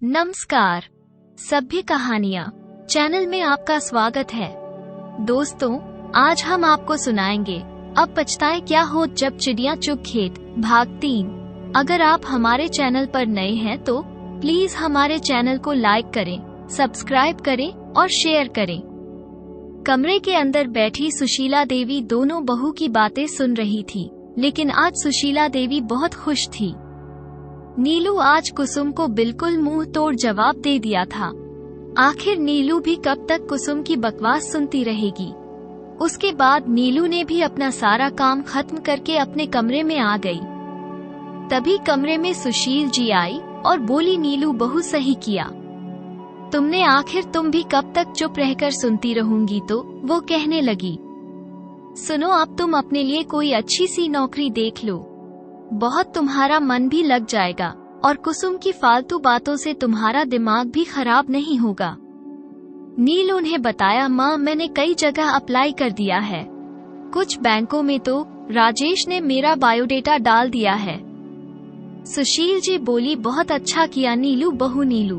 नमस्कार। सभ्य कहानियाँ चैनल में आपका स्वागत है। दोस्तों, आज हम आपको सुनाएंगे अब पछताए क्या हो जब चिड़िया चुग खेत भाग 3। अगर आप हमारे चैनल पर नए हैं तो प्लीज हमारे चैनल को लाइक करें, सब्सक्राइब करें और शेयर करें। कमरे के अंदर बैठी सुशीला देवी दोनों बहू की बातें सुन रही थी, लेकिन आज सुशीला देवी बहुत खुश थी। नीलू आज कुसुम को बिल्कुल मुंह तोड़ जवाब दे दिया था। आखिर नीलू भी कब तक कुसुम की बकवास सुनती रहेगी। उसके बाद नीलू ने भी अपना सारा काम खत्म करके अपने कमरे में आ गई। तभी कमरे में सुशील जी आई और बोली, नीलू बहू सही किया तुमने, आखिर तुम भी कब तक चुप रहकर सुनती रहूंगी। तो वो कहने लगी, सुनो, अब तुम अपने लिए कोई अच्छी सी नौकरी देख लो, बहुत तुम्हारा मन भी लग जाएगा और कुसुम की फालतू बातों से तुम्हारा दिमाग भी खराब नहीं होगा। नील उन्हें बताया, माँ मैंने कई जगह अप्लाई कर दिया है, कुछ बैंकों में तो राजेश ने मेरा बायोडेटा डाल दिया है। सुशील जी बोली, बहुत अच्छा किया नीलू बहू। नीलू,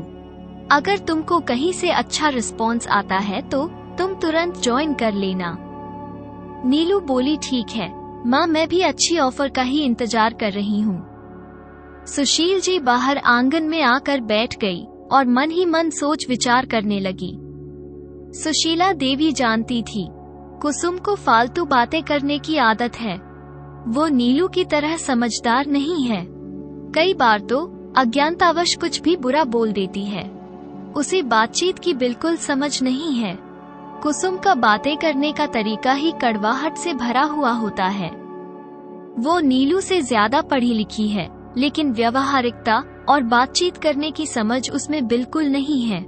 अगर तुमको कहीं से अच्छा रिस्पॉन्स आता है तो तुम तुरंत ज्वाइन कर लेना। नीलू बोली, ठीक है माँ, मैं भी अच्छी ऑफर का ही इंतजार कर रही हूँ। सुशील जी बाहर आंगन में आकर बैठ गई और मन ही मन सोच विचार करने लगी। सुशीला देवी जानती थी कुसुम को फालतू बातें करने की आदत है। वो नीलू की तरह समझदार नहीं है, कई बार तो अज्ञानतावश कुछ भी बुरा बोल देती है। उसे बातचीत की बिल्कुल समझ नहीं है। कुसुम का बातें करने का तरीका ही कड़वाहट से भरा हुआ होता है। वो नीलू से ज्यादा पढ़ी लिखी है, लेकिन व्यवहारिकता और बातचीत करने की समझ उसमें बिल्कुल नहीं है।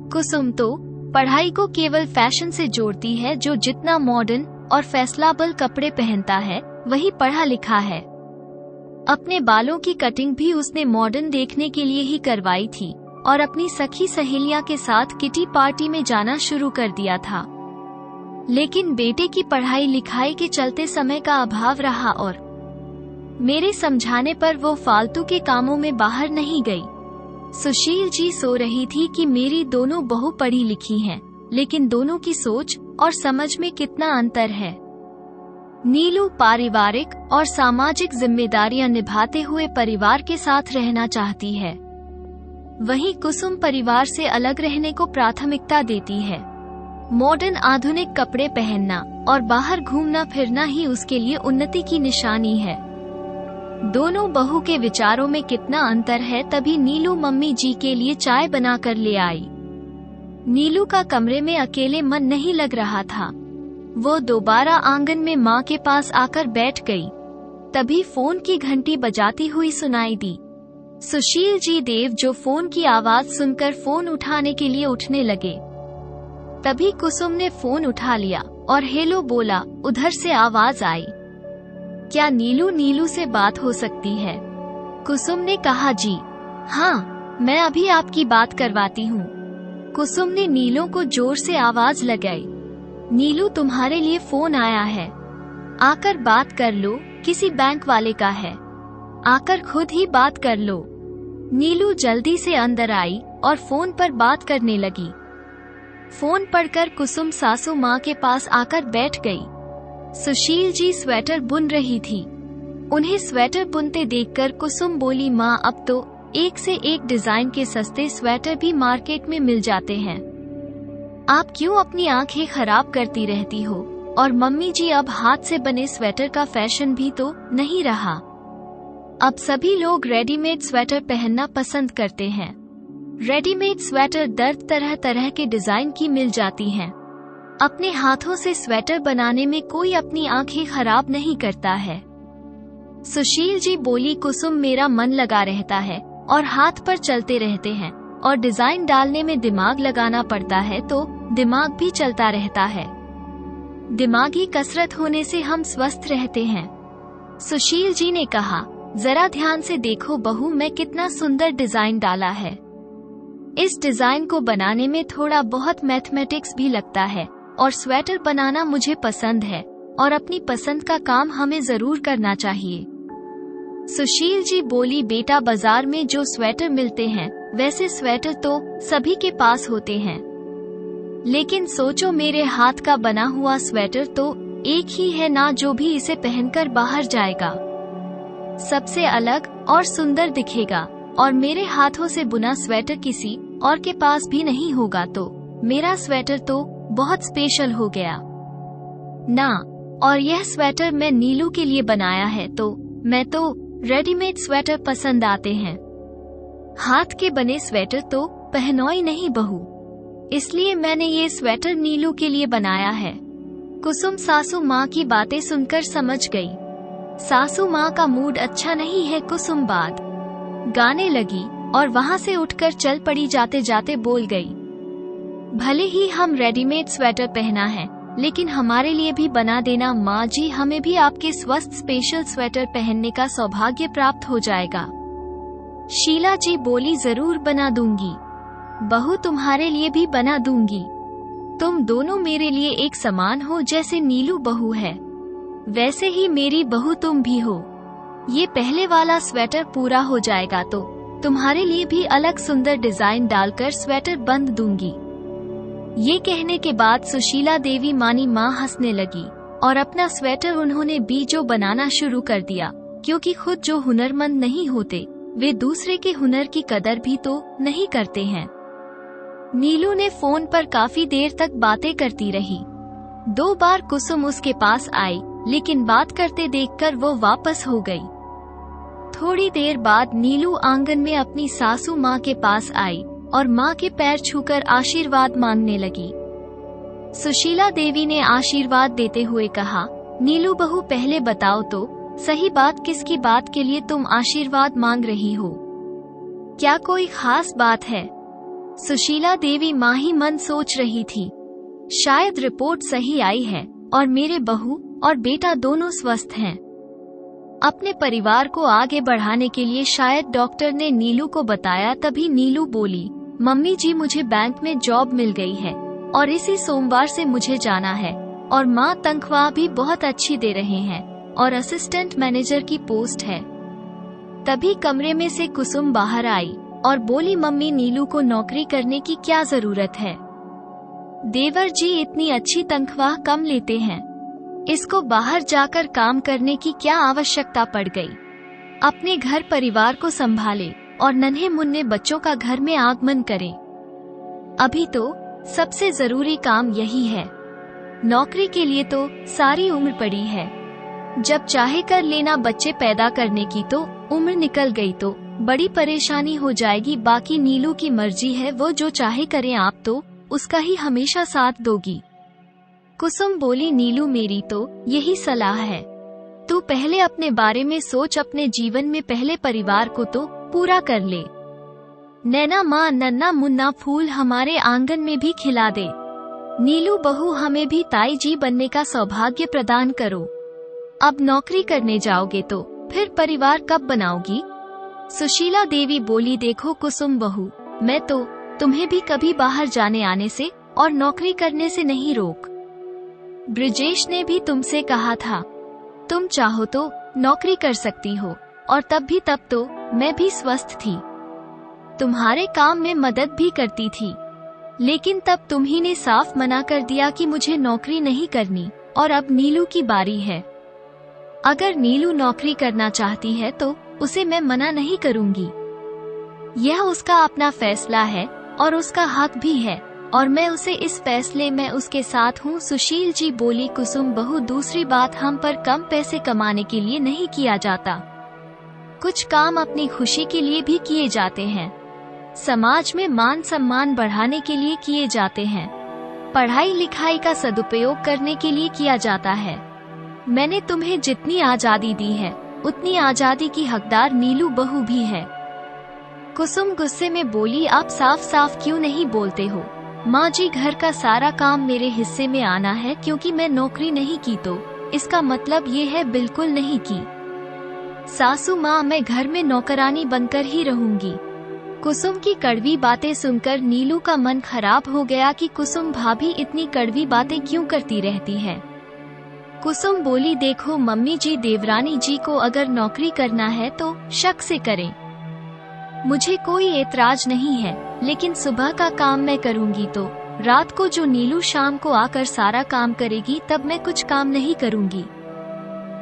कुसुम तो पढ़ाई को केवल फैशन से जोड़ती है। जो जितना मॉडर्न और फैशनेबल कपड़े पहनता है वही पढ़ा लिखा है। अपने बालों की कटिंग भी उसने मॉडर्न देखने के लिए ही करवाई थी और अपनी सखी सहेलियां के साथ किटी पार्टी में जाना शुरू कर दिया था। लेकिन बेटे की पढ़ाई लिखाई के चलते समय का अभाव रहा और मेरे समझाने पर वो फालतू के कामों में बाहर नहीं गई। सुशील जी सो रही थी कि मेरी दोनों बहू पढ़ी लिखी हैं, लेकिन दोनों की सोच और समझ में कितना अंतर है। नीलू पारिवारिक और सामाजिक जिम्मेदारियां निभाते हुए परिवार के साथ रहना चाहती है, वहीं कुसुम परिवार से अलग रहने को प्राथमिकता देती है। मॉडर्न आधुनिक कपड़े पहनना और बाहर घूमना फिरना ही उसके लिए उन्नति की निशानी है। दोनों बहू के विचारों में कितना अंतर है। तभी नीलू मम्मी जी के लिए चाय बनाकर ले आई। नीलू का कमरे में अकेले मन नहीं लग रहा था। वो दोबारा आंगन में माँ के पास आकर बैठ गई। तभी फोन की घंटी बजाती हुई सुनाई दी। सुशील जी देव जो फोन की आवाज सुनकर फोन उठाने के लिए उठने लगे। तभी कुसुम ने फोन उठा लिया और हेलो बोला। उधर से आवाज आई, क्या नीलू से बात हो सकती है? कुसुम ने कहा, जी हाँ, मैं अभी आपकी बात करवाती हूँ। कुसुम ने नीलू को जोर से आवाज लगाई, नीलू तुम्हारे लिए फोन आया है, आकर बात कर लो, किसी बैंक वाले का है, आकर खुद ही बात कर लो। नीलू जल्दी से अंदर आई और फोन पर बात करने लगी। फोन पढ़कर कुसुम सासू माँ के पास आकर बैठ गई। सुशील जी स्वेटर बुन रही थी। उन्हें स्वेटर बुनते देखकर कुसुम बोली, माँ अब तो एक से एक डिजाइन के सस्ते स्वेटर भी मार्केट में मिल जाते हैं, आप क्यों अपनी आंखें खराब करती रहती हो? और मम्मी जी, अब हाथ से बने स्वेटर का फैशन भी तो नहीं रहा, अब सभी लोग रेडीमेड स्वेटर पहनना पसंद करते हैं। रेडीमेड स्वेटर तरह तरह के डिजाइन की मिल जाती हैं। अपने हाथों से स्वेटर बनाने में कोई अपनी आंखें खराब नहीं करता है। सुशील जी बोली, कुसुम मेरा मन लगा रहता है और हाथ पर चलते रहते हैं और डिजाइन डालने में दिमाग लगाना पड़ता है तो दिमाग भी चलता रहता है। दिमागी कसरत होने से हम स्वस्थ रहते हैं। सुशील जी ने कहा, जरा ध्यान से देखो बहू, मैं कितना सुंदर डिजाइन डाला है। इस डिजाइन को बनाने में थोड़ा बहुत मैथमेटिक्स भी लगता है और स्वेटर बनाना मुझे पसंद है और अपनी पसंद का काम हमें जरूर करना चाहिए। सुशील जी बोली, बेटा बाजार में जो स्वेटर मिलते हैं वैसे स्वेटर तो सभी के पास होते हैं, लेकिन सोचो मेरे हाथ का बना हुआ स्वेटर तो एक ही है ना, जो भी इसे पहनकर बाहर जाएगा सबसे अलग और सुंदर दिखेगा। और मेरे हाथों से बुना स्वेटर किसी और के पास भी नहीं होगा, तो मेरा स्वेटर तो बहुत स्पेशल हो गया ना। और यह स्वेटर मैं नीलू के लिए बनाया है, तो मैं तो रेडीमेड स्वेटर पसंद आते हैं। हाथ के बने स्वेटर तो पहनोई नहीं बहू, इसलिए मैंने ये स्वेटर नीलू के लिए बनाया है। कुसुम सासू माँ की बातें सुनकर समझ गई। सासू माँ का मूड अच्छा नहीं है। कुसुम बात गाने लगी और वहाँ से उठकर चल पड़ी। जाते जाते बोल गई, भले ही हम रेडीमेड स्वेटर पहना है, लेकिन हमारे लिए भी बना देना माँ जी, हमें भी आपके स्वस्थ स्पेशल स्वेटर पहनने का सौभाग्य प्राप्त हो जाएगा। शीला जी बोली, जरूर बना दूंगी बहू, तुम्हारे लिए भी बना दूंगी। तुम दोनों मेरे लिए एक समान हो, जैसे नीलू बहू है वैसे ही मेरी बहू तुम भी हो। ये पहले वाला स्वेटर पूरा हो जाएगा तो तुम्हारे लिए भी अलग सुंदर डिजाइन डालकर स्वेटर बंद दूंगी। ये कहने के बाद सुशीला देवी मानी माँ हंसने लगी और अपना स्वेटर उन्होंने बीजो बनाना शुरू कर दिया, क्योंकि खुद जो हुनरमंद नहीं होते वे दूसरे के हुनर की कदर भी तो नहीं करते हैं। नीलू ने फोन पर काफी देर तक बातें करती रही। 2 बार कुसुम उसके पास आई, लेकिन बात करते देखकर वो वापस हो गई। थोड़ी देर बाद नीलू आंगन में अपनी सासू माँ के पास आई और माँ के पैर छूकर आशीर्वाद मांगने लगी। सुशीला देवी ने आशीर्वाद देते हुए कहा, नीलू बहू पहले बताओ तो सही बात, किसकी बात के लिए तुम आशीर्वाद मांग रही हो? क्या कोई खास बात है? सुशीला देवी माँ ही मन सोच रही थी। शायद रिपोर्ट सही आई है और मेरे बहू और बेटा दोनों स्वस्थ हैं। अपने परिवार को आगे बढ़ाने के लिए शायद डॉक्टर ने नीलू को बताया। तभी नीलू बोली, मम्मी जी मुझे बैंक में जॉब मिल गई है और इसी सोमवार से मुझे जाना है, और माँ तनख्वाह भी बहुत अच्छी दे रहे हैं और असिस्टेंट मैनेजर की पोस्ट है। तभी कमरे में से कुसुम बाहर आई और बोली, मम्मी नीलू को नौकरी करने की क्या जरूरत है? देवर जी इतनी अच्छी तनख्वाह कम लेते हैं, इसको बाहर जाकर काम करने की क्या आवश्यकता पड़ गई? अपने घर परिवार को संभाले और नन्हे मुन्ने बच्चों का घर में आगमन करे। अभी तो सबसे जरूरी काम यही है। नौकरी के लिए तो सारी उम्र पड़ी है, जब चाहे कर लेना। बच्चे पैदा करने की तो उम्र निकल गई तो बड़ी परेशानी हो जाएगी। बाकी नीलू की मर्जी है, वो जो चाहे करे, आप तो उसका ही हमेशा साथ दोगी। कुसुम बोली, नीलू मेरी तो यही सलाह है, तू पहले अपने बारे में सोच, अपने जीवन में पहले परिवार को तो पूरा कर ले। नैना माँ नन्ना मुन्ना फूल हमारे आंगन में भी खिला दे। नीलू बहू हमें भी ताई जी बनने का सौभाग्य प्रदान करो। अब नौकरी करने जाओगे तो फिर परिवार कब बनाओगी? सुशीला देवी बोली, देखो कुसुम बहू, मैं तो तुम्हें भी कभी बाहर जाने आने से और नौकरी करने से नहीं रोक। ब्रिजेश ने भी तुमसे कहा था, तुम चाहो तो नौकरी कर सकती हो, और तब तो मैं भी स्वस्थ थी, तुम्हारे काम में मदद भी करती थी। लेकिन तब तुम्ही ने साफ मना कर दिया कि मुझे नौकरी नहीं करनी, और अब नीलू की बारी है। अगर नीलू नौकरी करना चाहती है तो उसे मैं मना नहीं करूंगी। यह उसका अपना फैसला है और उसका हक भी है, और मैं उसे इस फैसले में उसके साथ हूँ। सुशील जी बोली, कुसुम बहू दूसरी बात, हम पर कम पैसे कमाने के लिए नहीं किया जाता, कुछ काम अपनी खुशी के लिए भी किए जाते हैं, समाज में मान सम्मान बढ़ाने के लिए किए जाते हैं, पढ़ाई लिखाई का सदुपयोग करने के लिए किया जाता है। मैंने तुम्हें जितनी आजादी दी है उतनी आजादी की हकदार नीलू बहू भी है। कुसुम गुस्से में बोली, आप साफ साफ क्यों नहीं बोलते हो? माँ जी, घर का सारा काम मेरे हिस्से में आना है, क्योंकि मैं नौकरी नहीं की तो इसका मतलब ये है बिल्कुल नहीं की। सासू माँ, मैं घर में नौकरानी बनकर ही रहूंगी। कुसुम की कड़वी बातें सुनकर नीलू का मन खराब हो गया कि कुसुम भाभी इतनी कड़वी बातें क्यों करती रहती है। कुसुम बोली, देखो मम्मी जी, देवरानी जी को अगर नौकरी करना है तो शक से करें, मुझे कोई एतराज नहीं है, लेकिन सुबह का काम मैं करूँगी तो रात को जो नीलू शाम को आकर सारा काम करेगी तब मैं कुछ काम नहीं करूँगी।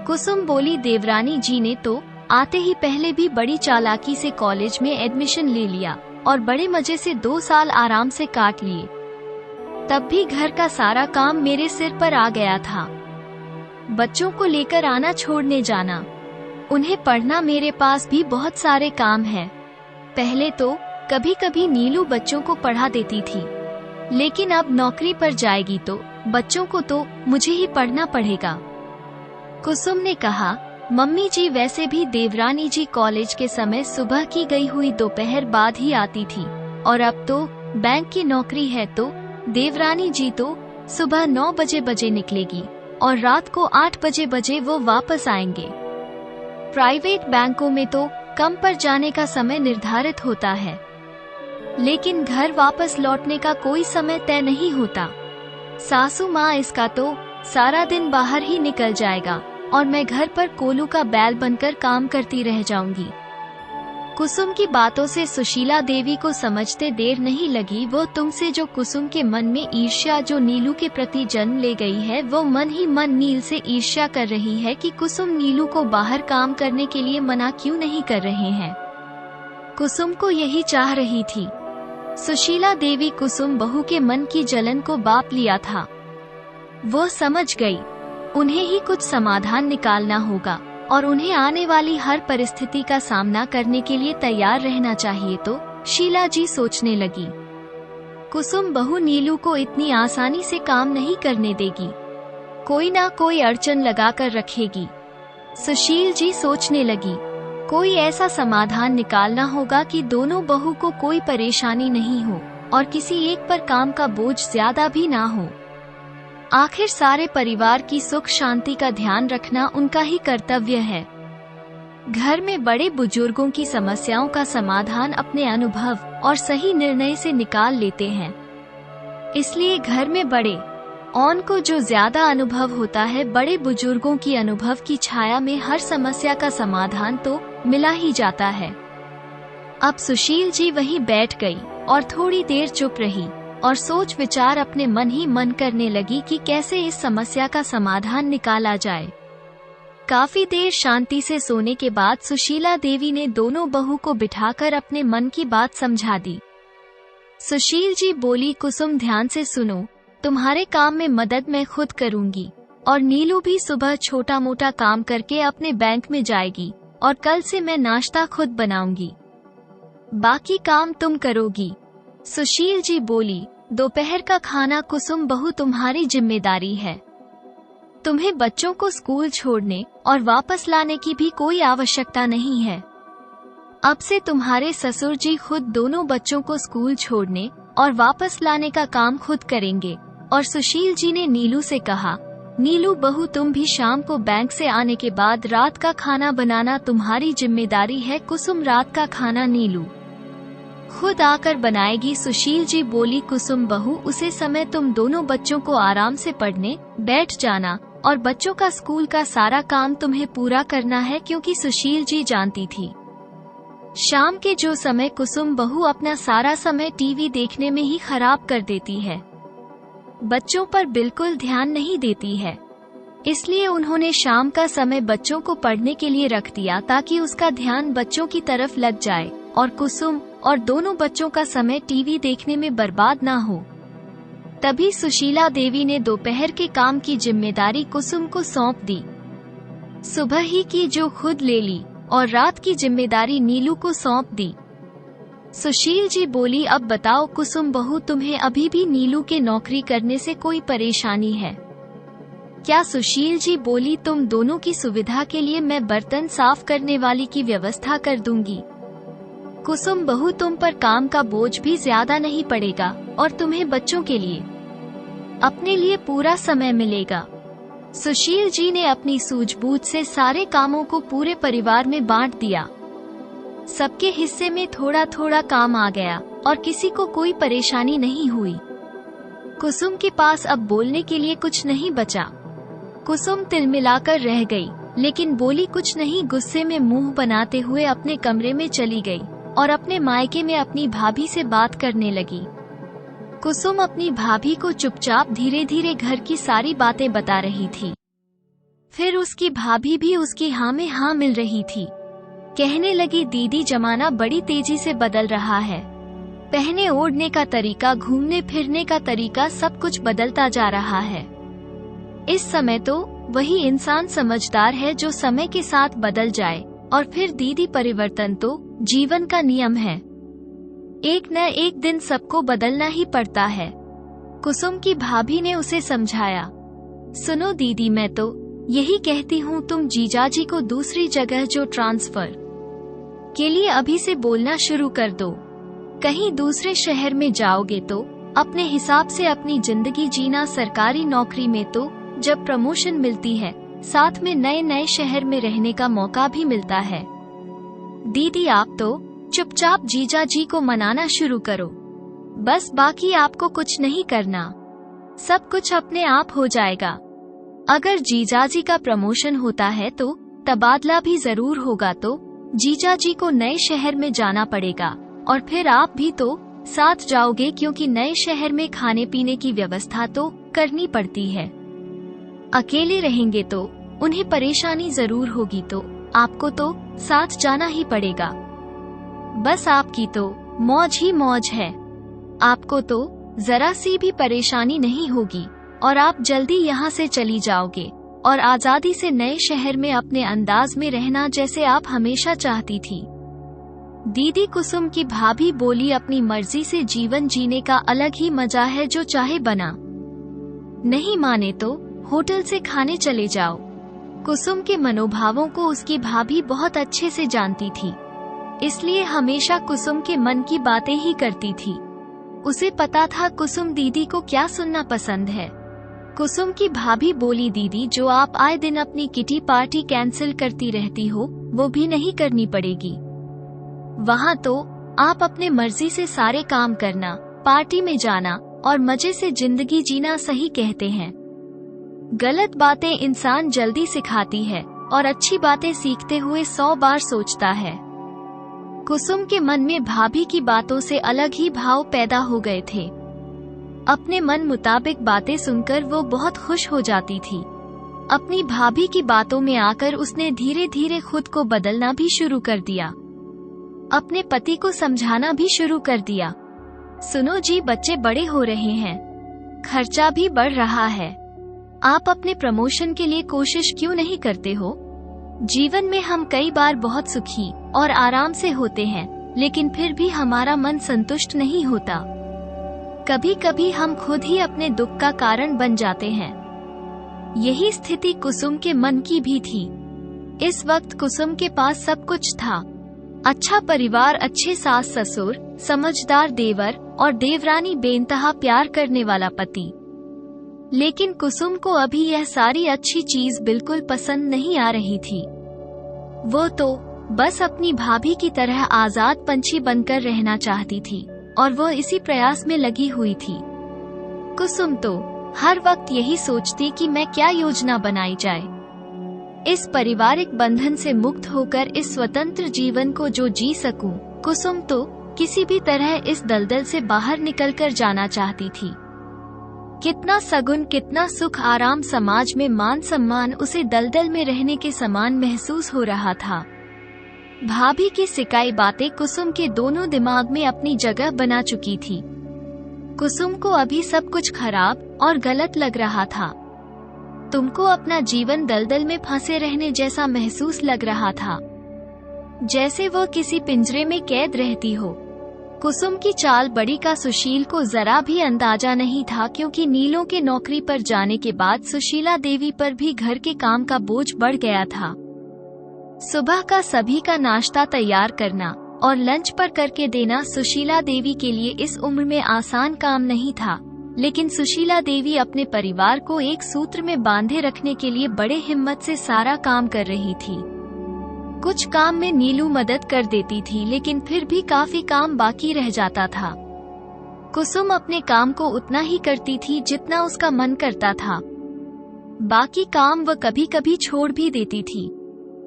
कुसुम बोली, देवरानी जी ने तो आते ही पहले भी बड़ी चालाकी से कॉलेज में एडमिशन ले लिया और बड़े मजे से 2 साल आराम से काट लिए। तब भी घर का सारा काम मेरे सिर पर आ गया था। बच्चों को लेकर आना छोड़ने जाना, उन्हें पढ़ना, मेरे पास भी बहुत सारे काम है। पहले तो कभी कभी नीलू बच्चों को पढ़ा देती थी, लेकिन अब नौकरी पर जाएगी तो बच्चों को तो मुझे ही पढ़ना पड़ेगा। कुसुम ने कहा, मम्मी जी वैसे भी देवरानी जी कॉलेज के समय सुबह की गई हुई दोपहर बाद ही आती थी, और अब तो बैंक की नौकरी है तो देवरानी जी तो सुबह 9 बजे निकलेगी और रात को 8 बजे वो वापस आएंगे। प्राइवेट बैंकों में तो कम पर जाने का समय निर्धारित होता है, लेकिन घर वापस लौटने का कोई समय तय नहीं होता। सासू माँ इसका तो सारा दिन बाहर ही निकल जाएगा और मैं घर पर कोलू का बैल बनकर काम करती रह जाऊंगी। कुसुम की बातों से सुशीला देवी को समझते देर नहीं लगी। वो तुमसे जो कुसुम के मन में ईर्ष्या जो नीलू के प्रति जन्म ले गई है, वो मन ही मन नील से ईर्ष्या कर रही है कि कुसुम नीलू को बाहर काम करने के लिए मना क्यों नहीं कर रहे हैं। कुसुम को यही चाह रही थी। सुशीला देवी कुसुम बहू के मन की जलन को बाप लिया था। वो समझ गई, उन्हें ही कुछ समाधान निकालना होगा और उन्हें आने वाली हर परिस्थिति का सामना करने के लिए तैयार रहना चाहिए। तो शीला जी सोचने लगी, कुसुम बहू नीलू को इतनी आसानी से काम नहीं करने देगी, कोई ना कोई अड़चन लगा कर रखेगी। सुशील जी सोचने लगी, कोई ऐसा समाधान निकालना होगा कि दोनों बहू को कोई परेशानी नहीं हो और किसी एक पर काम का बोझ ज्यादा भी ना हो। आखिर सारे परिवार की सुख शांति का ध्यान रखना उनका ही कर्तव्य है। घर में बड़े बुजुर्गों की समस्याओं का समाधान अपने अनुभव और सही निर्णय से निकाल लेते हैं। इसलिए घर में बड़े औन को जो ज्यादा अनुभव होता है, बड़े बुजुर्गों की अनुभव की छाया में हर समस्या का समाधान तो मिला ही जाता है। अब सुशील जी वहीं बैठ गई और थोड़ी देर चुप रही और सोच विचार अपने मन ही मन करने लगी कि कैसे इस समस्या का समाधान निकाला जाए। काफी देर शांति से सोने के बाद सुशीला देवी ने दोनों बहू को बिठाकर अपने मन की बात समझा दी। सुशील जी बोली, कुसुम ध्यान से सुनो, तुम्हारे काम में मदद मैं खुद करूंगी और नीलू भी सुबह छोटा मोटा काम करके अपने बैंक में जाएगी और कल से मैं नाश्ता खुद बनाऊंगी, बाकी काम तुम करोगी। सुशील जी बोली, दोपहर का खाना कुसुम बहू तुम्हारी जिम्मेदारी है। तुम्हें बच्चों को स्कूल छोड़ने और वापस लाने की भी कोई आवश्यकता नहीं है। अब से तुम्हारे ससुर जी खुद दोनों बच्चों को स्कूल छोड़ने और वापस लाने का काम खुद करेंगे। और सुशील जी ने नीलू से कहा, नीलू बहू तुम भी शाम को बैंक से आने के बाद रात का खाना बनाना तुम्हारी जिम्मेदारी है। कुसुम रात का खाना नीलू खुद आकर बनाएगी। सुशील जी बोली, कुसुम बहू उसे समय तुम दोनों बच्चों को आराम से पढ़ने बैठ जाना और बच्चों का स्कूल का सारा काम तुम्हें पूरा करना है, क्योंकि सुशील जी जानती थी शाम के जो समय कुसुम बहू अपना सारा समय टीवी देखने में ही खराब कर देती है, बच्चों पर बिल्कुल ध्यान नहीं देती है। इसलिए उन्होंने शाम का समय बच्चों को पढ़ने के लिए रख दिया ताकि उसका ध्यान बच्चों की तरफ लग जाए और कुसुम और दोनों बच्चों का समय टीवी देखने में बर्बाद ना हो। तभी सुशीला देवी ने दोपहर के काम की जिम्मेदारी कुसुम को सौंप दी। सुबह ही की जो खुद ले ली और रात की जिम्मेदारी नीलू को सौंप दी। सुशील जी बोली, अब बताओ कुसुम बहू, तुम्हें अभी भी नीलू के नौकरी करने से कोई परेशानी है क्या? सुशील जी बोली, तुम दोनों की सुविधा के लिए मैं बर्तन साफ करने वाली की व्यवस्था कर दूंगी। कुसुम बहू तुम पर काम का बोझ भी ज्यादा नहीं पड़ेगा और तुम्हें बच्चों के लिए अपने लिए पूरा समय मिलेगा। सुशील जी ने अपनी सूझबूझ से सारे कामों को पूरे परिवार में बांट दिया। सबके हिस्से में थोड़ा थोड़ा काम आ गया और किसी को कोई परेशानी नहीं हुई। कुसुम के पास अब बोलने के लिए कुछ नहीं बचा। कुसुम तिलमिलाकर रह गई, लेकिन बोली कुछ नहीं। गुस्से में मुंह बनाते हुए अपने कमरे में चली गई और अपने मायके में अपनी भाभी से बात करने लगी। कुसुम अपनी भाभी को चुपचाप धीरे धीरे घर की सारी बातें बता रही थी। फिर उसकी भाभी भी उसकी हाँ में हाँ मिल रही थी। कहने लगी, दीदी जमाना बड़ी तेजी से बदल रहा है। पहने ओढ़ने का तरीका, घूमने फिरने का तरीका, सब कुछ बदलता जा रहा है। इस समय तो वही इंसान समझदार है जो समय के साथ बदल जाए। और फिर दीदी, परिवर्तन तो जीवन का नियम है। एक न एक दिन सबको बदलना ही पड़ता है। कुसुम की भाभी ने उसे समझाया। सुनो दीदी, मैं तो यही कहती हूँ, तुम जीजाजी को दूसरी जगह जो ट्रांसफर के लिए अभी से बोलना शुरू कर दो। कहीं दूसरे शहर में जाओगे तो अपने हिसाब से अपनी जिंदगी जीना। सरकारी नौकरी में तो जब प्रमोशन मिलती है, साथ में नए नए शहर में रहने का मौका भी मिलता है। दीदी, आप तो चुपचाप जीजाजी को मनाना शुरू करो, बस बाकी आपको कुछ नहीं करना, सब कुछ अपने आप हो जाएगा। अगर जीजाजी का प्रमोशन होता है तो तबादला भी जरूर होगा, तो जीजाजी को नए शहर में जाना पड़ेगा और फिर आप भी तो साथ जाओगे, क्योंकि नए शहर में खाने पीने की व्यवस्था तो करनी पड़ती है। अकेले रहेंगे तो उन्हें परेशानी जरूर होगी, तो आपको तो साथ जाना ही पड़ेगा। बस आपकी तो मौज ही मौज है, आपको तो जरा सी भी परेशानी नहीं होगी और आप जल्दी यहाँ से चली जाओगे और आजादी से नए शहर में अपने अंदाज में रहना, जैसे आप हमेशा चाहती थी। दीदी, कुसुम की भाभी बोली, अपनी मर्जी से जीवन जीने का अलग ही मजा है, जो चाहे बना। नहीं माने तो होटल से खाने चले जाओ। कुसुम के मनोभावों को उसकी भाभी बहुत अच्छे से जानती थी, इसलिए हमेशा कुसुम के मन की बातें ही करती थी। उसे पता था कुसुम दीदी को क्या सुनना पसंद है। कुसुम की भाभी बोली, दीदी जो आप आए दिन अपनी किटी पार्टी कैंसिल करती रहती हो, वो भी नहीं करनी पड़ेगी। वहाँ तो आप अपने मर्जी से सारे काम करना, पार्टी में जाना और मजे से जिंदगी जीना। सही कहते हैं, गलत बातें इंसान जल्दी सिखाती है और अच्छी बातें सीखते हुए 100 बार सोचता है। कुसुम के मन में भाभी की बातों से अलग ही भाव पैदा हो गए थे। अपने मन मुताबिक बातें सुनकर वो बहुत खुश हो जाती थी। अपनी भाभी की बातों में आकर उसने धीरे धीरे खुद को बदलना भी शुरू कर दिया, अपने पति को समझाना भी शुरू कर दिया। सुनो जी, बच्चे बड़े हो रहे हैं, खर्चा भी बढ़ रहा है, आप अपने प्रमोशन के लिए कोशिश क्यों नहीं करते हो? जीवन में हम कई बार बहुत सुखी और आराम से होते हैं, लेकिन फिर भी हमारा मन संतुष्ट नहीं होता। कभी कभी हम खुद ही अपने दुख का कारण बन जाते हैं। यही स्थिति कुसुम के मन की भी थी। इस वक्त कुसुम के पास सब कुछ था, अच्छा परिवार, अच्छे सास ससुर, समझदार देवर और देवरानी, बेइंतहा प्यार करने वाला पति। लेकिन कुसुम को अभी यह सारी अच्छी चीज बिल्कुल पसंद नहीं आ रही थी। वो तो बस अपनी भाभी की तरह आजाद पंछी बनकर रहना चाहती थी और वो इसी प्रयास में लगी हुई थी। कुसुम तो हर वक्त यही सोचती कि मैं क्या योजना बनाई जाए, इस पारिवारिक बंधन से मुक्त होकर इस स्वतंत्र जीवन को जो जी सकूं। कुसुम तो किसी भी तरह इस दलदल से बाहर निकलकर जाना चाहती थी। कितना सगुन, कितना सुख, आराम, समाज में मान सम्मान उसे दलदल में रहने के समान महसूस हो रहा था। भाभी की सिकाई बातें कुसुम के दोनों दिमाग में अपनी जगह बना चुकी थी। कुसुम को अभी सब कुछ खराब और गलत लग रहा था। तुमको अपना जीवन दलदल में फंसे रहने जैसा महसूस लग रहा था, जैसे वो किसी पिंजरे में कैद रहती हो। कुसुम की चाल बड़ी का सुशील को जरा भी अंदाजा नहीं था, क्योंकि नीलों के नौकरी पर जाने के बाद सुशीला देवी पर भी घर के काम का बोझ बढ़ गया था। सुबह का सभी का नाश्ता तैयार करना और लंच पर करके देना सुशीला देवी के लिए इस उम्र में आसान काम नहीं था, लेकिन सुशीला देवी अपने परिवार को एक सूत्र में बांधे रखने के लिए बड़े हिम्मत से सारा काम कर रही थी। कुछ काम में नीलू मदद कर देती थी, लेकिन फिर भी काफी काम बाकी रह जाता था। कुसुम अपने काम को उतना ही करती थी जितना उसका मन करता था, बाकी काम वह कभी कभी छोड़ भी देती थी।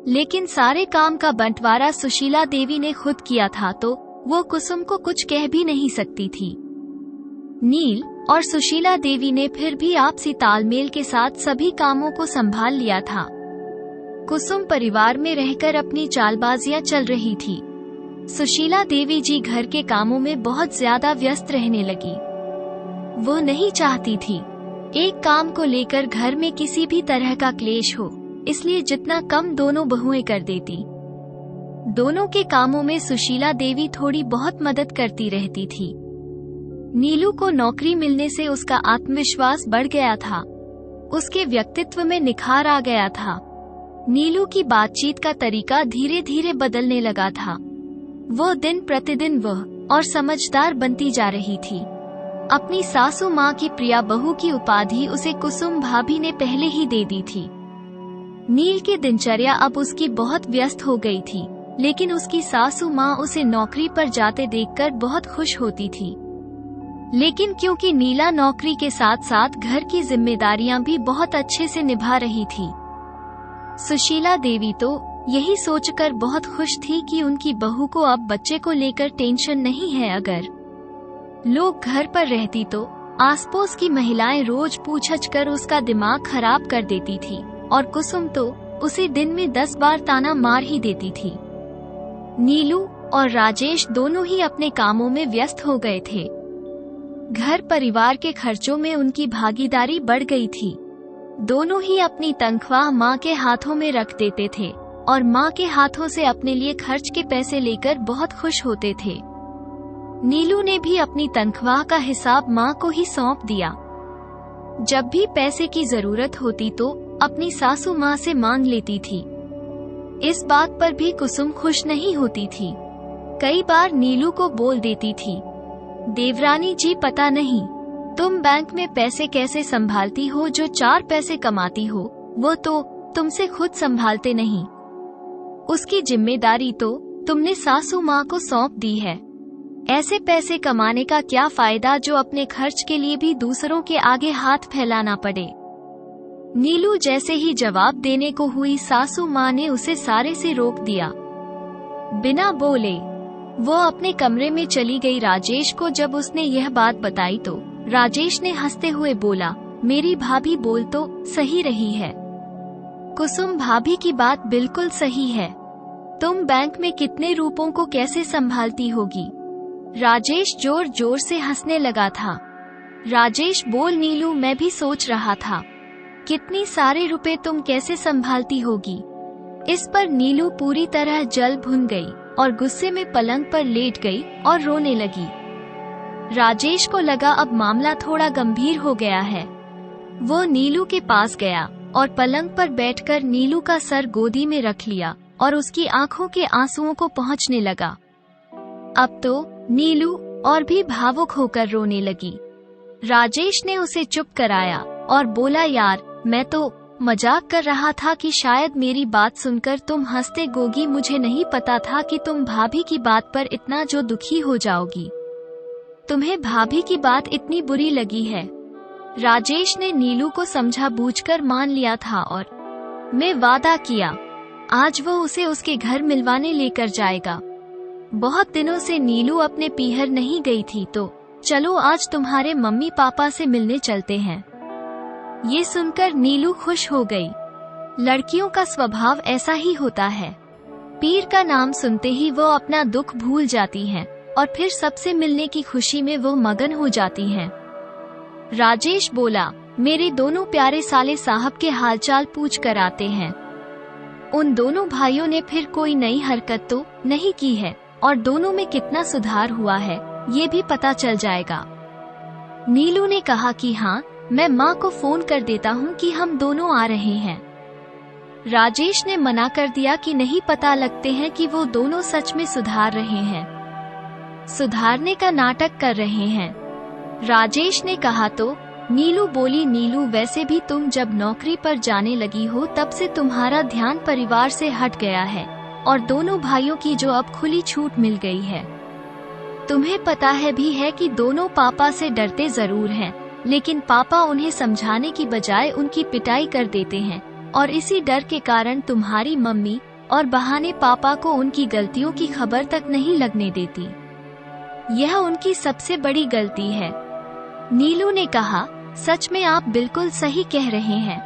लेकिन सारे काम का बंटवारा सुशीला देवी ने खुद किया था तो वो कुसुम को कुछ कह भी नहीं सकती थी। नील और सुशीला देवी ने फिर भी आपसी तालमेल के साथ सभी कामों को संभाल लिया था। कुसुम परिवार में रहकर अपनी चालबाजियां चल रही थी। सुशीला देवी जी घर के कामों में बहुत ज्यादा व्यस्त रहने लगी। वो नहीं चाहती थी एक काम को लेकर घर में किसी भी तरह का क्लेश हो, इसलिए जितना कम दोनों बहुएं कर देती। दोनों के कामों में सुशीला देवी थोड़ी बहुत मदद करती रहती थी। नीलू को नौकरी मिलने से उसका आत्मविश्वास बढ़ गया था। उसके व्यक्तित्व में निखार आ गया था। नीलू की बातचीत का तरीका धीरे धीरे बदलने लगा था। वो दिन प्रतिदिन वह और समझदार बनती जा रही थी। अपनी सासू माँ की प्रिया बहू की उपाधि उसे कुसुम भाभी ने पहले ही दे दी थी। नील की दिनचर्या अब उसकी बहुत व्यस्त हो गई थी, लेकिन उसकी सासू माँ उसे नौकरी पर जाते देखकर बहुत खुश होती थी। लेकिन क्योंकि नीला नौकरी के साथ साथ घर की जिम्मेदारियां भी बहुत अच्छे से निभा रही थी, सुशीला देवी तो यही सोचकर बहुत खुश थी कि उनकी बहू को अब बच्चे को लेकर टेंशन नहीं है। अगर लोग घर पर रहती तो आसपास की महिलाएं रोज पूछ कर उसका दिमाग खराब कर देती थी और कुसुम तो उसे दिन में 10 बार ताना मार ही देती थी। नीलू और राजेश दोनों ही अपने कामों में व्यस्त हो गए थे। घर परिवार के खर्चों में उनकी भागीदारी बढ़ गई थी। दोनों ही अपनी तनख्वाह माँ के हाथों में रख देते थे और माँ के हाथों से अपने लिए खर्च के पैसे लेकर बहुत खुश होते थे। नीलू ने भी अपनी तनख्वाह का हिसाब माँ को ही सौंप दिया। जब भी पैसे की जरूरत होती तो अपनी सासू माँ से मांग लेती थी। इस बात पर भी कुसुम खुश नहीं होती थी। कई बार नीलू को बोल देती थी, देवरानी जी पता नहीं तुम बैंक में पैसे कैसे संभालती हो, जो 4 पैसे कमाती हो वो तो तुमसे खुद संभालते नहीं। उसकी जिम्मेदारी तो तुमने सासू माँ को सौंप दी है। ऐसे पैसे कमाने का क्या फायदा जो अपने खर्च के लिए भी दूसरों के आगे हाथ फैलाना पड़े। नीलू जैसे ही जवाब देने को हुई, सासू माँ ने उसे सारे से रोक दिया। बिना बोले वो अपने कमरे में चली गई। राजेश को जब उसने यह बात बताई तो राजेश ने हंसते हुए बोला, मेरी भाभी बोल तो सही रही है। कुसुम भाभी की बात बिल्कुल सही है। तुम बैंक में कितने रुपयों को कैसे संभालती होगी। राजेश जोर जोर से हंसने लगा था। राजेश बोल, नीलू मैं भी सोच रहा था कितनी सारे रुपए तुम कैसे संभालती होगी। इस पर नीलू पूरी तरह जल भुन गई और गुस्से में पलंग पर लेट गई और रोने लगी। राजेश को लगा अब मामला थोड़ा गंभीर हो गया है। वो नीलू के पास गया और पलंग पर बैठकर नीलू का सर गोदी में रख लिया और उसकी आंखों के आंसुओं को पहुंचने लगा। अब तो नीलू और भी भावुक होकर रोने लगी। राजेश ने उसे चुप कराया और बोला, यार मैं तो मजाक कर रहा था कि शायद मेरी बात सुनकर तुम हंसते गोगी। मुझे नहीं पता था कि तुम भाभी की बात पर इतना जो दुखी हो जाओगी। तुम्हें भाभी की बात इतनी बुरी लगी है। राजेश ने नीलू को समझा बूझकर मान लिया था और मैं वादा किया आज वो उसे उसके घर मिलवाने लेकर जाएगा। बहुत दिनों से नीलू अपने पीहर नहीं गई थी, तो चलो आज तुम्हारे मम्मी पापा से मिलने चलते हैं। ये सुनकर नीलू खुश हो गई। लड़कियों का स्वभाव ऐसा ही होता है। पीर का नाम सुनते ही वो अपना दुख भूल जाती हैं और फिर सबसे मिलने की खुशी में वो मगन हो जाती हैं। राजेश बोला, मेरे दोनों प्यारे साले साहब के हालचाल पूछ कर आते हैं। उन दोनों भाइयों ने फिर कोई नई हरकत तो नहीं की है और दोनों में कितना सुधार हुआ है ये भी पता चल जाएगा। नीलू ने कहा कि हाँ, मैं माँ को फोन कर देता हूँ कि हम दोनों आ रहे हैं। राजेश ने मना कर दिया कि नहीं, पता लगते हैं कि वो दोनों सच में सुधार रहे हैं, सुधारने का नाटक कर रहे हैं। राजेश ने कहा तो नीलू बोली, नीलू वैसे भी तुम जब नौकरी पर जाने लगी हो तब से तुम्हारा ध्यान परिवार से हट गया है और दोनों भाइयों की जो अब खुली छूट मिल गई है। तुम्हें पता है भी है कि दोनों पापा से डरते जरूर हैं, लेकिन पापा उन्हें समझाने की बजाय उनकी पिटाई कर देते हैं और इसी डर के कारण तुम्हारी मम्मी और बहाने पापा को उनकी गलतियों की खबर तक नहीं लगने देती। यह उनकी सबसे बड़ी गलती है। नीलू ने कहा, सच में आप बिल्कुल सही कह रहे हैं।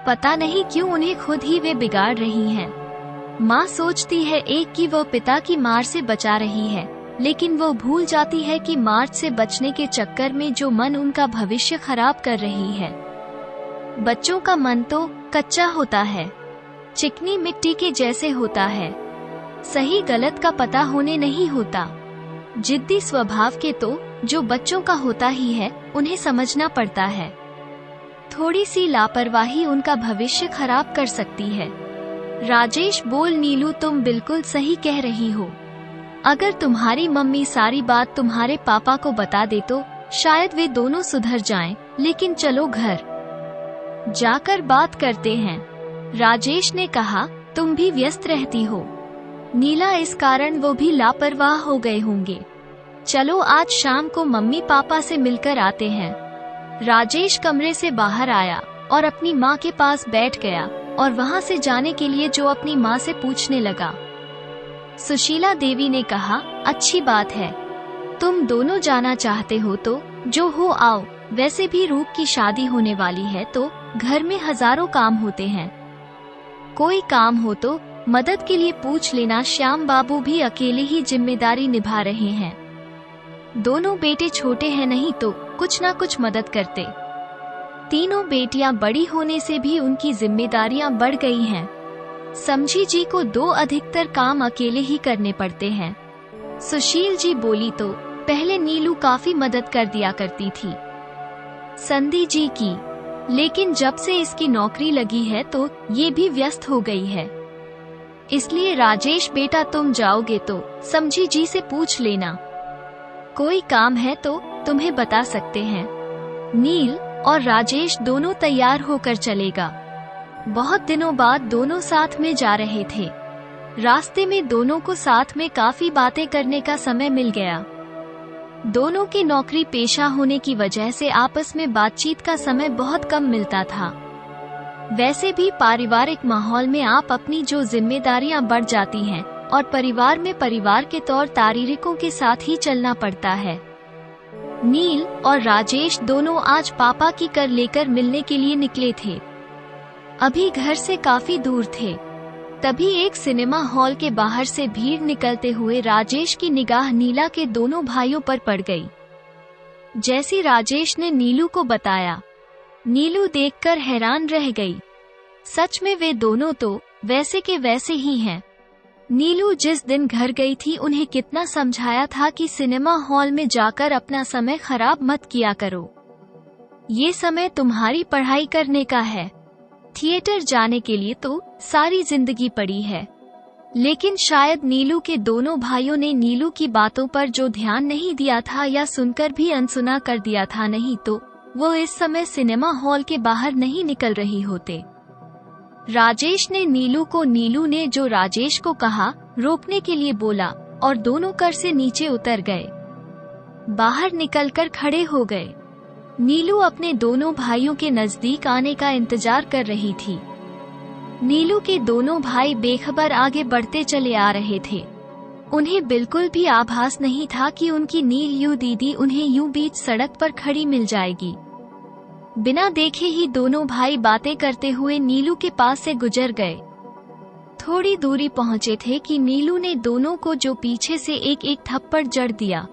पता नहीं क्यों उन्हें खुद ही वे बिगाड़ रही हैं। माँ सोचती है एक कि वो पिता की मार से बचा रही है, लेकिन वो भूल जाती है कि मार से बचने के चक्कर में जो मन उनका भविष्य खराब कर रही है। बच्चों का मन तो कच्चा होता है, चिकनी मिट्टी के जैसे होता है। सही गलत का पता होने नहीं होता। जिद्दी स्वभाव के तो जो बच्चों का होता ही है, उन्हें समझना पड़ता है। थोड़ी सी लापरवाही उनका भविष्य खराब कर सकती है। राजेश बोल, नीलू तुम बिल्कुल सही कह रही हो। अगर तुम्हारी मम्मी सारी बात तुम्हारे पापा को बता दे तो शायद वे दोनों सुधर जाएं, लेकिन चलो घर जाकर बात करते हैं। राजेश ने कहा, तुम भी व्यस्त रहती हो नीला, इस कारण वो भी लापरवाह हो गए होंगे। चलो आज शाम को मम्मी पापा से मिलकर आते हैं। राजेश कमरे से बाहर आया और अपनी माँ के पास बैठ गया और वहाँ से जाने के लिए जो अपनी माँ से पूछने लगा। सुशीला देवी ने कहा, अच्छी बात है, तुम दोनों जाना चाहते हो तो जो हो आओ। वैसे भी रूप की शादी होने वाली है तो घर में हजारों काम होते हैं। कोई काम हो तो मदद के लिए पूछ लेना। श्याम बाबू भी अकेले ही जिम्मेदारी निभा रहे हैं। दोनों बेटे छोटे हैं, नहीं तो कुछ ना कुछ मदद करते। तीनों बेटियां बड़ी होने से भी उनकी जिम्मेदारियां बढ़ गई हैं। समझी जी को 2 अधिकतर काम अकेले ही करने पड़ते हैं। सुशील जी बोली तो पहले नीलू काफी मदद कर दिया करती थी संधी जी की, लेकिन जब से इसकी नौकरी लगी है तो ये भी व्यस्त हो गई है। इसलिए राजेश बेटा तुम जाओगे तो समझी जी से पूछ लेना। कोई काम है तो तुम्हें बता सकते हैं। नील और राजेश दोनों तैयार होकर चलेगा। बहुत दिनों बाद दोनों साथ में जा रहे थे। रास्ते में दोनों को साथ में काफी बातें करने का समय मिल गया। दोनों की नौकरी पेशा होने की वजह से आपस में बातचीत का समय बहुत कम मिलता था। वैसे भी पारिवारिक माहौल में आप अपनी जो जिम्मेदारियां बढ़ जाती हैं और परिवार में परिवार के तौर तरीकों के साथ ही चलना पड़ता है। नील और राजेश दोनों आज पापा की कर लेकर मिलने के लिए निकले थे। अभी घर से काफी दूर थे। तभी एक सिनेमा हॉल के बाहर से भीड़ निकलते हुए राजेश की निगाह नीला के दोनों भाइयों पर पड़ गई। जैसी राजेश ने नीलू को बताया, नीलू देखकर हैरान रह गई। सच में वे दोनों तो वैसे के वैसे ही हैं। नीलू जिस दिन घर गई थी उन्हें कितना समझाया था कि सिनेमा हॉल में जाकर अपना समय खराब मत किया करो। ये समय तुम्हारी पढ़ाई करने का है। थिएटर जाने के लिए तो सारी जिंदगी पड़ी है। लेकिन शायद नीलू के दोनों भाइयों ने नीलू की बातों पर जो ध्यान नहीं दिया था या सुनकर भी अनसुना कर दिया था, नहीं तो वो इस समय सिनेमा हॉल के बाहर नहीं निकल रही होते। राजेश ने नीलू ने जो राजेश को कहा रोकने के लिए बोला और दोनों कर से नीचे उतर गए। बाहर निकलकर खड़े हो गए। नीलू अपने दोनों भाइयों के नजदीक आने का इंतजार कर रही थी। नीलू के दोनों भाई बेखबर आगे बढ़ते चले आ रहे थे। उन्हें बिल्कुल भी आभास नहीं था कि उनकी नीलू दीदी उन्हें यूं बीच सड़क पर खड़ी मिल जाएगी। बिना देखे ही दोनों भाई बातें करते हुए नीलू के पास से गुजर गए। थोड़ी दूरी पहुंचे थे कि नीलू ने दोनों को जो पीछे से एक एक थप्पड़ जड़ दिया।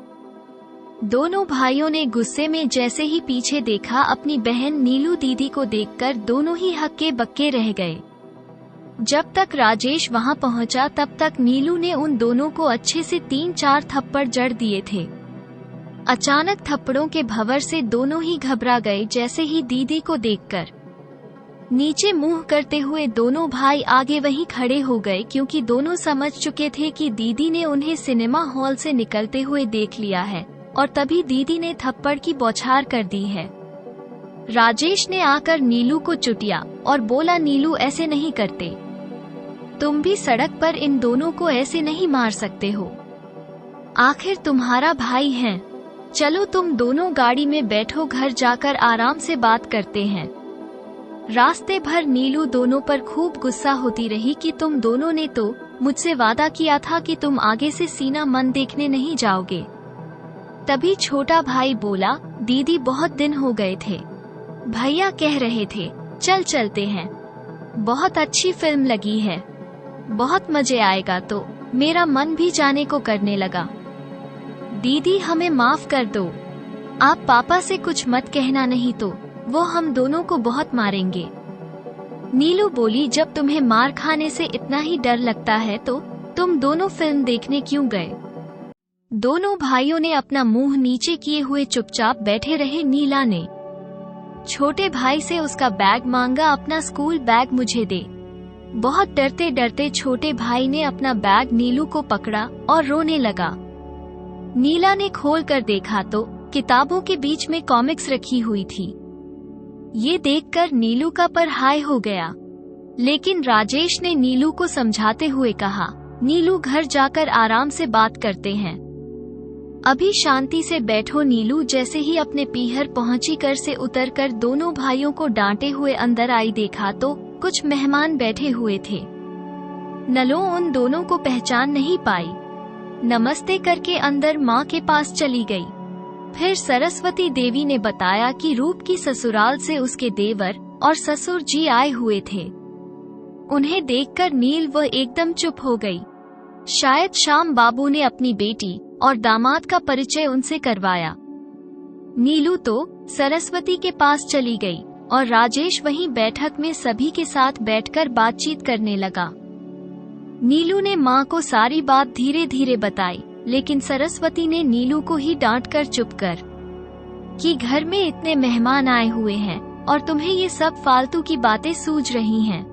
दोनों भाइयों ने गुस्से में जैसे ही पीछे देखा, अपनी बहन नीलू दीदी को देखकर दोनों ही हक्के बक्के रह गए। जब तक राजेश वहां पहुंचा तब तक नीलू ने उन दोनों को अच्छे से 3-4 थप्पड़ जड़ दिए थे। अचानक थप्पड़ों के भंवर से दोनों ही घबरा गए जैसे ही दीदी को देखकर। नीचे मुंह करते हुए दोनों भाई आगे वहीं खड़े हो गए, क्योंकि दोनों समझ चुके थे कि दीदी ने उन्हें सिनेमा हॉल से निकलते हुए देख लिया है और तभी दीदी ने थप्पड़ की बौछार कर दी है। राजेश ने आकर नीलू को चुटिया और बोला, नीलू ऐसे नहीं करते, तुम भी सड़क पर इन दोनों को ऐसे नहीं मार सकते हो। आखिर तुम्हारा भाई है। चलो तुम दोनों गाड़ी में बैठो, घर जाकर आराम से बात करते हैं। रास्ते भर नीलू दोनों पर खूब गुस्सा होती रही कि तुम दोनों ने तो मुझसे वादा किया था कि तुम आगे से सीना मन देखने नहीं जाओगे। तभी छोटा भाई बोला, दीदी बहुत दिन हो गए थे, भैया कह रहे थे चल चलते हैं, बहुत अच्छी फिल्म लगी है, बहुत मजे आएगा। तो मेरा मन भी जाने को करने लगा। दीदी हमें माफ कर दो, आप पापा से कुछ मत कहना, नहीं तो वो हम दोनों को बहुत मारेंगे। नीलू बोली, जब तुम्हें मार खाने से इतना ही डर लगता है तो तुम दोनों फिल्म देखने क्यों गए? दोनों भाइयों ने अपना मुंह नीचे किए हुए चुपचाप बैठे रहे। नीला ने छोटे भाई से उसका बैग मांगा, अपना स्कूल बैग मुझे दे। बहुत डरते डरते छोटे भाई ने अपना बैग नीलू को पकड़ा और रोने लगा। नीला ने खोल कर देखा तो किताबों के बीच में कॉमिक्स रखी हुई थी। ये देखकर नीलू का पर हाय हो गया, लेकिन राजेश ने नीलू को समझाते हुए कहा, नीलू घर जाकर आराम से बात करते हैं, अभी शांति से बैठो। नीलू जैसे ही अपने पीहर पहुंची कर से उतरकर दोनों भाइयों को डांटे हुए अंदर आई, देखा तो कुछ मेहमान बैठे हुए थे। नलो उन दोनों को पहचान नहीं पाई, नमस्ते करके अंदर माँ के पास चली गई। फिर सरस्वती देवी ने बताया कि रूप की ससुराल से उसके देवर और ससुर जी आए हुए थे। उन्हें देखकर नील वह एकदम चुप हो गई। शायद श्याम बाबू ने अपनी बेटी और दामाद का परिचय उनसे करवाया। नीलू तो सरस्वती के पास चली गई और राजेश वहीं बैठक में सभी के साथ बैठकर बातचीत करने लगा। नीलू ने माँ को सारी बात धीरे धीरे बताई, लेकिन सरस्वती ने नीलू को ही डांट कर चुप कर कि घर में इतने मेहमान आए हुए हैं और तुम्हें ये सब फालतू की बातें सूझ रही हैं।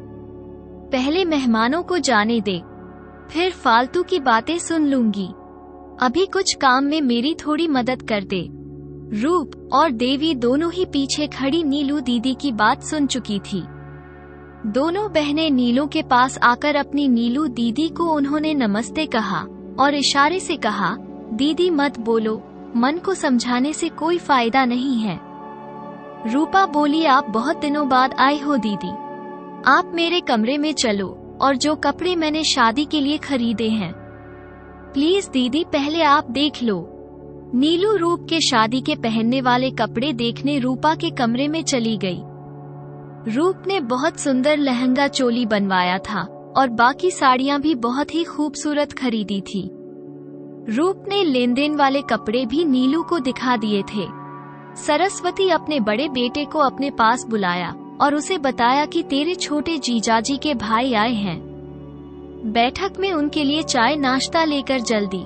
पहले मेहमानों को जाने दे, फिर फालतू की बातें सुन लूंगी। अभी कुछ काम में मेरी थोड़ी मदद कर दे। रूप और देवी दोनों ही पीछे खड़ी नीलू दीदी की बात सुन चुकी थी। दोनों बहनें नीलू के पास आकर अपनी नीलू दीदी को उन्होंने नमस्ते कहा और इशारे से कहा, दीदी मत बोलो, मन को समझाने से कोई फायदा नहीं है। रूपा बोली, आप बहुत दिनों बाद आए हो दीदी, आप मेरे कमरे में चलो और जो कपड़े मैंने शादी के लिए खरीदे हैं प्लीज दीदी पहले आप देख लो। नीलू रूप के शादी के पहनने वाले कपड़े देखने रूपा के कमरे में चली गई। रूप ने बहुत सुंदर लहंगा चोली बनवाया था और बाकी साड़ियां भी बहुत ही खूबसूरत खरीदी थी। रूप ने लेन देन वाले कपड़े भी नीलू को दिखा दिए थे। सरस्वती अपने बड़े बेटे को अपने पास बुलाया और उसे बताया कि तेरे छोटे जीजाजी के भाई आए हैं, बैठक में उनके लिए चाय नाश्ता लेकर जल्दी।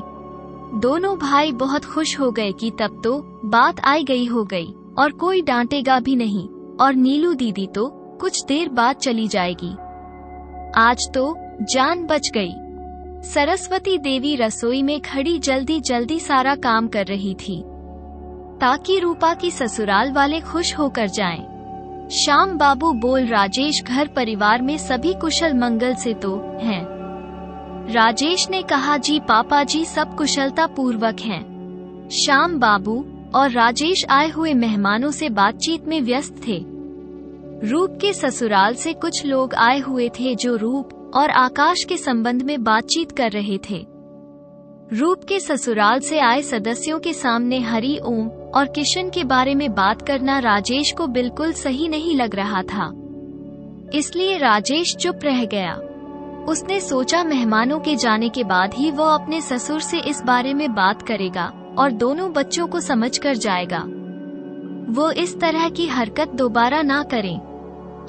दोनों भाई बहुत खुश हो गए कि तब तो बात आई गई हो गई और कोई डांटेगा भी नहीं और नीलू दीदी तो कुछ देर बाद चली जाएगी। आज तो जान बच गई। सरस्वती देवी रसोई में खड़ी जल्दी जल्दी सारा काम कर रही थी ताकि रूपा की ससुराल वाले खुश होकर जाएं। श्याम बाबू बोल, राजेश घर परिवार में सभी कुशल मंगल से तो हैं? राजेश ने कहा, जी पापा जी सब कुशलता पूर्वक हैं। श्याम बाबू और राजेश आए हुए मेहमानों से बातचीत में व्यस्त थे। रूप के ससुराल से कुछ लोग आए हुए थे जो रूप और आकाश के संबंध में बातचीत कर रहे थे। रूप के ससुराल से आए सदस्यों के सामने हरि ओम और किशन के बारे में बात करना राजेश को बिल्कुल सही नहीं लग रहा था, इसलिए राजेश चुप रह गया। उसने सोचा मेहमानों के जाने के बाद ही वो अपने ससुर से इस बारे में बात करेगा और दोनों बच्चों को समझ कर जाएगा। वो इस तरह की हरकत दोबारा ना करें।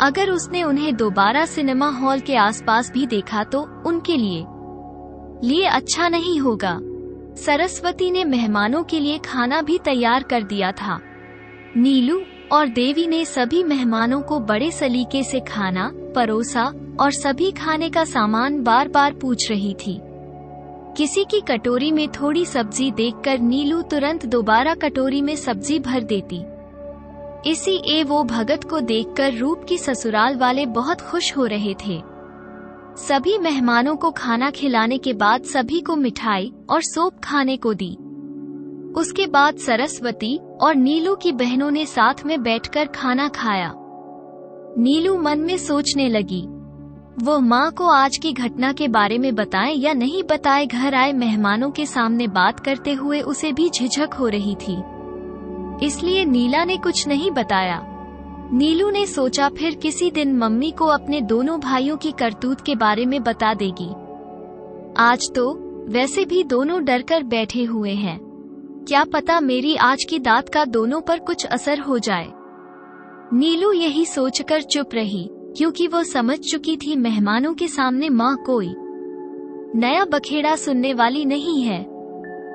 अगर उसने उन्हें दोबारा सिनेमा हॉल के आसपास भी देखा तो उनके लिए अच्छा नहीं होगा। सरस्वती ने मेहमानों के लिए खाना भी तैयार कर दिया था। नीलू और देवी ने सभी मेहमानों को बड़े सलीके से खाना परोसा और सभी खाने का सामान बार बार पूछ रही थी। किसी की कटोरी में थोड़ी सब्जी देखकर नीलू तुरंत दोबारा कटोरी में सब्जी भर देती। इसी वो भगत को देखकर रूप की ससुराल वाले बहुत खुश हो रहे थे। सभी मेहमानों को खाना खिलाने के बाद सभी को मिठाई और सूप खाने को दी। उसके बाद सरस्वती और नीलू की बहनों ने साथ में बैठकर खाना खाया। नीलू मन में सोचने लगी, वो माँ को आज की घटना के बारे में बताए या नहीं बताए। घर आए मेहमानों के सामने बात करते हुए उसे भी झिझक हो रही थी, इसलिए नीला ने कुछ नहीं बताया। नीलू ने सोचा फिर किसी दिन मम्मी को अपने दोनों भाइयों की करतूत के बारे में बता देगी। आज तो वैसे भी दोनों डर कर बैठे हुए हैं, क्या पता मेरी आज की दात का दोनों पर कुछ असर हो जाए। नीलू यही सोचकर चुप रही, क्योंकि वो समझ चुकी थी मेहमानों के सामने माँ कोई नया बखेड़ा सुनने वाली नहीं है।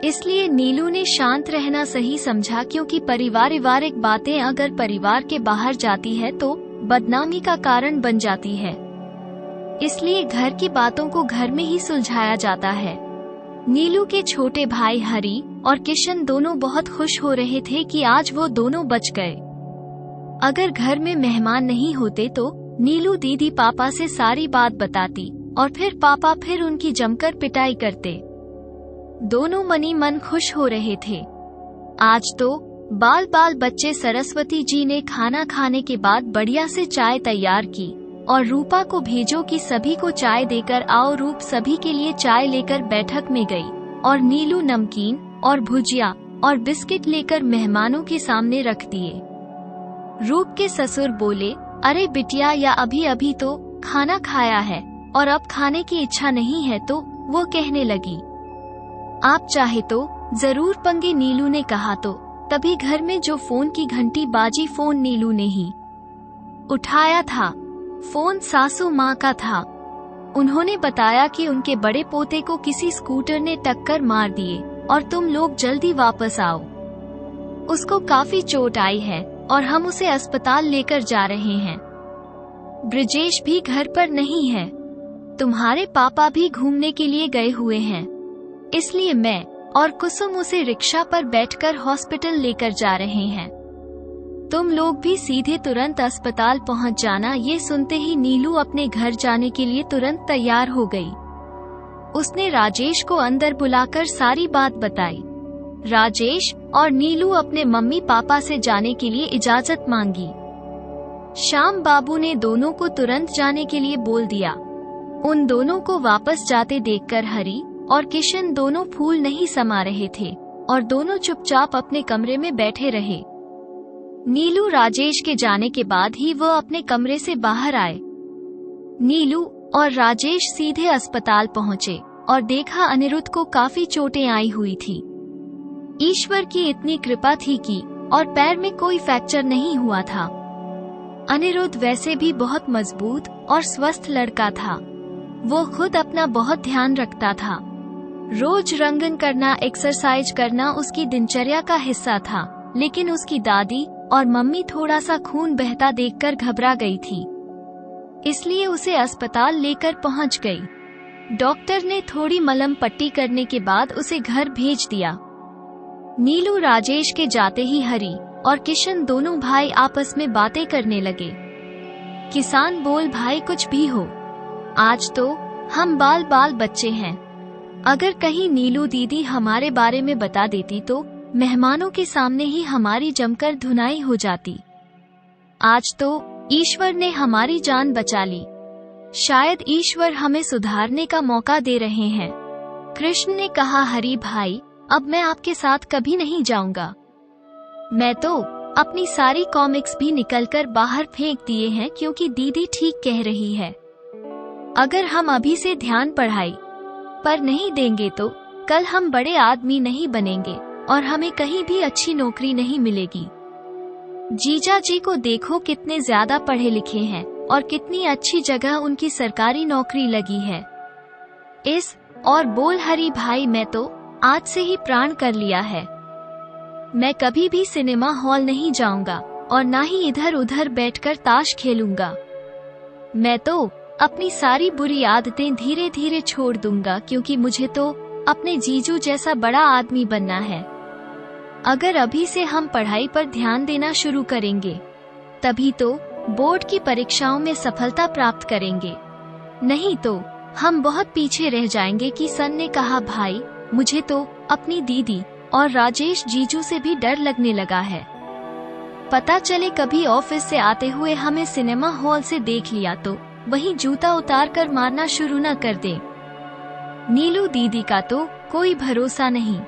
इसलिए नीलू ने शांत रहना सही समझा, क्योंकि पारिवारिक बातें अगर परिवार के बाहर जाती है तो बदनामी का कारण बन जाती है। इसलिए घर की बातों को घर में ही सुलझाया जाता है। नीलू के छोटे भाई हरी और किशन दोनों बहुत खुश हो रहे थे कि आज वो दोनों बच गए। अगर घर में मेहमान नहीं होते तो नीलू दीदी पापा से सारी बात बताती और फिर पापा फिर उनकी जमकर पिटाई करते। दोनों मनी मन खुश हो रहे थे। आज तो बाल बच्चे सरस्वती जी ने खाना खाने के बाद बढ़िया से चाय तैयार की और रूपा को भेजो कि सभी को चाय देकर आओ। रूप सभी के लिए चाय लेकर बैठक में गई और नीलू नमकीन और भुजिया और बिस्किट लेकर मेहमानों के सामने रख दिए। रूप के ससुर बोले, अरे बिटिया, या अभी तो खाना खाया है और अब खाने की इच्छा नहीं है। तो वो कहने लगी, आप चाहे तो जरूर पंगे। नीलू ने कहा तो तभी घर में जो फोन की घंटी बाजी, फोन नीलू ने ही उठाया था। फोन सासू माँ का था। उन्होंने बताया कि उनके बड़े पोते को किसी स्कूटर ने टक्कर मार दिए और तुम लोग जल्दी वापस आओ। उसको काफी चोट आई है और हम उसे अस्पताल लेकर जा रहे हैं। ब्रिजेश भी घर पर नहीं है। तुम्हारे पापा भी घूमने के लिए गए हुए हैं, इसलिए मैं और कुसुम उसे रिक्शा पर बैठकर हॉस्पिटल लेकर जा रहे हैं। तुम लोग भी सीधे तुरंत अस्पताल पहुंच जाना। ये सुनते ही नीलू अपने घर जाने के लिए तुरंत तैयार हो गई। उसने राजेश को अंदर बुलाकर सारी बात बताई। राजेश और नीलू अपने मम्मी पापा से जाने के लिए इजाजत मांगी। श्याम बाबू ने दोनों को तुरंत जाने के लिए बोल दिया। उन दोनों को वापस जाते देखकर हरी और किशन दोनों फूल नहीं समा रहे थे और दोनों चुपचाप अपने कमरे में बैठे रहे। नीलू राजेश के जाने के बाद ही वह अपने कमरे से बाहर आए। नीलू और राजेश सीधे अस्पताल पहुंचे और देखा अनिरुद्ध को काफी चोटें आई हुई थी। ईश्वर की इतनी कृपा थी कि और पैर में कोई फ्रैक्चर नहीं हुआ था। अनिरुद्ध वैसे भी बहुत मजबूत और स्वस्थ लड़का था। वो खुद अपना बहुत ध्यान रखता था। रोज रंगन करना, एक्सरसाइज करना उसकी दिनचर्या का हिस्सा था। लेकिन उसकी दादी और मम्मी थोड़ा सा खून बहता देखकर घबरा गई थी, इसलिए उसे अस्पताल लेकर पहुंच गई। डॉक्टर ने थोड़ी मलहम पट्टी करने के बाद उसे घर भेज दिया। नीलू राजेश के जाते ही हरी और किशन दोनों भाई आपस में बातें करने लगे। किसान बोल, भाई कुछ भी हो, आज तो हम बाल बच्चे हैं। अगर कहीं नीलू दीदी हमारे बारे में बता देती तो मेहमानों के सामने ही हमारी जमकर धुनाई हो जाती। आज तो ईश्वर ने हमारी जान बचा ली। शायद ईश्वर हमें सुधारने का मौका दे रहे हैं। कृष्ण ने कहा, हरी भाई, अब मैं आपके साथ कभी नहीं जाऊंगा। मैं तो अपनी सारी कॉमिक्स भी निकलकर बाहर फेंक दिए हैं, क्योंकि दीदी ठीक कह रही है। अगर हम अभी से ध्यान पढ़ाई पर नहीं देंगे तो कल हम बड़े आदमी नहीं बनेंगे और हमें कहीं भी अच्छी नौकरी नहीं मिलेगी। जीजा जी को देखो, कितने ज्यादा पढ़े लिखे हैं और कितनी अच्छी जगह उनकी सरकारी नौकरी लगी है। इस और बोल, हरी भाई, मैं तो आज से ही प्राण कर लिया है। मैं कभी भी सिनेमा हॉल नहीं जाऊंगा और ना ही इधर उधर बैठकर ताश खेलूंगा। मैं तो अपनी सारी बुरी आदतें धीरे धीरे छोड़ दूंगा, क्योंकि मुझे तो अपने जीजू जैसा बड़ा आदमी बनना है। अगर अभी से हम पढ़ाई पर ध्यान देना शुरू करेंगे तभी तो बोर्ड की परीक्षाओं में सफलता प्राप्त करेंगे, नहीं तो हम बहुत पीछे रह जाएंगे। किशन ने कहा, भाई, मुझे तो अपनी दीदी और राजेश जीजू से भी डर लगने लगा है। पता चले कभी ऑफिस से आते हुए हमें सिनेमा हॉल से देख लिया तो वहीं जूता उतार कर मारना शुरू न कर दे। नीलू दीदी का तो कोई भरोसा नहीं।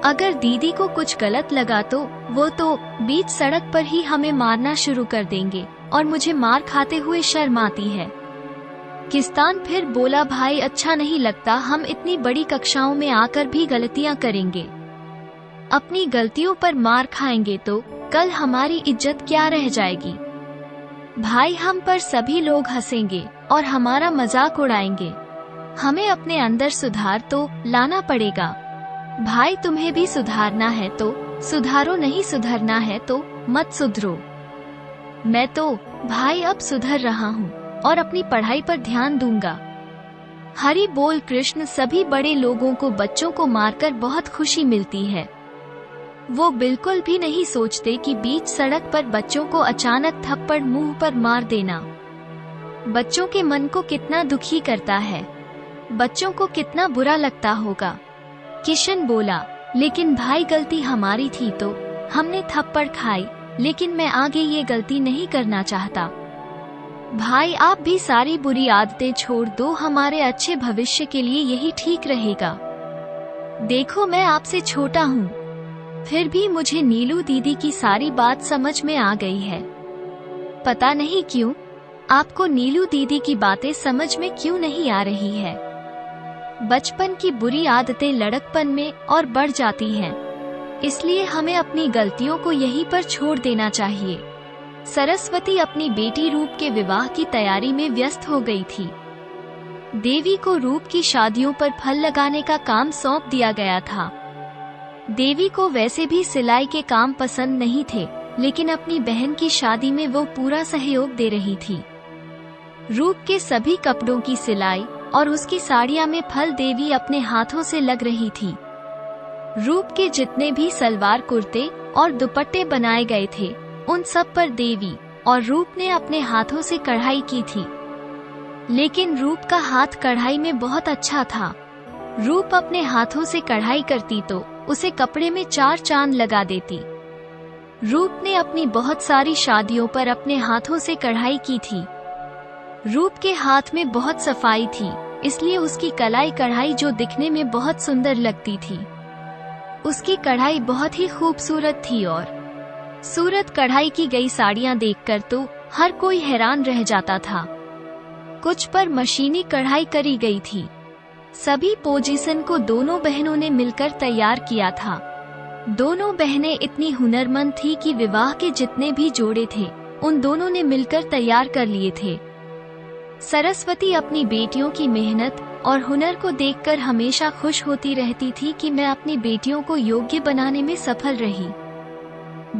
अगर दीदी को कुछ गलत लगा तो वो तो बीच सड़क पर ही हमें मारना शुरू कर देंगे और मुझे मार खाते हुए शर्म आती है। किस्तान फिर बोला, भाई अच्छा नहीं लगता, हम इतनी बड़ी कक्षाओं में आकर भी गलतियां करेंगे। अपनी गलतियों पर मार खाएंगे तो कल हमारी इज्जत क्या रह जाएगी। भाई हम पर सभी लोग हंसेंगे और हमारा मजाक उड़ाएंगे। हमें अपने अंदर सुधार तो लाना पड़ेगा। भाई तुम्हें भी सुधारना है तो सुधारो, नहीं सुधरना है तो मत सुधरो। मैं तो भाई अब सुधर रहा हूँ और अपनी पढ़ाई पर ध्यान दूंगा। हरि बोल कृष्ण। सभी बड़े लोगों को बच्चों को मारकर बहुत खुशी मिलती है। वो बिल्कुल भी नहीं सोचते कि बीच सड़क पर बच्चों को अचानक थप्पड़ मुंह पर मार देना बच्चों के मन को कितना दुखी करता है, बच्चों को कितना बुरा लगता होगा। किशन बोला, लेकिन भाई गलती हमारी थी तो हमने थप्पड़ खाई, लेकिन मैं आगे ये गलती नहीं करना चाहता। भाई आप भी सारी बुरी आदतें छोड़ दो, हमारे अच्छे भविष्य के लिए यही ठीक रहेगा। देखो मैं आपसे छोटा हूँ, फिर भी मुझे नीलू दीदी की सारी बात समझ में आ गई है। पता नहीं क्यों आपको नीलू दीदी की बातें समझ में क्यों नहीं आ रही है। बचपन की बुरी आदतें लड़कपन में और बढ़ जाती हैं, इसलिए हमें अपनी गलतियों को यहीं पर छोड़ देना चाहिए। सरस्वती अपनी बेटी रूप के विवाह की तैयारी में व्यस्त हो गई थी। देवी को रूप की शादियों पर फल लगाने का काम सौंप दिया गया था। देवी को वैसे भी सिलाई के काम पसंद नहीं थे, लेकिन अपनी बहन की शादी में वो पूरा सहयोग दे रही थी। रूप के सभी कपड़ों की सिलाई और उसकी साड़ियां में फल देवी अपने हाथों से लग रही थी। रूप के जितने भी सलवार कुर्ते और दुपट्टे बनाए गए थे, उन सब पर देवी और रूप ने अपने हाथों से कढ़ाई की थी। लेकिन रूप का हाथ कढ़ाई में बहुत अच्छा था। रूप अपने हाथों से कढ़ाई करती तो उसे कपड़े में 4 चांद लगा देती। रूप ने अपनी बहुत सारी शादियों पर अपने हाथों से कढ़ाई की थी। रूप के हाथ में बहुत सफाई थी, इसलिए उसकी कलाई कढ़ाई जो दिखने में बहुत सुंदर लगती थी। उसकी कढ़ाई बहुत ही खूबसूरत थी और सूरत कढ़ाई की गई साड़ियां देखकर तो हर कोई हैरान रह जाता था। कुछ पर मशीनी कढ़ाई करी गई थी। सभी पोजीशन को दोनों बहनों ने मिलकर तैयार किया था। दोनों बहनें इतनी हुनरमंद थी कि विवाह के जितने भी जोड़े थे, उन दोनों ने मिलकर तैयार कर लिए थे। सरस्वती अपनी बेटियों की मेहनत और हुनर को देखकर हमेशा खुश होती रहती थी कि मैं अपनी बेटियों को योग्य बनाने में सफल रही।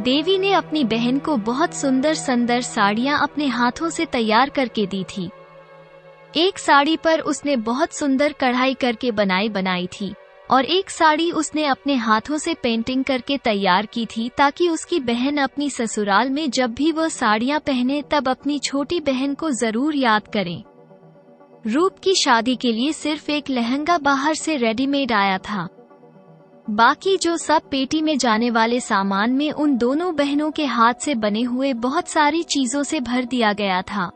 देवी ने अपनी बहन को बहुत सुंदर सुंदर साड़ियां अपने हाथों से तैयार करके दी थी। एक साड़ी पर उसने बहुत सुंदर कढ़ाई करके बनाई थी और एक साड़ी उसने अपने हाथों से पेंटिंग करके तैयार की थी, ताकि उसकी बहन अपनी ससुराल में जब भी वह साड़ियां पहने तब अपनी छोटी बहन को जरूर याद करें। रूप की शादी के लिए सिर्फ एक लहंगा बाहर से रेडीमेड आया था। बाकी जो सब पेटी में जाने वाले सामान में उन दोनों बहनों के हाथ से बने हुए बहुत सारी चीजों से भर दिया गया था।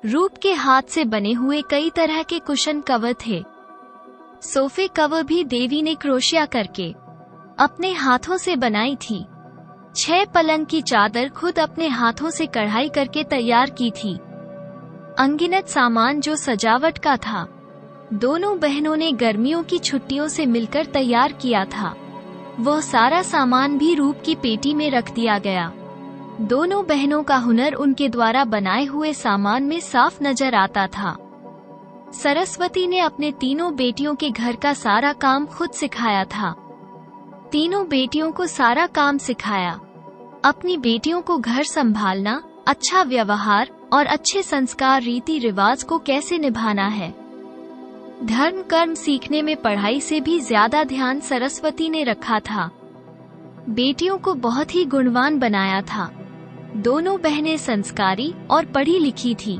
रूप के हाथ से बने हुए कई तरह के कुशन कवर थे। सोफे कवर भी देवी ने क्रोशिया करके अपने हाथों से बनाई थी। 6 पलंग की चादर खुद अपने हाथों से कढ़ाई करके तैयार की थी। अनगिनत सामान जो सजावट का था, दोनों बहनों ने गर्मियों की छुट्टियों से मिलकर तैयार किया था। वह सारा सामान भी रूप की पेटी में रख दिया गया। दोनों बहनों का हुनर उनके द्वारा बनाए हुए सामान में साफ नजर आता था। सरस्वती ने अपने तीनों बेटियों के घर का सारा काम खुद सिखाया था। तीनों बेटियों को सारा काम सिखाया। अपनी बेटियों को घर संभालना, अच्छा व्यवहार और अच्छे संस्कार रीति रिवाज को कैसे निभाना है। धर्म कर्म सीखने में पढ़ाई से भी ज्यादा ध्यान सरस्वती ने रखा था। बेटियों को बहुत ही गुणवान बनाया था। दोनों बहनें संस्कारी और पढ़ी लिखी थी।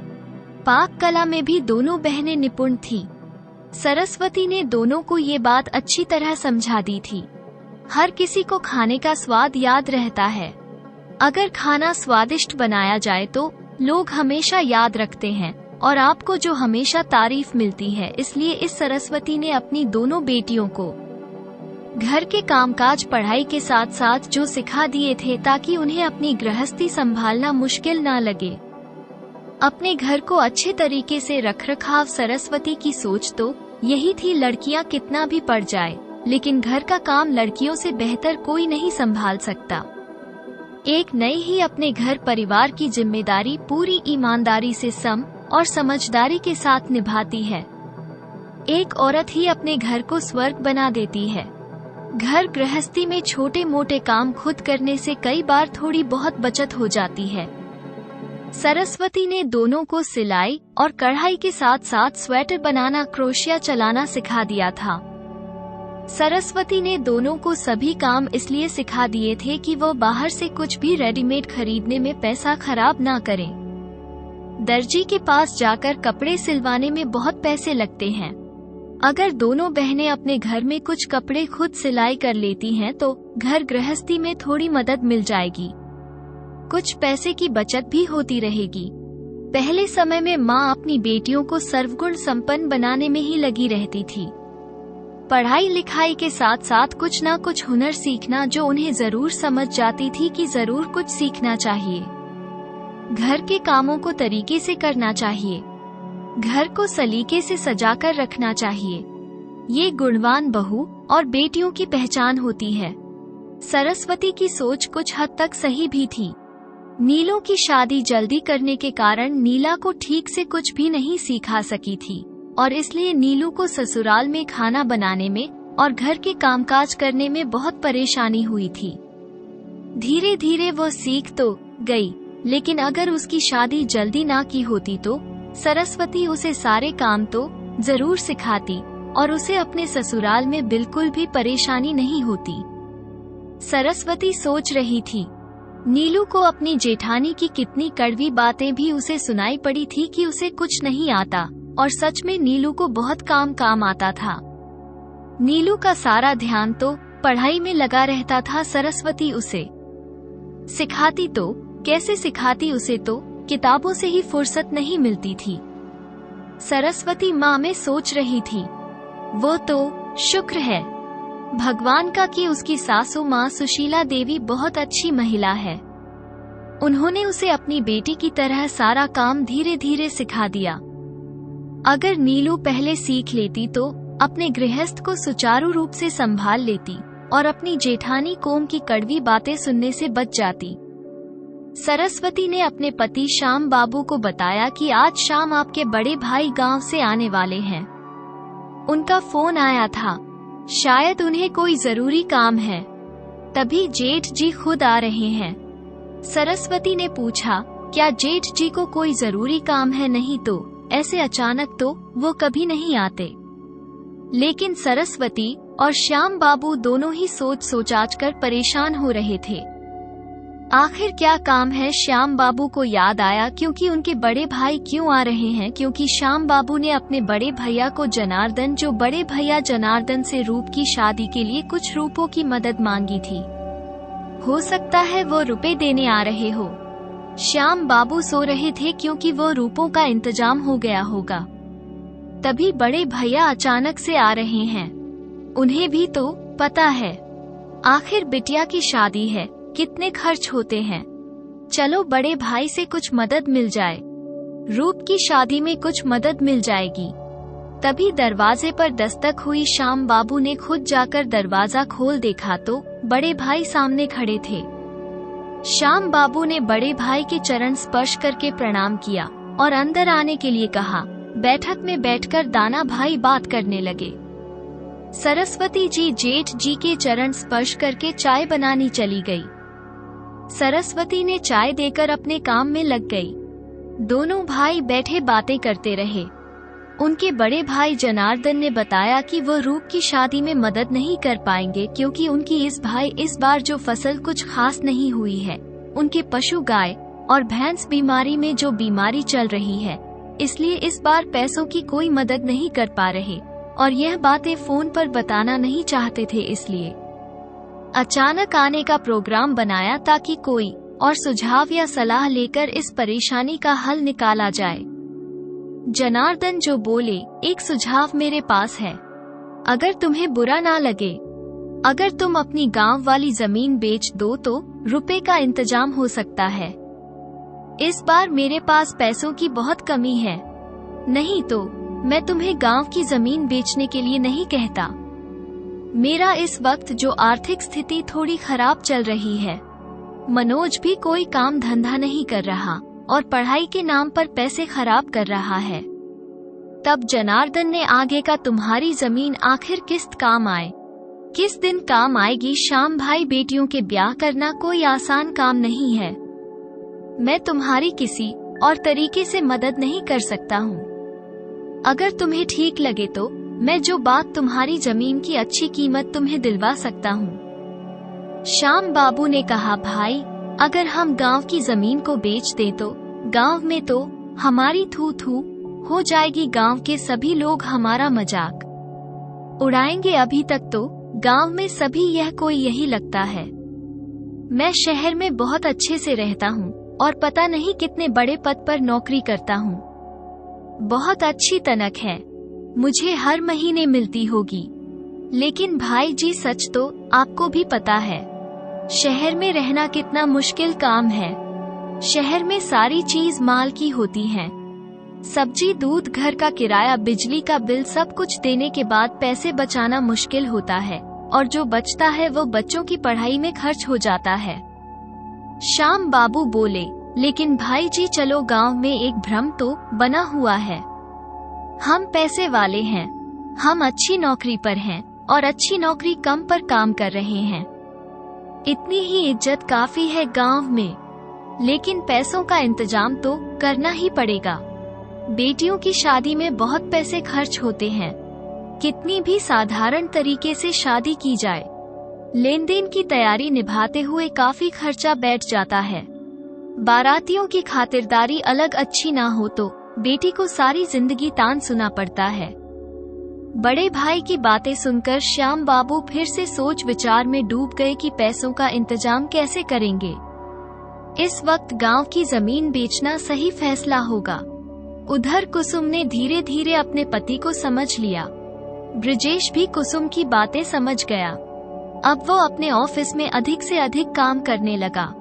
पाक कला में भी दोनों बहनें निपुण थी। सरस्वती ने दोनों को ये बात अच्छी तरह समझा दी थी। हर किसी को खाने का स्वाद याद रहता है। अगर खाना स्वादिष्ट बनाया जाए तो लोग हमेशा याद रखते हैं और आपको जो हमेशा तारीफ मिलती है। इसलिए इस सरस्वती ने अपनी दोनों बेटियों को घर के कामकाज पढ़ाई के साथ साथ जो सिखा दिए थे ताकि उन्हें अपनी गृहस्थी संभालना मुश्किल ना लगे। अपने घर को अच्छे तरीके से रखरखाव सरस्वती की सोच तो यही थी, लड़कियां कितना भी पढ़ जाए लेकिन घर का काम लड़कियों से बेहतर कोई नहीं संभाल सकता। एक नई ही अपने घर परिवार की जिम्मेदारी पूरी ईमानदारी से सम और समझदारी के साथ निभाती है। एक औरत ही अपने घर को स्वर्ग बना देती है। घर गृहस्थी में छोटे मोटे काम खुद करने से कई बार थोड़ी बहुत बचत हो जाती है। सरस्वती ने दोनों को सिलाई और कढ़ाई के साथ साथ स्वेटर बनाना, क्रोशिया चलाना सिखा दिया था। सरस्वती ने दोनों को सभी काम इसलिए सिखा दिए थे कि वो बाहर से कुछ भी रेडीमेड खरीदने में पैसा खराब ना करें। दर्जी के पास जाकर कपड़े सिलवाने में बहुत पैसे लगते हैं। अगर दोनों बहनें अपने घर में कुछ कपड़े खुद सिलाई कर लेती हैं तो घर गृहस्थी में थोड़ी मदद मिल जाएगी, कुछ पैसे की बचत भी होती रहेगी। पहले समय में माँ अपनी बेटियों को सर्वगुण संपन्न बनाने में ही लगी रहती थी। पढ़ाई लिखाई के साथ साथ कुछ ना कुछ हुनर सीखना जो उन्हें जरूर समझ जाती थी कि जरूर कुछ सीखना चाहिए। घर के कामों को तरीके से करना चाहिए, घर को सलीके से सजाकर रखना चाहिए। ये गुणवान बहू और बेटियों की पहचान होती है। सरस्वती की सोच कुछ हद तक सही भी थी। नीलू की शादी जल्दी करने के कारण नीला को ठीक से कुछ भी नहीं सिखा सकी थी और इसलिए नीलू को ससुराल में खाना बनाने में और घर के कामकाज करने में बहुत परेशानी हुई थी। धीरे धीरे वो सीख तो गई, लेकिन अगर उसकी शादी जल्दी ना की होती तो सरस्वती उसे सारे काम तो जरूर सिखाती और उसे अपने ससुराल में बिल्कुल भी परेशानी नहीं होती। सरस्वती सोच रही थी, नीलू को अपनी जेठानी की कितनी कड़वी बातें भी उसे सुनाई पड़ी थी कि उसे कुछ नहीं आता, और सच में नीलू को बहुत काम आता था। नीलू का सारा ध्यान तो पढ़ाई में लगा रहता था। सरस्वती उसे सिखाती तो कैसे सिखाती, उसे तो किताबों से ही फुर्सत नहीं मिलती थी। सरस्वती माँ में सोच रही थी, वो तो शुक्र है भगवान का कि उसकी सासू माँ सुशीला देवी बहुत अच्छी महिला है। उन्होंने उसे अपनी बेटी की तरह सारा काम धीरे धीरे सिखा दिया। अगर नीलू पहले सीख लेती तो अपने गृहस्थ को सुचारू रूप से संभाल लेती और अपनी जेठानी कोम की कड़वी बातें सुनने से बच जाती। सरस्वती ने अपने पति श्याम बाबू को बताया कि आज शाम आपके बड़े भाई गांव से आने वाले हैं। उनका फोन आया था, शायद उन्हें कोई जरूरी काम है। तभी जेठ जी खुद आ रहे हैं। सरस्वती ने पूछा, क्या जेठ जी को कोई जरूरी काम है? नहीं तो ऐसे अचानक तो वो कभी नहीं आते। लेकिन सरस्वती और श्याम बाबू दोनों ही सोच कर परेशान हो रहे थे। आखिर क्या काम है? श्याम बाबू को याद आया क्योंकि उनके बड़े भाई क्यों आ रहे हैं, क्योंकि श्याम बाबू ने अपने बड़े भैया को जनार्दन, जो बड़े भैया जनार्दन से रूप की शादी के लिए कुछ रुपयों की मदद मांगी थी। हो सकता है वो रुपए देने आ रहे हो। श्याम बाबू सो रहे थे क्योंकि वो रुपयों का इंतजाम हो गया होगा। तभी बड़े भैया अचानक से आ रहे हैं। उन्हें भी तो पता है, आखिर बिटिया की शादी है, कितने खर्च होते हैं। चलो बड़े भाई से कुछ मदद मिल जाए, रूप की शादी में कुछ मदद मिल जाएगी। तभी दरवाजे पर दस्तक हुई। श्याम बाबू ने खुद जाकर दरवाजा खोल देखा तो बड़े भाई सामने खड़े थे। श्याम बाबू ने बड़े भाई के चरण स्पर्श करके प्रणाम किया और अंदर आने के लिए कहा। बैठक में बैठकर दाना भाई बात करने लगे। सरस्वती जी जेठ जी के चरण स्पर्श करके चाय बनानी चली गई। सरस्वती ने चाय देकर अपने काम में लग गई। दोनों भाई बैठे बातें करते रहे। उनके बड़े भाई जनार्दन ने बताया कि वो रूप की शादी में मदद नहीं कर पाएंगे क्योंकि उनकी इस बार जो फसल कुछ खास नहीं हुई है। उनके पशु गाय और भैंस बीमारी में जो बीमारी चल रही है, इसलिए इस बार पैसों की कोई मदद नहीं कर पा रहे और यह बातें फोन पर बताना नहीं चाहते थे। इसलिए अचानक आने का प्रोग्राम बनाया ताकि कोई और सुझाव या सलाह लेकर इस परेशानी का हल निकाला जाए। जनार्दन जो बोले, एक सुझाव मेरे पास है, अगर तुम्हें बुरा ना लगे, अगर तुम अपनी गांव वाली जमीन बेच दो तो रुपए का इंतजाम हो सकता है। इस बार मेरे पास पैसों की बहुत कमी है, नहीं तो मैं तुम्हें गांव की जमीन बेचने के लिए नहीं कहता। मेरा इस वक्त जो आर्थिक स्थिति थोड़ी खराब चल रही है, मनोज भी कोई काम धंधा नहीं कर रहा और पढ़ाई के नाम पर पैसे खराब कर रहा है। तब जनार्दन ने आगे का, तुम्हारी जमीन आखिर किस काम आए, किस दिन काम आएगी। श्याम भाई, बेटियों के ब्याह करना कोई आसान काम नहीं है। मैं तुम्हारी किसी और तरीके से मदद नहीं कर सकता हूँ। अगर तुम्हें ठीक लगे तो मैं जो बात तुम्हारी जमीन की अच्छी कीमत तुम्हें दिलवा सकता हूँ। श्याम बाबू ने कहा, भाई अगर हम गांव की जमीन को बेच दें तो गांव में तो हमारी थू थू हो जाएगी। गांव के सभी लोग हमारा मजाक उड़ाएंगे। अभी तक तो गांव में सभी यही लगता है। मैं शहर में बहुत अच्छे से रहता हूँ और पता नहीं कितने बड़े पद पर नौकरी करता हूँ। बहुत अच्छी तनख्वाह है, मुझे हर महीने मिलती होगी। लेकिन भाई जी, सच तो आपको भी पता है, शहर में रहना कितना मुश्किल काम है। शहर में सारी चीज माल की होती है, सब्जी, दूध, घर का किराया, बिजली का बिल, सब कुछ देने के बाद पैसे बचाना मुश्किल होता है और जो बचता है वो बच्चों की पढ़ाई में खर्च हो जाता है। श्याम बाबू बोले, लेकिन भाई जी चलो, गांव में एक भ्रम तो बना हुआ है। हम पैसे वाले हैं, हम अच्छी नौकरी पर हैं और अच्छी नौकरी कम पर काम कर रहे हैं। इतनी ही इज्जत काफी है गांव में, लेकिन पैसों का इंतजाम तो करना ही पड़ेगा। बेटियों की शादी में बहुत पैसे खर्च होते हैं, कितनी भी साधारण तरीके से शादी की जाए, लेन देन की तैयारी निभाते हुए काफी खर्चा बैठ जाता है। बारातियों की खातिरदारी अलग अच्छी ना हो तो बेटी को सारी जिंदगी तान सुना पड़ता है। बड़े भाई की बातें सुनकर श्याम बाबू फिर से सोच विचार में डूब गए कि पैसों का इंतजाम कैसे करेंगे। इस वक्त गांव की जमीन बेचना सही फैसला होगा। उधर कुसुम ने धीरे धीरे अपने पति को समझ लिया। ब्रिजेश भी कुसुम की बातें समझ गया। अब वो अपने ऑफिस में अधिक से अधिक काम करने लगा।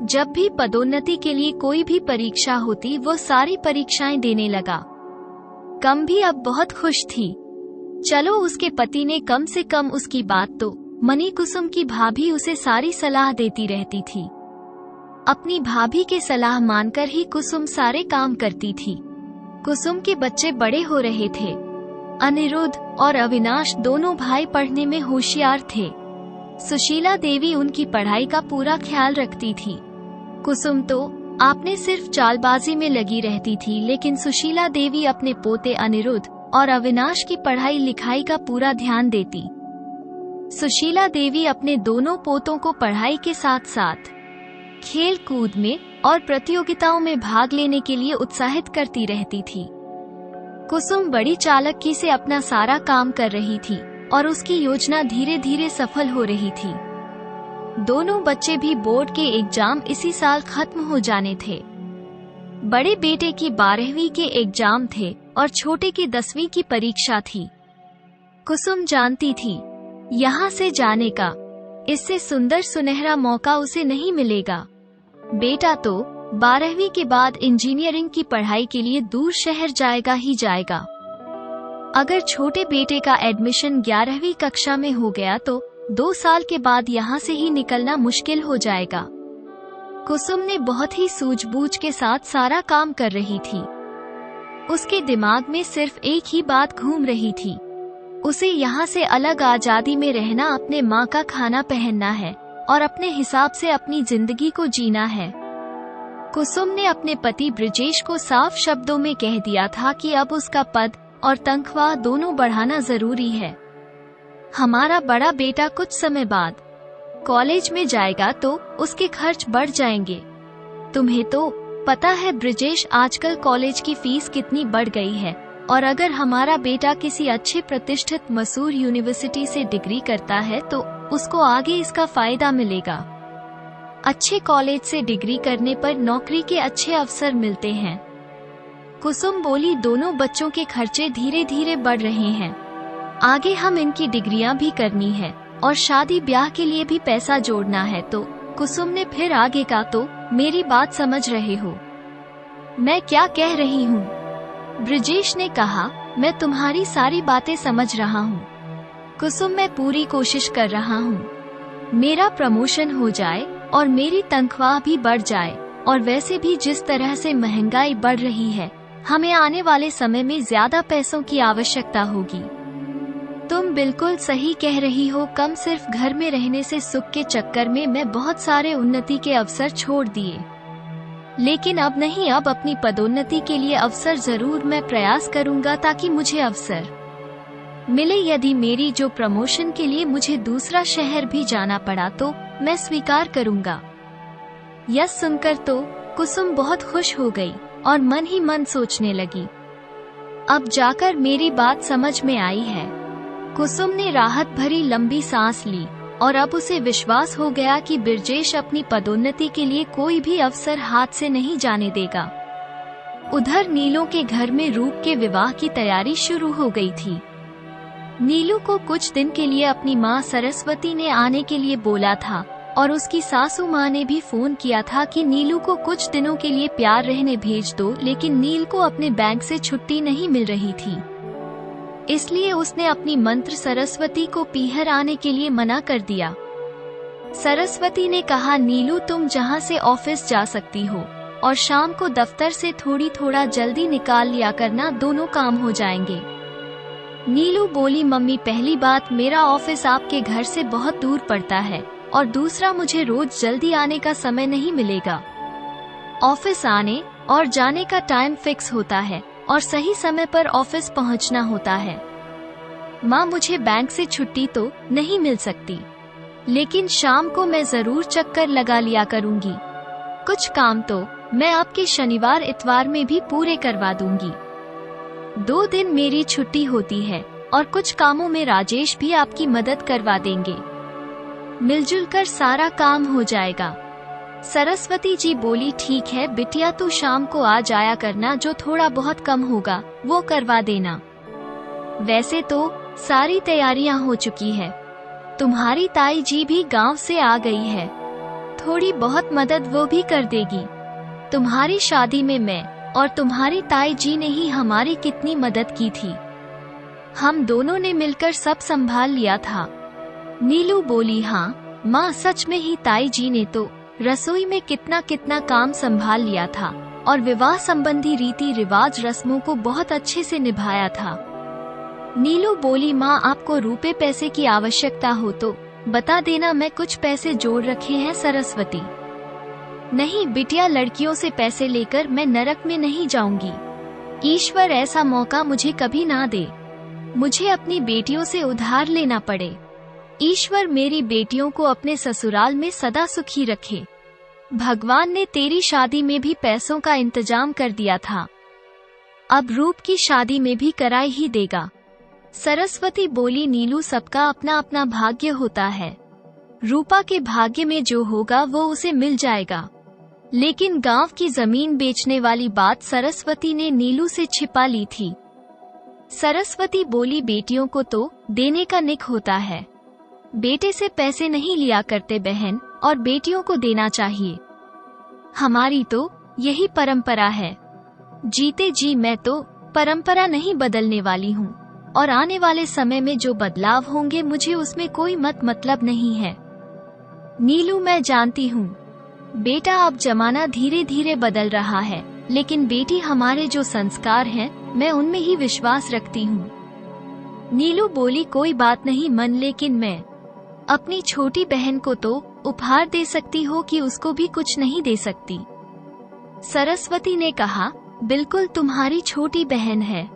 जब भी पदोन्नति के लिए कोई भी परीक्षा होती, वो सारी परीक्षाएं देने लगा। कम भी अब बहुत खुश थी। चलो, उसके पति ने कम से कम उसकी बात तो मनी। कुसुम की भाभी उसे सारी सलाह देती रहती थी। अपनी भाभी के सलाह मानकर ही कुसुम सारे काम करती थी। कुसुम के बच्चे बड़े हो रहे थे। अनिरुद्ध और अविनाश दोनों भाई पढ़ने में होशियार थे। सुशीला देवी उनकी पढ़ाई का पूरा ख्याल रखती थी। कुसुम तो आपने सिर्फ चालबाजी में लगी रहती थी, लेकिन सुशीला देवी अपने पोते अनिरुद्ध और अविनाश की पढ़ाई लिखाई का पूरा ध्यान देती। सुशीला देवी अपने दोनों पोतों को पढ़ाई के साथ साथ खेल कूद में और प्रतियोगिताओं में भाग लेने के लिए उत्साहित करती रहती थी। कुसुम बड़ी चालाकी से अपना सारा काम कर रही थी और उसकी योजना धीरे धीरे सफल हो रही थी। दोनों बच्चे भी बोर्ड के एग्जाम इसी साल खत्म हो जाने थे। बड़े बेटे की 12वीं के एग्जाम थे और छोटे की 10वीं की परीक्षा थी। कुसुम जानती थी, यहाँ से जाने का इससे सुंदर सुनहरा मौका उसे नहीं मिलेगा। बेटा तो 12वीं के बाद इंजीनियरिंग की पढ़ाई के लिए दूर शहर जाएगा ही जाएगा। अगर छोटे बेटे का एडमिशन 11वीं कक्षा में हो गया तो 2 साल के बाद यहाँ से ही निकलना मुश्किल हो जाएगा। कुसुम ने बहुत ही सूझबूझ के साथ सारा काम कर रही थी। उसके दिमाग में सिर्फ एक ही बात घूम रही थी, उसे यहाँ से अलग आजादी में रहना, अपने माँ का खाना पहनना है और अपने हिसाब से अपनी जिंदगी को जीना है। कुसुम ने अपने पति ब्रिजेश को साफ शब्दों में कह दिया था कि अब उसका पद और तनख्वाह दोनों बढ़ाना जरूरी है। हमारा बड़ा बेटा कुछ समय बाद कॉलेज में जाएगा तो उसके खर्च बढ़ जाएंगे। तुम्हें तो पता है ब्रिजेश, आजकल कॉलेज की फीस कितनी बढ़ गई है, और अगर हमारा बेटा किसी अच्छे प्रतिष्ठित मसूर यूनिवर्सिटी से डिग्री करता है तो उसको आगे इसका फायदा मिलेगा। अच्छे कॉलेज से डिग्री करने पर नौकरी के अच्छे अवसर मिलते हैं। कुसुम बोली, दोनों बच्चों के खर्चे धीरे धीरे बढ़ रहे हैं। आगे हम इनकी डिग्रियां भी करनी है और शादी ब्याह के लिए भी पैसा जोड़ना है। तो कुसुम ने फिर आगे कहा, तो मेरी बात समझ रहे हो मैं क्या कह रही हूँ? ब्रजेश ने कहा, मैं तुम्हारी सारी बातें समझ रहा हूँ कुसुम, मैं पूरी कोशिश कर रहा हूँ मेरा प्रमोशन हो जाए और मेरी तनख्वाह भी बढ़ जाए। और वैसे भी जिस तरह से महंगाई बढ़ रही है, हमें आने वाले समय में ज्यादा पैसों की आवश्यकता होगी। तुम बिल्कुल सही कह रही हो। कम सिर्फ घर में रहने से सुख के चक्कर में मैं बहुत सारे उन्नति के अवसर छोड़ दिए, लेकिन अब नहीं, अब अपनी पदोन्नति के लिए अवसर जरूर मैं प्रयास करूंगा ताकि मुझे अवसर मिले। यदि मेरी जो प्रमोशन के लिए मुझे दूसरा शहर भी जाना पड़ा तो मैं स्वीकार करूंगा। यह सुनकर तो कुसुम बहुत खुश हो गई और मन ही मन सोचने लगी, अब जाकर मेरी बात समझ में आई है। कुसुम ने राहत भरी लंबी सांस ली और अब उसे विश्वास हो गया कि ब्रजेश अपनी पदोन्नति के लिए कोई भी अवसर हाथ से नहीं जाने देगा। उधर नीलू के घर में रूप के विवाह की तैयारी शुरू हो गई थी। नीलू को कुछ दिन के लिए अपनी माँ सरस्वती ने आने के लिए बोला था और उसकी सासू माँ ने भी फोन किया था कि नीलू को कुछ दिनों के लिए प्यार रहने भेज दो, लेकिन नील को अपने बैंक से छुट्टी नहीं मिल रही थी, इसलिए उसने अपनी मंत्र सरस्वती को पीहर आने के लिए मना कर दिया। सरस्वती ने कहा, नीलू तुम जहाँ से ऑफिस जा सकती हो और शाम को दफ्तर से थोड़ा जल्दी निकाल लिया करना, दोनों काम हो जाएंगे। नीलू बोली, मम्मी पहली बात मेरा ऑफिस आपके घर से बहुत दूर पड़ता है और दूसरा मुझे रोज जल्दी आने का समय नहीं मिलेगा। ऑफिस आने और जाने का टाइम फिक्स होता है और सही समय पर ऑफिस पहुंचना होता है। माँ मुझे बैंक से छुट्टी तो नहीं मिल सकती, लेकिन शाम को मैं जरूर चक्कर लगा लिया करूँगी। कुछ काम तो मैं आपके शनिवार इतवार में भी पूरे करवा दूंगी। 2 दिन मेरी छुट्टी होती है और कुछ कामों में राजेश भी आपकी मदद करवा देंगे। मिलजुल कर सारा काम हो जाएगा। सरस्वती जी बोली, ठीक है बिटिया, तू शाम को आ जाया करना, जो थोड़ा बहुत कम होगा वो करवा देना। वैसे तो सारी तैयारियां हो चुकी है, तुम्हारी ताई जी भी गांव से आ गई है, थोड़ी बहुत मदद वो भी कर देगी। तुम्हारी शादी में मैं और तुम्हारी ताई जी ने ही हमारी कितनी मदद की थी, हम दोनों ने मिलकर सब संभाल लिया था। नीलू बोली, हाँ माँ सच में ही ताई जी ने तो रसोई में कितना कितना काम संभाल लिया था और विवाह संबंधी रीति रिवाज रस्मों को बहुत अच्छे से निभाया था। नीलू बोली, माँ आपको रुपए पैसे की आवश्यकता हो तो बता देना, मैं कुछ पैसे जोड़ रखे हैं। सरस्वती, नहीं बिटिया, लड़कियों से पैसे लेकर मैं नरक में नहीं जाऊंगी। ईश्वर ऐसा मौका मुझे कभी ना दे, मुझे अपनी बेटियों से उधार लेना पड़े। ईश्वर मेरी बेटियों को अपने ससुराल में सदा सुखी रखे। भगवान ने तेरी शादी में भी पैसों का इंतजाम कर दिया था, अब रूप की शादी में भी कराई ही देगा। सरस्वती बोली, नीलू सबका अपना अपना भाग्य होता है, रूपा के भाग्य में जो होगा वो उसे मिल जाएगा। लेकिन गांव की जमीन बेचने वाली बात सरस्वती ने नीलू से छिपा ली थी। सरस्वती बोली, बेटियों को तो देने का निक होता है, बेटे से पैसे नहीं लिया करते बहन, और बेटियों को देना चाहिए, हमारी तो यही परंपरा है। जीते जी मैं तो परंपरा नहीं बदलने वाली हूँ, और आने वाले समय में जो बदलाव होंगे मुझे उसमें कोई मतलब नहीं है। नीलू मैं जानती हूँ बेटा, अब जमाना धीरे धीरे बदल रहा है, लेकिन बेटी हमारे जो संस्कार हैं मैं उनमें ही विश्वास रखती हूँ। नीलू बोली, कोई बात नहीं मन, लेकिन मैं अपनी छोटी बहन को तो उपहार दे सकती हो कि उसको भी कुछ नहीं दे सकती। सरस्वती ने कहा, बिल्कुल तुम्हारी छोटी बहन है,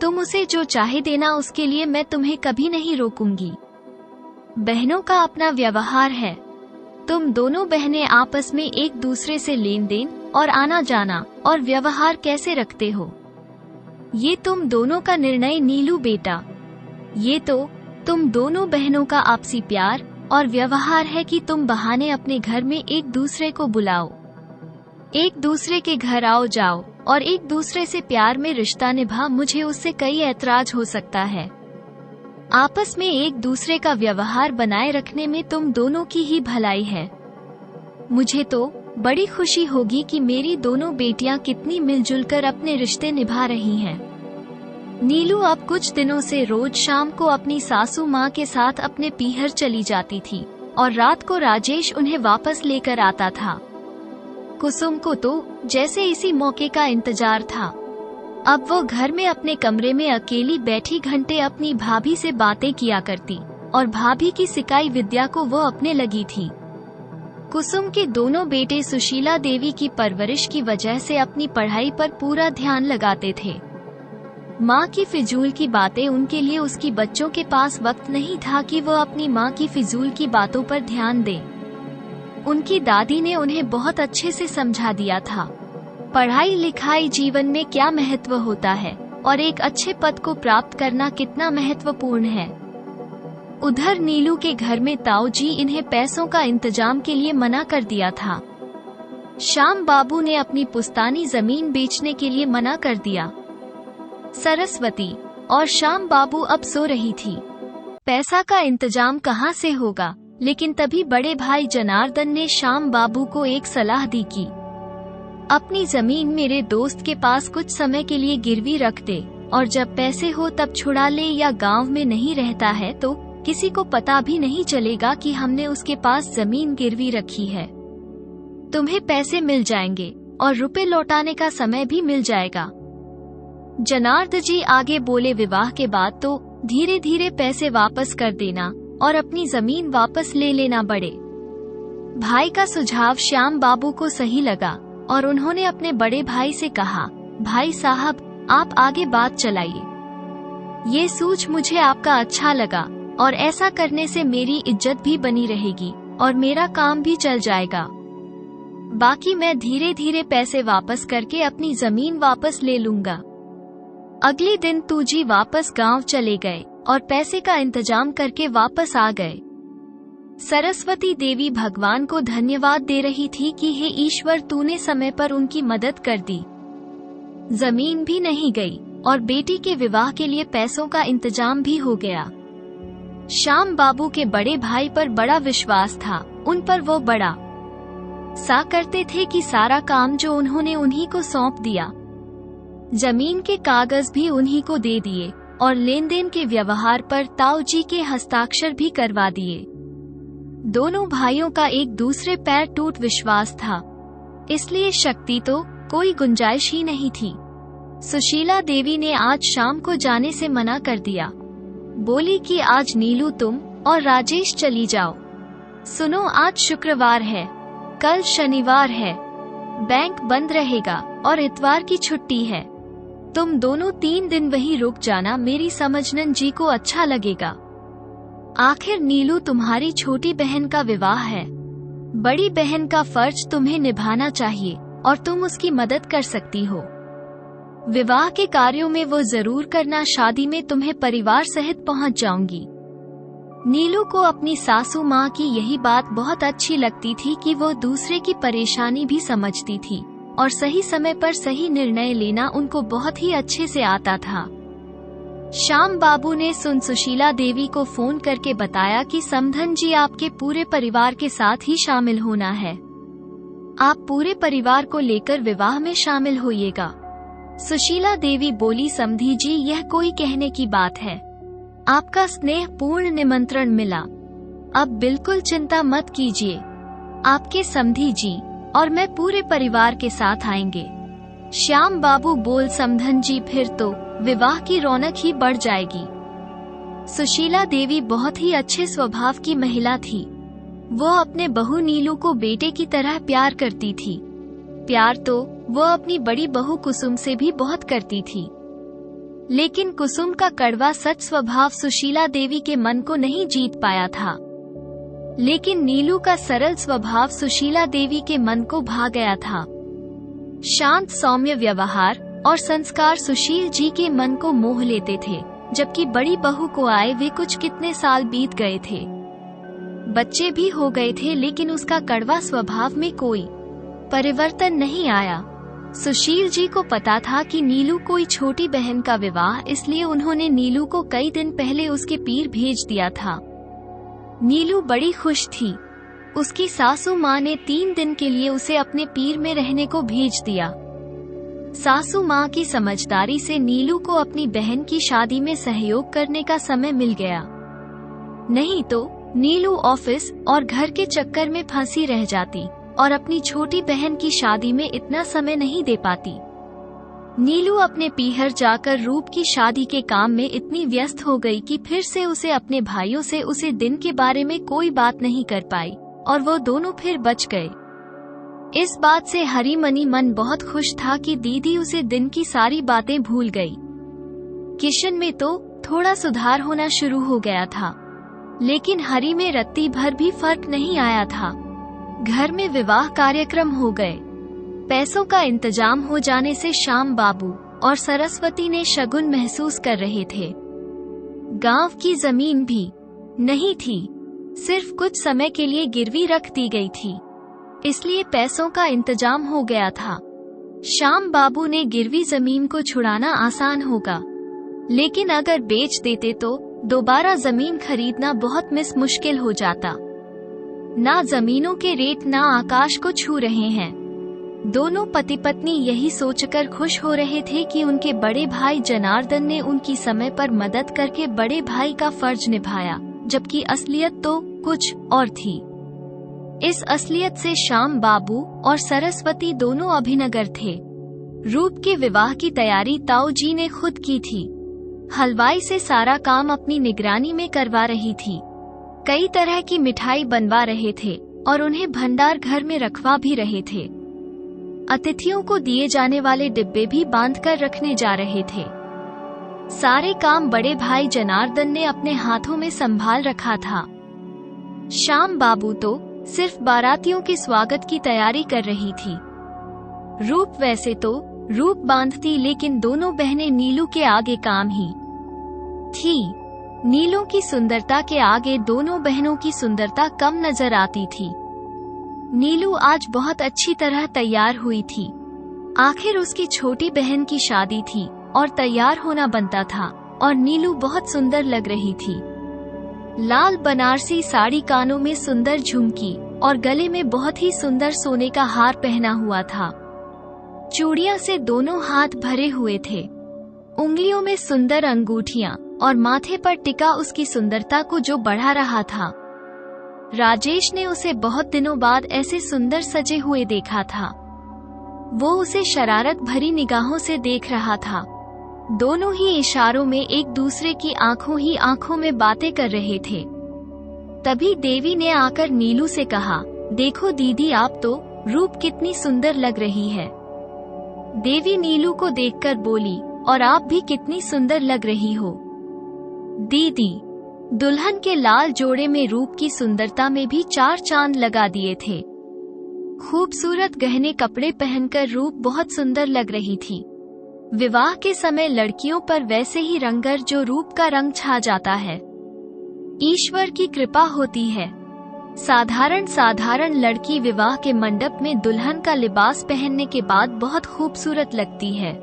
तुम उसे जो चाहे देना, उसके लिए मैं तुम्हें कभी नहीं रोकूंगी। बहनों का अपना व्यवहार है, तुम दोनों बहनें आपस में एक दूसरे से लेन देन और आना जाना और व्यवहार कैसे रखते हो, ये तुम दोनों का निर्णय। नीलू बेटा, ये तो तुम दोनों बहनों का आपसी प्यार और व्यवहार है कि तुम बहाने अपने घर में एक दूसरे को बुलाओ, एक दूसरे के घर आओ जाओ और एक दूसरे से प्यार में रिश्ता निभा। मुझे उससे कई ऐतराज हो सकता है। आपस में एक दूसरे का व्यवहार बनाए रखने में तुम दोनों की ही भलाई है। मुझे तो बड़ी खुशी होगी कि मेरी दोनों बेटियां कितनी मिलजुल कर अपने रिश्ते निभा रही हैं। नीलू अब कुछ दिनों से रोज शाम को अपनी सासू माँ के साथ अपने पीहर चली जाती थी और रात को राजेश उन्हें वापस लेकर आता था। कुसुम को तो जैसे इसी मौके का इंतजार था। अब वो घर में अपने कमरे में अकेली बैठी घंटे अपनी भाभी से बातें किया करती और भाभी की सिखाई विद्या को वो अपने लगी थी। कुसुम के दोनों बेटे सुशीला देवी की परवरिश की वजह से अपनी पढ़ाई पर पूरा ध्यान लगाते थे। माँ की फिजूल की बातें उनके लिए उसकी बच्चों के पास वक्त नहीं था कि वो अपनी माँ की फिजूल की बातों पर ध्यान दें। उनकी दादी ने उन्हें बहुत अच्छे से समझा दिया था पढ़ाई लिखाई जीवन में क्या महत्व होता है और एक अच्छे पद को प्राप्त करना कितना महत्वपूर्ण है। उधर नीलू के घर में ताऊ जी इन्हें पैसों का इंतजाम के लिए मना कर दिया था। श्याम बाबू ने अपनी पुश्तैनी जमीन बेचने के लिए मना कर दिया। सरस्वती और श्याम बाबू अब सो रही थी। पैसा का इंतजाम कहाँ से होगा, लेकिन तभी बड़े भाई जनार्दन ने श्याम बाबू को एक सलाह दी कि अपनी जमीन मेरे दोस्त के पास कुछ समय के लिए गिरवी रख दे और जब पैसे हो तब छुड़ा ले, या गांव में नहीं रहता है तो किसी को पता भी नहीं चलेगा कि हमने उसके पास जमीन गिरवी रखी है। तुम्हें पैसे मिल जाएंगे और रुपए लौटाने का समय भी मिल जाएगा। जनार्दन जी आगे बोले, विवाह के बाद तो धीरे धीरे पैसे वापस कर देना और अपनी जमीन वापस ले लेना। बड़े भाई का सुझाव श्याम बाबू को सही लगा और उन्होंने अपने बड़े भाई से कहा, भाई साहब आप आगे बात चलाइए। ये सूझ मुझे आपका अच्छा लगा और ऐसा करने से मेरी इज्जत भी बनी रहेगी और मेरा काम भी चल जाएगा। बाकी मैं धीरे धीरे पैसे वापस करके अपनी जमीन वापस ले लूंगा। अगले दिन तूजी वापस गांव चले गए और पैसे का इंतजाम करके वापस आ गए। सरस्वती देवी भगवान को धन्यवाद दे रही थी कि हे ईश्वर, तूने समय पर उनकी मदद कर दी। जमीन भी नहीं गई और बेटी के विवाह के लिए पैसों का इंतजाम भी हो गया। श्याम बाबू के बड़े भाई पर बड़ा विश्वास था। उन पर वो बड़ा सा करते थे कि सारा काम जो उन्होंने उन्हीं को सौंप दिया। जमीन के कागज भी उन्हीं को दे दिए और लेन देन के व्यवहार पर ताऊ जी के हस्ताक्षर भी करवा दिए। दोनों भाइयों का एक दूसरे पैर टूट विश्वास था, इसलिए शक्ति तो कोई गुंजाइश ही नहीं थी। सुशीला देवी ने आज शाम को जाने से मना कर दिया। बोली कि आज नीलू तुम और राजेश चली जाओ। सुनो, आज शुक्रवार है, कल शनिवार है, बैंक बंद रहेगा और इतवार की छुट्टी है। तुम दोनों 3 दिन वहीं रुक जाना, मेरी समझनन जी को अच्छा लगेगा। आखिर नीलू तुम्हारी छोटी बहन का विवाह है। बड़ी बहन का फर्ज तुम्हें निभाना चाहिए और तुम उसकी मदद कर सकती हो। विवाह के कार्यों में वो जरूर करना। शादी में तुम्हें परिवार सहित पहुंच जाऊंगी। नीलू को अपनी सासू माँ की यही बात बहुत अच्छी लगती थी कि वो दूसरे की परेशानी भी समझती थी और सही समय पर सही निर्णय लेना उनको बहुत ही अच्छे से आता था। श्याम बाबू ने सुशीला देवी को फोन करके बताया कि समधन जी आपके पूरे परिवार के साथ ही शामिल होना है। आप पूरे परिवार को लेकर विवाह में शामिल होइएगा। सुशीला देवी बोली, समधी जी यह कोई कहने की बात है, आपका स्नेह पूर्ण निमंत्रण मिला। अब बिल्कुल चिंता मत कीजिए, आपके समधी जी और मैं पूरे परिवार के साथ आएंगे। श्याम बाबू बोल, समधन जी फिर तो विवाह की रौनक ही बढ़ जाएगी। सुशीला देवी बहुत ही अच्छे स्वभाव की महिला थी। वो अपने बहू नीलू को बेटे की तरह प्यार करती थी। प्यार तो वो अपनी बड़ी बहू कुसुम से भी बहुत करती थी, लेकिन कुसुम का कड़वा सच स्वभाव सुशीला देवी के मन को नहीं जीत पाया था। लेकिन नीलू का सरल स्वभाव सुशीला देवी के मन को भा गया था। शांत सौम्य व्यवहार और संस्कार सुशील जी के मन को मोह लेते थे। जबकि बड़ी बहू को आए वे कुछ कितने साल बीत गए थे। बच्चे भी हो गए थे, लेकिन उसका कड़वा स्वभाव में कोई परिवर्तन नहीं आया। सुशील जी को पता था कि नीलू कोई छोटी बहन का विवाह, इसलिए उन्होंने नीलू को कई दिन पहले उसके पीर भेज दिया था। नीलू बड़ी खुश थी। उसकी सासू माँ ने 3 दिन के लिए उसे अपने पीर में रहने को भेज दिया। सासू माँ की समझदारी से नीलू को अपनी बहन की शादी में सहयोग करने का समय मिल गया, नहीं तो नीलू ऑफिस और घर के चक्कर में फंसी रह जाती और अपनी छोटी बहन की शादी में इतना समय नहीं दे पाती। नीलू अपने पीहर जाकर रूप की शादी के काम में इतनी व्यस्त हो गई कि फिर से उसे अपने भाइयों से उसे दिन के बारे में कोई बात नहीं कर पाई और वो दोनों फिर बच गए। इस बात से हरिमनी मन बहुत खुश था कि दीदी उसे दिन की सारी बातें भूल गई। किशन में तो थोड़ा सुधार होना शुरू हो गया था, लेकिन हरि में रत्ती भर भी फर्क नहीं आया था। घर में विवाह कार्यक्रम हो गए। पैसों का इंतजाम हो जाने से श्याम बाबू और सरस्वती ने शगुन महसूस कर रहे थे। गांव की जमीन भी नहीं थी, सिर्फ कुछ समय के लिए गिरवी रख दी गई थी, इसलिए पैसों का इंतजाम हो गया था। श्याम बाबू ने गिरवी जमीन को छुड़ाना आसान होगा, लेकिन अगर बेच देते तो दोबारा जमीन खरीदना बहुत मुश्किल हो जाता। ना जमीनों के रेट ना आकाश को छू रहे हैं। दोनों पति पत्नी यही सोचकर खुश हो रहे थे कि उनके बड़े भाई जनार्दन ने उनकी समय पर मदद करके बड़े भाई का फर्ज निभाया, जबकि असलियत तो कुछ और थी। इस असलियत से श्याम बाबू और सरस्वती दोनों अभिनगर थे। रूप के विवाह की तैयारी ताऊ जी ने खुद की थी। हलवाई से सारा काम अपनी निगरानी में करवा रही थी। कई तरह की मिठाई बनवा रहे थे और उन्हें भंडार घर में रखवा भी रहे थे। अतिथियों को दिए जाने वाले डिब्बे भी बांधकर रखने जा रहे थे। सारे काम बड़े भाई जनार्दन ने अपने हाथों में संभाल रखा था। श्याम बाबू तो सिर्फ बारातियों के स्वागत की तैयारी कर रही थी। रूप वैसे तो रूप बांधती, लेकिन दोनों बहनें नीलू के आगे काम ही थी। नीलू की सुंदरता के आगे दोनों बहनों की सुंदरता कम नजर आती थी। नीलू आज बहुत अच्छी तरह तैयार हुई थी। आखिर उसकी छोटी बहन की शादी थी और तैयार होना बनता था, और नीलू बहुत सुंदर लग रही थी। लाल बनारसी साड़ी, कानों में सुंदर झुमकी और गले में बहुत ही सुंदर सोने का हार पहना हुआ था। चूड़ियां से दोनों हाथ भरे हुए थे। उंगलियों में सुंदर अंगूठियां और माथे पर टिका उसकी सुंदरता को जो बढ़ा रहा था। राजेश ने उसे बहुत दिनों बाद ऐसे सुंदर सजे हुए देखा था। वो उसे शरारत भरी निगाहों से देख रहा था। दोनों ही इशारों में एक दूसरे की आंखों ही आंखों में बातें कर रहे थे। तभी देवी ने आकर नीलू से कहा, देखो दीदी, आप तो रूप कितनी सुंदर लग रही है। देवी नीलू को देखकर बोली, और आप भी कितनी सुंदर लग रही हो दीदी। दुल्हन के लाल जोड़े में रूप की सुंदरता में भी 4 चांद लगा दिए थे। खूबसूरत गहने कपड़े पहनकर रूप बहुत सुंदर लग रही थी। विवाह के समय लड़कियों पर वैसे ही रंगर जो रूप का रंग छा जाता है। ईश्वर की कृपा होती है। साधारण लड़की विवाह के मंडप में दुल्हन का लिबास पहनने के बाद बहुत खूबसूरत लगती है।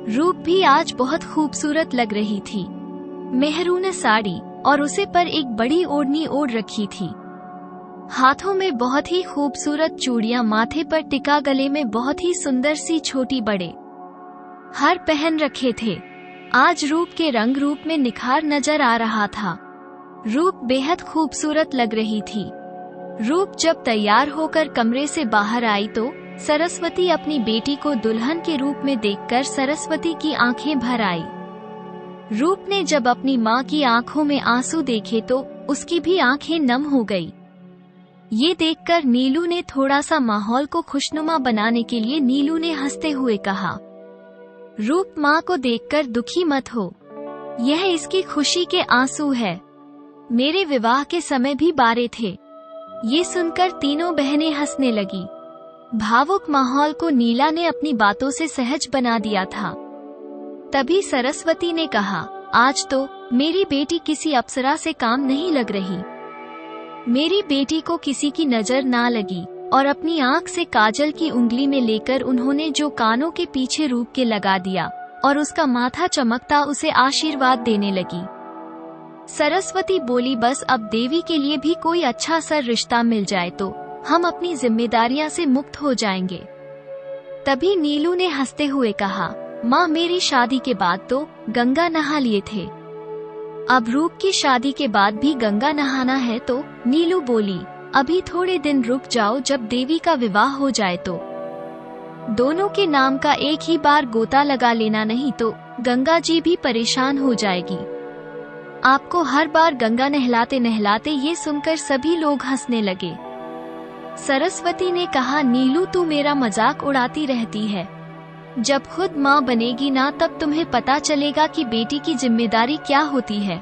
रूप भी आज बहुत खूबसूरत लग रही थी। मेहरून साड़ी और उसे पर एक बड़ी ओढ़नी ओढ़ रखी थी। हाथों में बहुत ही खूबसूरत चूड़ियां, माथे पर टिका, गले में बहुत ही सुंदर सी छोटी बड़े हार पहन रखे थे। आज रूप के रंग रूप में निखार नजर आ रहा था। रूप बेहद खूबसूरत लग रही थी। रूप जब तैयार होकर कमरे से बाहर आई तो सरस्वती अपनी बेटी को दुल्हन के रूप में देखकर सरस्वती की आंखें भर आई। रूप ने जब अपनी माँ की आंखों में आंसू देखे तो उसकी भी आंखें नम हो गई। ये देखकर नीलू ने थोड़ा सा माहौल को खुशनुमा बनाने के लिए नीलू ने हंसते हुए कहा, रूप माँ को देखकर दुखी मत हो, यह इसकी खुशी के आंसू है। मेरे विवाह के समय भी बारे थे। ये सुनकर तीनों बहनें हंसने लगी। भावुक माहौल को नीला ने अपनी बातों से सहज बना दिया था। तभी सरस्वती ने कहा, आज तो मेरी बेटी किसी अप्सरा से काम नहीं लग रही। मेरी बेटी को किसी की नजर ना लगी और अपनी आंख से काजल की उंगली में लेकर उन्होंने जो कानों के पीछे रूप के लगा दिया और उसका माथा चमकता उसे आशीर्वाद देने लगी। सरस्वती बोली, बस अब देवी के लिए भी कोई अच्छा सा रिश्ता मिल जाए तो हम अपनी जिम्मेदारियां से मुक्त हो जाएंगे। तभी नीलू ने हंसते हुए कहा, माँ मेरी शादी के बाद तो गंगा नहा लिए थे, अब रूप की शादी के बाद भी गंगा नहाना है। तो नीलू बोली, अभी थोड़े दिन रुक जाओ, जब देवी का विवाह हो जाए तो दोनों के नाम का एक ही बार गोता लगा लेना, नहीं तो गंगा जी भी परेशान हो जाएगी। आपको हर बार गंगा नहलाते नहलाते। ये सुनकर सभी लोग हंसने लगे। सरस्वती ने कहा, नीलू तू मेरा मजाक उड़ाती रहती है, जब खुद माँ बनेगी ना तब तुम्हें पता चलेगा कि बेटी की जिम्मेदारी क्या होती है।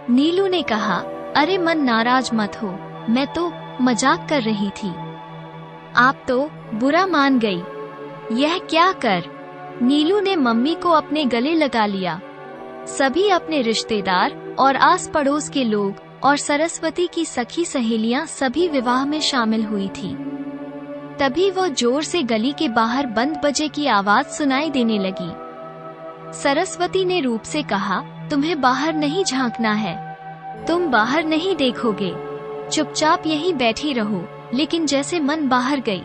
नीलू ने कहा, अरे मन नाराज मत हो, मैं तो मजाक कर रही थी, आप तो बुरा मान गई। यह क्या कर। नीलू ने मम्मी को अपने गले लगा लिया। सभी अपने रिश्तेदार और आस पड़ोस के लोग और सरस्वती की सखी सहेलियां सभी विवाह में शामिल हुई थी। तभी वो जोर से गली के बाहर बंद बजे की आवाज सुनाई देने लगी। सरस्वती ने रूप से कहा, तुम्हें बाहर नहीं झांकना है, तुम बाहर नहीं देखोगे, चुपचाप यहीं बैठी रहो। लेकिन जैसे मन बाहर गई,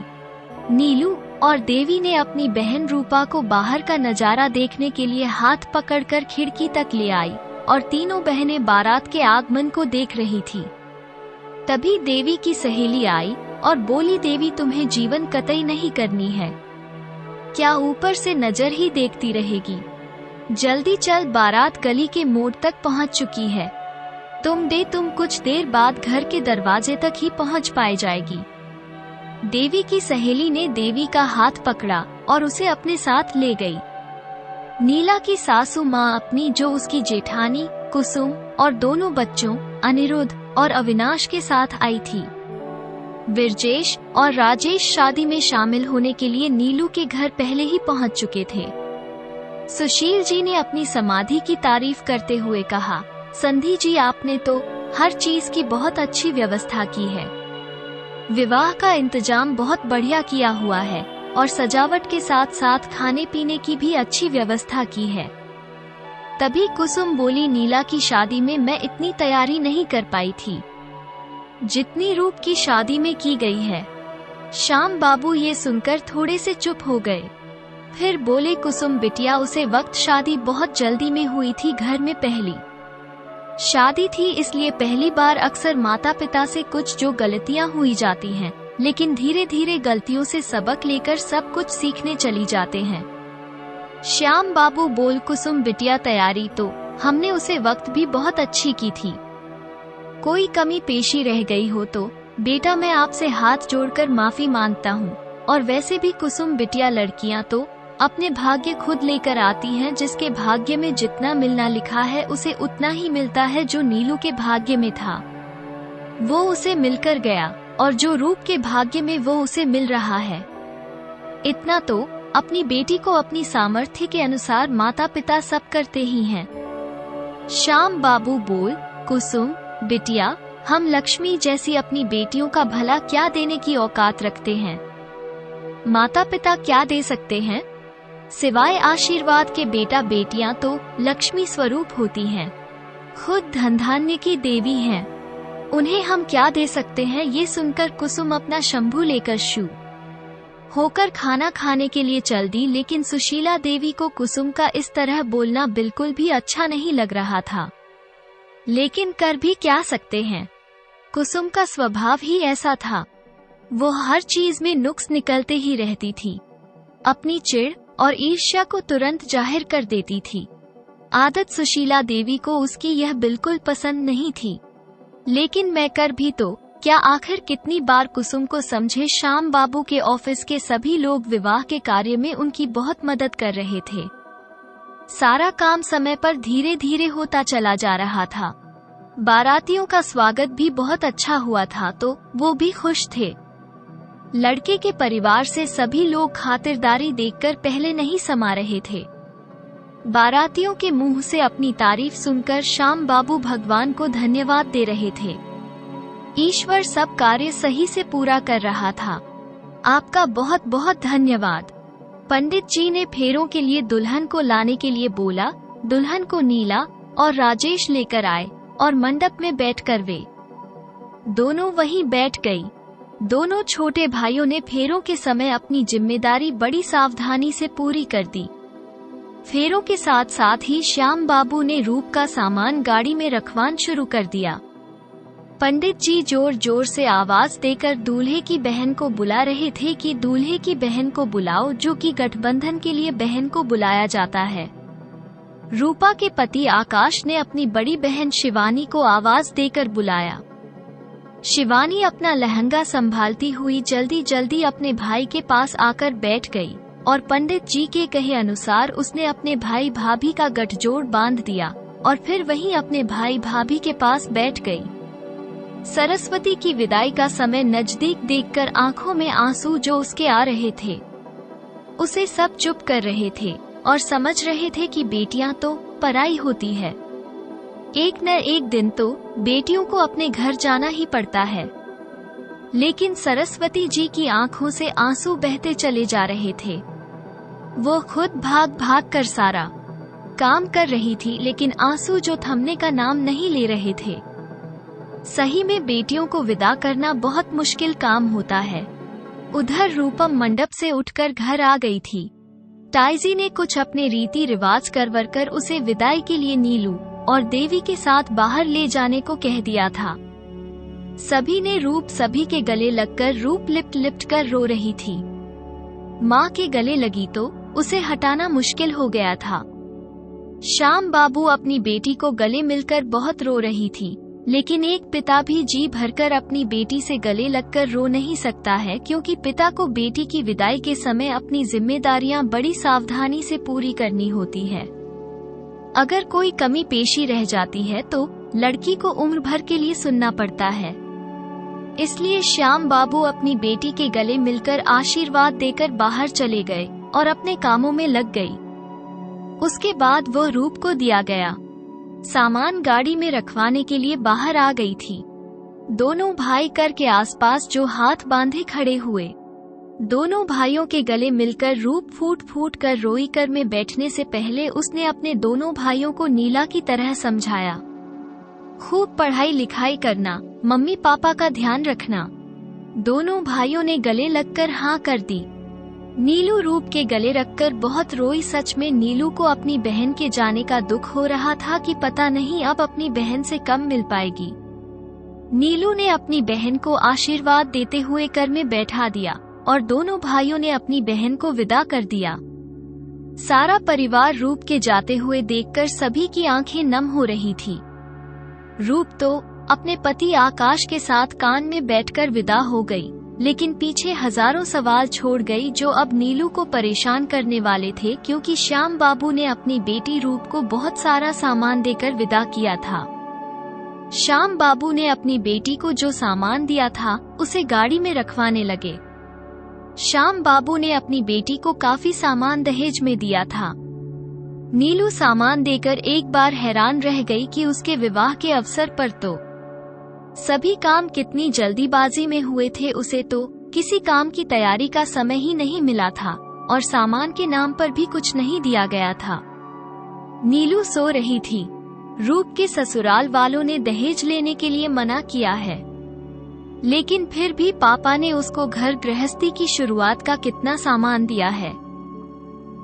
नीलू और देवी ने अपनी बहन रूपा को बाहर का नजारा देखने के लिए हाथ पकड़कर खिड़की तक ले आई और तीनों बहनें बारात के आगमन को देख रही थी। तभी देवी की सहेली आई और बोली, देवी तुम्हें जीवन कतई नहीं करनी है, क्या ऊपर से नजर ही देखती रहेगी। जल्दी चल, बारात गली के मोड़ तक पहुंच चुकी है, तुम कुछ देर बाद घर के दरवाजे तक ही पहुंच पाए जाएगी। देवी की सहेली ने देवी का हाथ पकड़ा और उसे अपने साथ ले गई। नीला की सासू माँ अपनी, जो उसकी जेठानी कुसुम और दोनों बच्चों अनिरुद्ध और अविनाश के साथ आई थी। विरजेश और राजेश शादी में शामिल होने के लिए नीलू के घर पहले ही पहुंच चुके थे। सुशील जी ने अपनी समाधि की तारीफ करते हुए कहा, संधि जी आपने तो हर चीज की बहुत अच्छी व्यवस्था की है, विवाह का इंतजाम बहुत बढ़िया किया हुआ है और सजावट के साथ साथ खाने पीने की भी अच्छी व्यवस्था की है। तभी कुसुम बोली, नीला की शादी में मैं इतनी तैयारी नहीं कर पाई थी जितनी रूप की शादी में की गई है। श्याम बाबू ये सुनकर थोड़े से चुप हो गए। फिर बोले, कुसुम बिटिया उसे वक्त शादी बहुत जल्दी में हुई थी, घर में पहली शादी थी, इसलिए पहली बार अक्सर माता पिता से कुछ जो गलतियां हुई जाती हैं, लेकिन धीरे धीरे गलतियों से सबक लेकर सब कुछ सीखने चली जाते हैं। श्याम बाबू बोल, कुसुम बिटिया तैयारी तो हमने उसे वक्त भी बहुत अच्छी की थी, कोई कमी पेशी रह गई हो तो बेटा मैं आपसे हाथ जोड़कर माफी मांगता हूँ। और वैसे भी कुसुम बिटिया लड़कियाँ तो अपने भाग्य खुद लेकर आती हैं, जिसके भाग्य में जितना मिलना लिखा है उसे उतना ही मिलता है। जो नीलू के भाग्य में था वो उसे मिलकर गया और जो रूप के भाग्य में वो उसे मिल रहा है। इतना तो अपनी बेटी को अपनी सामर्थ्य के अनुसार माता पिता सब करते ही हैं। श्याम बाबू बोल, कुसुम बिटिया हम लक्ष्मी जैसी अपनी बेटियों का भला क्या देने की औकात रखते हैं, माता पिता क्या दे सकते हैं सिवाय आशीर्वाद के। बेटा बेटियां तो लक्ष्मी स्वरूप होती हैं, खुद धन धान्य की देवी हैं, उन्हें हम क्या दे सकते हैं। ये सुनकर कुसुम अपना शंभू लेकर शू होकर खाना खाने के लिए चल दी। लेकिन सुशीला देवी को कुसुम का इस तरह बोलना बिल्कुल भी अच्छा नहीं लग रहा था, लेकिन कर भी क्या सकते हैं, कुसुम का स्वभाव ही ऐसा था, वो हर चीज में नुक्स निकलते ही रहती थी, अपनी चिढ़ और ईर्ष्या को तुरंत जाहिर कर देती थी। आदत सुशीला देवी को उसकी यह बिल्कुल पसंद नहीं थी, लेकिन मैं कर भी तो क्या। आखिर कितनी बार कुसुम को समझे। श्याम बाबू के ऑफिस के सभी लोग विवाह के कार्य में उनकी बहुत मदद कर रहे थे। सारा काम समय पर धीरे धीरे होता चला जा रहा था। बारातियों का स्वागत भी बहुत अच्छा हुआ था, तो वो भी खुश थे। लड़के के परिवार से सभी लोग खातिरदारी देखकर पहले नहीं समा रहे थे। बारातियों के मुंह से अपनी तारीफ सुनकर श्याम बाबू भगवान को धन्यवाद दे रहे थे। ईश्वर सब कार्य सही से पूरा कर रहा था। आपका बहुत बहुत धन्यवाद। पंडित जी ने फेरों के लिए दुल्हन को लाने के लिए बोला। दुल्हन को नीला और राजेश लेकर आए और मंडप में बैठकर वे दोनों वहीं बैठ गई। दोनों छोटे भाइयों ने फेरों के समय अपनी जिम्मेदारी बड़ी सावधानी से पूरी कर दी। फेरों के साथ साथ ही श्याम बाबू ने रूप का सामान गाड़ी में रखवान शुरू कर दिया। पंडित जी जोर जोर से आवाज देकर दूल्हे की बहन को बुला रहे थे कि दूल्हे की बहन को बुलाओ, जो कि गठबंधन के लिए बहन को बुलाया जाता है। रूपा के पति आकाश ने अपनी बड़ी बहन शिवानी को आवाज देकर बुलाया। शिवानी अपना लहंगा संभालती हुई जल्दी जल्दी अपने भाई के पास आकर बैठ गई और पंडित जी के कहे अनुसार उसने अपने भाई भाभी का गठजोड़ बांध दिया और फिर वहीं अपने भाई भाभी के पास बैठ गई। सरस्वती की विदाई का समय नजदीक देखकर आंखों में आंसू जो उसके आ रहे थे, उसे सब चुप कर रहे थे और समझ रहे थे कि बेटियां तो पराई होती है। एक न एक दिन तो बेटियों को अपने घर जाना ही पड़ता है। लेकिन सरस्वती जी की आंखों से आंसू बहते चले जा रहे थे। वो खुद भाग भाग कर सारा काम कर रही थी, लेकिन आंसू जो थमने का नाम नहीं ले रहे थे। सही में बेटियों को विदा करना बहुत मुश्किल काम होता है। उधर रूपम मंडप से उठकर घर आ गई थी। ताईजी ने कुछ अपने रीति रिवाज करवरकर उसे विदाई के लिए नीलू और देवी के साथ बाहर ले जाने को कह दिया था। सभी ने रूप सभी के गले लगकर रूप लिपट लिपट कर रो रही थी। माँ के गले लगी तो उसे हटाना मुश्किल हो गया था। श्याम बाबू अपनी बेटी को गले मिलकर बहुत रो रही थी, लेकिन एक पिता भी जी भरकर अपनी बेटी से गले लगकर रो नहीं सकता है, क्योंकि पिता को बेटी की विदाई के समय अपनी जिम्मेदारियां बड़ी सावधानी से पूरी करनी होती है। अगर कोई कमी पेशी रह जाती है तो लड़की को उम्र भर के लिए सुनना पड़ता है। इसलिए श्याम बाबू अपनी बेटी के गले मिलकर आशीर्वाद देकर बाहर चले गए और अपने कामों में लग गई। उसके बाद वो रूप को दिया गया सामान गाड़ी में रखवाने के लिए बाहर आ गई थी। दोनों भाई कर के आसपास जो हाथ बांधे खड़े हुए। दोनों भाइयों के गले मिलकर रूप फूट फूट कर रोई कर में बैठने से पहले उसने अपने दोनों भाइयों को नीला की तरह समझाया। खूब पढ़ाई लिखाई करना, मम्मी पापा का ध्यान रखना। दोनों भाइयों ने गले लगकर हाँ कर दी। नीलू रूप के गले रखकर बहुत रोई। सच में नीलू को अपनी बहन के जाने का दुख हो रहा था कि पता नहीं अब अपनी बहन से कब मिल पाएगी। नीलू ने अपनी बहन को आशीर्वाद देते हुए कर में बैठा दिया और दोनों भाइयों ने अपनी बहन को विदा कर दिया। सारा परिवार रूप के जाते हुए देखकर सभी की आंखें नम हो रही थी। रूप तो अपने पति आकाश के साथ कान में बैठकर विदा हो गई, लेकिन पीछे हजारों सवाल छोड़ गई जो अब नीलू को परेशान करने वाले थे, क्योंकि श्याम बाबू ने अपनी बेटी रूप को बहुत सारा सामान देकर विदा किया था। श्याम बाबू ने अपनी बेटी को जो सामान दिया था उसे गाड़ी में रखवाने लगे। श्याम बाबू ने अपनी बेटी को काफी सामान दहेज में दिया था। नीलू सामान देकर एक बार हैरान रह गई कि उसके विवाह के अवसर पर तो सभी काम कितनी जल्दीबाजी में हुए थे। उसे तो किसी काम की तैयारी का समय ही नहीं मिला था और सामान के नाम पर भी कुछ नहीं दिया गया था। नीलू सो रही थी। रूप के ससुराल वालों ने दहेज लेने के लिए मना किया है, लेकिन फिर भी पापा ने उसको घर गृहस्थी की शुरुआत का कितना सामान दिया है।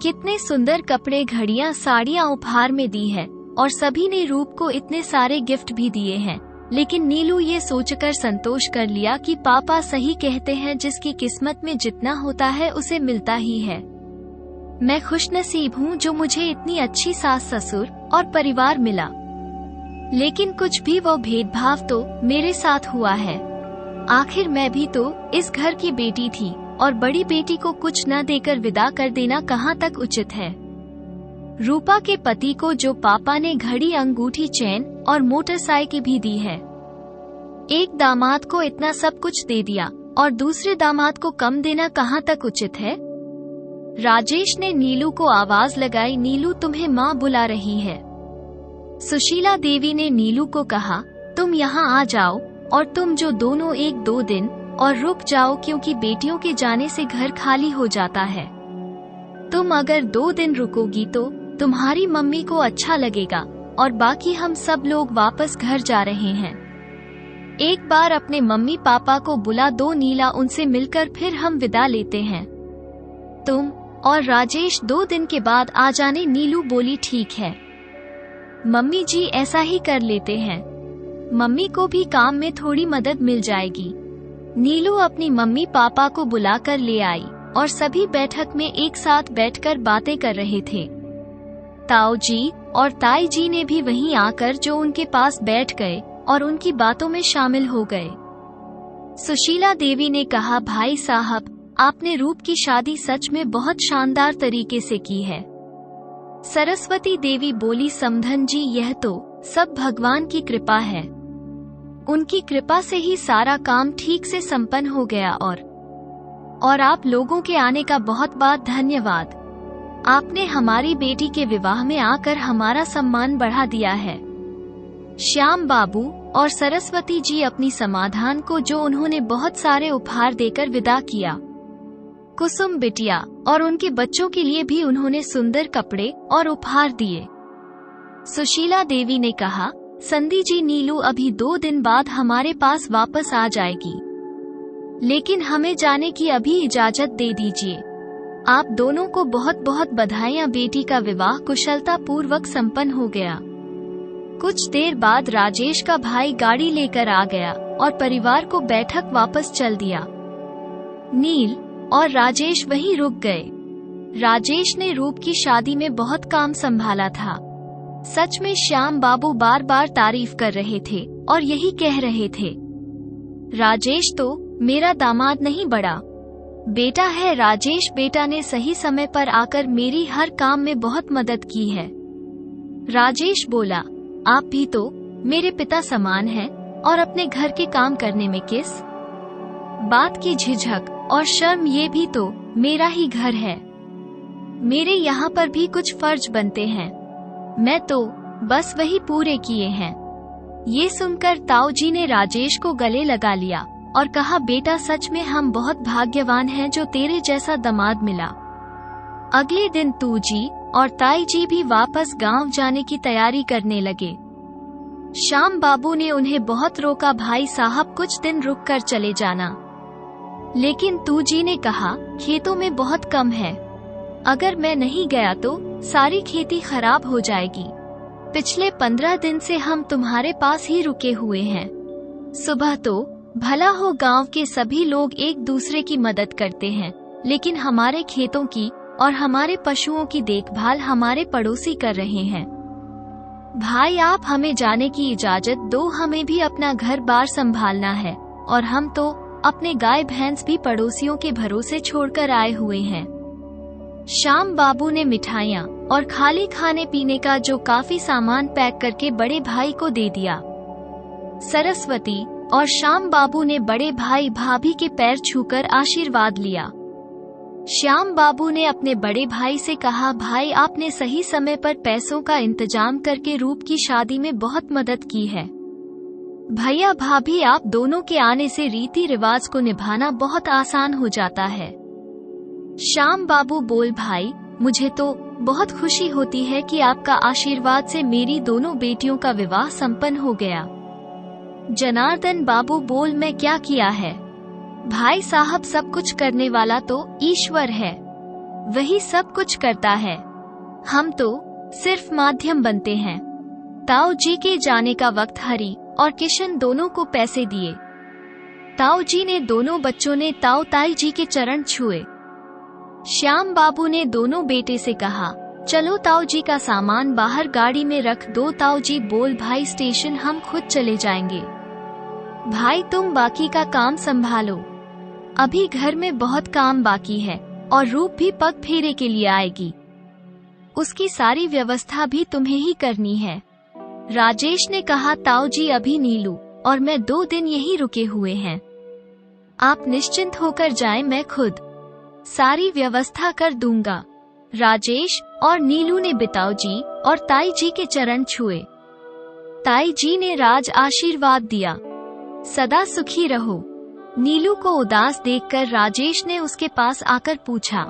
कितने सुंदर कपड़े, घड़ियां, साड़ियां उपहार में दी है और सभी ने रूप को इतने सारे गिफ्ट भी दिए हैं। लेकिन नीलू ये सोचकर संतोष कर लिया कि पापा सही कहते हैं, जिसकी किस्मत में जितना होता है उसे मिलता ही है। मैं खुशनसीब हूँ जो मुझे इतनी अच्छी सास ससुर और परिवार मिला, लेकिन कुछ भी वो भेदभाव तो मेरे साथ हुआ है। आखिर मैं भी तो इस घर की बेटी थी और बड़ी बेटी को कुछ न देकर विदा कर देना कहाँ तक उचित है। रूपा के पति को जो पापा ने घड़ी, अंगूठी, चैन और मोटरसाइकिल भी दी है, एक दामाद को इतना सब कुछ दे दिया और दूसरे दामाद को कम देना कहाँ तक उचित है। राजेश ने नीलू को आवाज लगाई, नीलू तुम्हें माँ बुला रही है। सुशीला देवी ने नीलू को कहा, तुम यहाँ आ जाओ और तुम जो दोनों 1-2 दिन और रुक जाओ, क्योंकि बेटियों के जाने से घर खाली हो जाता है। तुम अगर 2 दिन रुकोगी तो तुम्हारी मम्मी को अच्छा लगेगा, और बाकी हम सब लोग वापस घर जा रहे हैं। एक बार अपने मम्मी पापा को बुला दो नीला, उनसे मिलकर फिर हम विदा लेते हैं। तुम और राजेश 2 दिन के बाद आ जाने। नीलू बोली ठीक है मम्मी जी, ऐसा ही कर लेते हैं। मम्मी को भी काम में थोड़ी मदद मिल जाएगी। नीलू अपनी मम्मी पापा को बुलाकर ले आई और सभी बैठक में एक साथ बैठकर बातें कर रहे थे। ताऊ जी और ताई जी ने भी वहीं आकर जो उनके पास बैठ गए और उनकी बातों में शामिल हो गए। सुशीला देवी ने कहा, भाई साहब, आपने रूप की शादी सच में बहुत शानदार तरीके से की है। सरस्वती देवी बोली, समधन जी, यह तो सब भगवान की कृपा है। उनकी कृपा से ही सारा काम ठीक से संपन्न हो गया और आप लोगों के आने का बहुत बहुत धन्यवाद। आपने हमारी बेटी के विवाह में आकर हमारा सम्मान बढ़ा दिया है। श्याम बाबू और सरस्वती जी अपनी समाधान को जो उन्होंने बहुत सारे उपहार देकर विदा किया। कुसुम बिटिया और उनके बच्चों के लिए भी उन्होंने सुंदर कपड़े और उपहार दिए। सुशीला देवी ने कहा, संदी जी, नीलू अभी 2 दिन बाद हमारे पास वापस आ जाएगी, लेकिन हमें जाने की अभी इजाजत दे दीजिए। आप दोनों को बहुत बहुत बधाइयाँ। बेटी का विवाह कुशलता पूर्वक संपन्न हो गया। कुछ देर बाद राजेश का भाई गाड़ी लेकर आ गया और परिवार को बैठक वापस चल दिया। नील और राजेश वहीं रुक गए। राजेश ने रूप की शादी में बहुत काम संभाला था। सच में श्याम बाबू बार बार तारीफ कर रहे थे और यही कह रहे थे, राजेश तो मेरा दामाद नहीं, बड़ा बेटा है। राजेश बेटा ने सही समय पर आकर मेरी हर काम में बहुत मदद की है। राजेश बोला, आप भी तो मेरे पिता समान हैं और अपने घर के काम करने में किस बात की झिझक और शर्म, ये भी तो मेरा ही घर है। मेरे यहाँ पर भी कुछ फर्ज बनते हैं, मैं तो बस वही पूरे किए हैं। ये सुनकर ताऊ जी ने राजेश को गले लगा लिया और कहा, बेटा सच में हम बहुत भाग्यवान हैं जो तेरे जैसा दामाद मिला। अगले दिन तू जी और ताई जी भी वापस गांव जाने की तैयारी करने लगे। श्याम बाबू ने उन्हें बहुत रोका, भाई साहब कुछ दिन रुक कर चले जाना। लेकिन तू जी ने कहा, खेतों में बहुत कम है, अगर मैं नहीं गया तो सारी खेती खराब हो जाएगी। पिछले 15 दिन से हम तुम्हारे पास ही रुके हुए हैं। सुबह तो भला हो गांव के सभी लोग एक दूसरे की मदद करते हैं, लेकिन हमारे खेतों की और हमारे पशुओं की देखभाल हमारे पड़ोसी कर रहे हैं। भाई आप हमें जाने की इजाजत दो, हमें भी अपना घर बार संभालना है और हम तो अपने गाय भैंस भी पड़ोसियों के भरोसे छोड़कर आए हुए हैं। श्याम बाबू ने मिठाइयाँ और खाली खाने पीने का जो काफी सामान पैक करके बड़े भाई को दे दिया। सरस्वती और श्याम बाबू ने बड़े भाई भाभी के पैर छूकर आशीर्वाद लिया। श्याम बाबू ने अपने बड़े भाई से कहा, भाई आपने सही समय पर पैसों का इंतजाम करके रूप की शादी में बहुत मदद की है। भैया भाभी आप दोनों के आने से रीति रिवाज को निभाना बहुत आसान हो जाता है। श्याम बाबू बोल, भाई मुझे तो बहुत खुशी होती है कि आपका आशीर्वाद से मेरी दोनों बेटियों का विवाह संपन्न हो गया। जनार्दन बाबू बोल, मैं क्या किया है भाई साहब, सब कुछ करने वाला तो ईश्वर है, वही सब कुछ करता है, हम तो सिर्फ माध्यम बनते हैं। ताऊ जी के जाने का वक्त हरी और किशन दोनों को पैसे दिए। ताऊ जी ने दोनों बच्चों ने ताऊ ताई जी के चरण छुए। श्याम बाबू ने दोनों बेटे से कहा, चलो ताऊ जी का सामान बाहर गाड़ी में रख दो। ताऊ जी बोल, भाई स्टेशन हम खुद चले जाएंगे, भाई तुम बाकी का काम संभालो, अभी घर में बहुत काम बाकी है और रूप भी पग फेरे के लिए आएगी, उसकी सारी व्यवस्था भी तुम्हें ही करनी है। राजेश ने कहा, ताऊ जी अभी नीलू और मैं 2 दिन यहीं रुके हुए हैं, आप निश्चिंत होकर जाएं, मैं खुद सारी व्यवस्था कर दूंगा। राजेश और नीलू ने बिताऊ जी और ताई जी के चरण छुए। ताई जी ने राज आशीर्वाद दिया। सदा सुखी रहो। नीलू को उदास देखकर राजेश ने उसके पास आकर पूछा,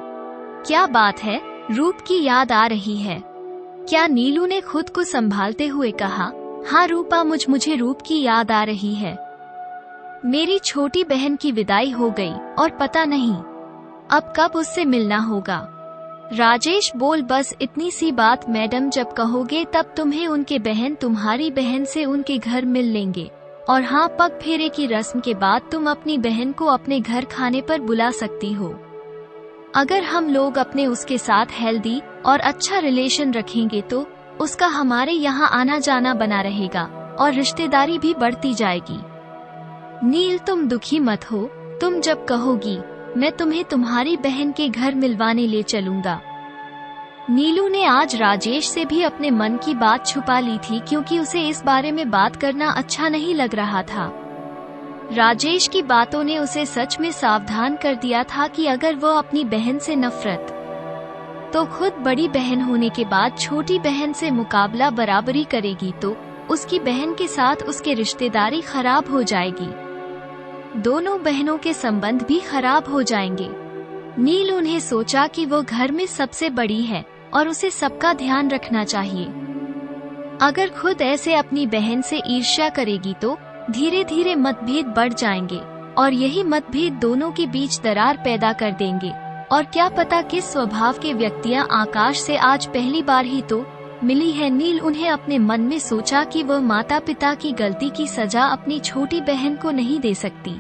क्या बात है, रूप की याद आ रही है क्या? नीलू ने खुद को संभालते हुए कहा, हाँ रूपा, मुझे रूप की याद आ रही है। मेरी छोटी बहन की विदाई हो गई और पता नहीं अब कब उससे मिलना होगा। राजेश बोल, बस इतनी सी बात मैडम, जब कहोगे तब तुम्हें उनके बहन तुम्हारी बहन से उनके घर मिल लेंगे। और हाँ, पग फेरे की रस्म के बाद तुम अपनी बहन को अपने घर खाने पर बुला सकती हो। अगर हम लोग अपने उसके साथ हेल्दी और अच्छा रिलेशन रखेंगे तो उसका हमारे यहाँ आना जाना बना रहेगा और रिश्तेदारी भी बढ़ती जाएगी। नील, तुम दुखी मत हो, तुम जब कहोगी मैं तुम्हें तुम्हारी बहन के घर मिलवाने ले चलूंगा। नीलू ने आज राजेश से भी अपने मन की बात छुपा ली थी, क्योंकि उसे इस बारे में बात करना अच्छा नहीं लग रहा था। राजेश की बातों ने उसे सच में सावधान कर दिया था कि अगर वह अपनी बहन से नफरत तो खुद बड़ी बहन होने के बाद छोटी बहन से मुकाबला बराबरी करेगी तो उसकी बहन के साथ उसके रिश्तेदारी खराब हो जाएगी, दोनों बहनों के संबंध भी खराब हो जाएंगे। नील उन्हें सोचा कि वो घर में सबसे बड़ी है और उसे सबका ध्यान रखना चाहिए। अगर खुद ऐसे अपनी बहन से ईर्ष्या करेगी तो धीरे धीरे मतभेद बढ़ जाएंगे और यही मतभेद दोनों के बीच दरार पैदा कर देंगे। और क्या पता किस स्वभाव के व्यक्तियां आकाश से आज पहली बार ही तो मिली है। नील उन्हें अपने मन में सोचा कि वह माता पिता की गलती की सजा अपनी छोटी बहन को नहीं दे सकती।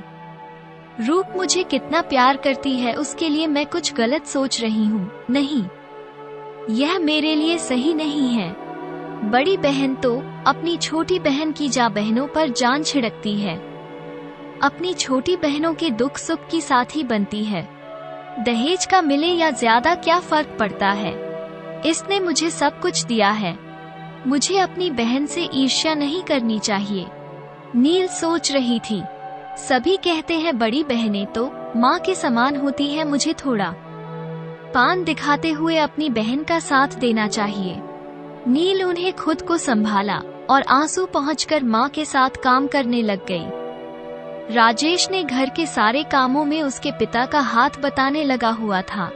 रूप मुझे कितना प्यार करती है, उसके लिए मैं कुछ गलत सोच रही हूँ। नहीं, यह मेरे लिए सही नहीं है। बड़ी बहन तो अपनी छोटी बहन की बहनों पर जान छिड़कती है, अपनी छोटी बहनों के दुख सुख की साथी बनती है। दहेज का मिले या ज्यादा क्या फर्क पड़ता है, इसने मुझे सब कुछ दिया है, मुझे अपनी बहन से ईर्ष्या नहीं करनी चाहिए। नील सोच रही थी, सभी कहते हैं बड़ी बहनें तो माँ के समान होती हैं, मुझे थोड़ा पान दिखाते हुए अपनी बहन का साथ देना चाहिए। नील उन्हें खुद को संभाला और आंसू पहुंचकर माँ के साथ काम करने लग गई। राजेश ने घर के सारे कामों में उसके पिता का हाथ बताने लगा हुआ था।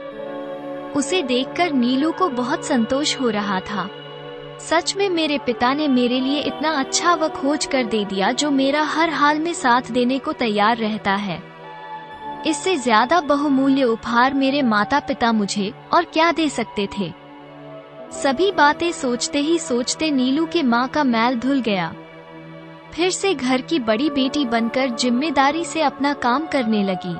उसे देखकर नीलू को बहुत संतोष हो रहा था। सच में मेरे पिता ने मेरे लिए इतना अच्छा वह खोज कर दे दिया जो मेरा हर हाल में साथ देने को तैयार रहता है। इससे ज्यादा बहुमूल्य उपहार मेरे माता पिता मुझे और क्या दे सकते थे। सभी बातें सोचते ही सोचते नीलू के माँ का मैल धुल गया। फिर से घर की बड़ी बेटी बनकर जिम्मेदारी से अपना काम करने लगी।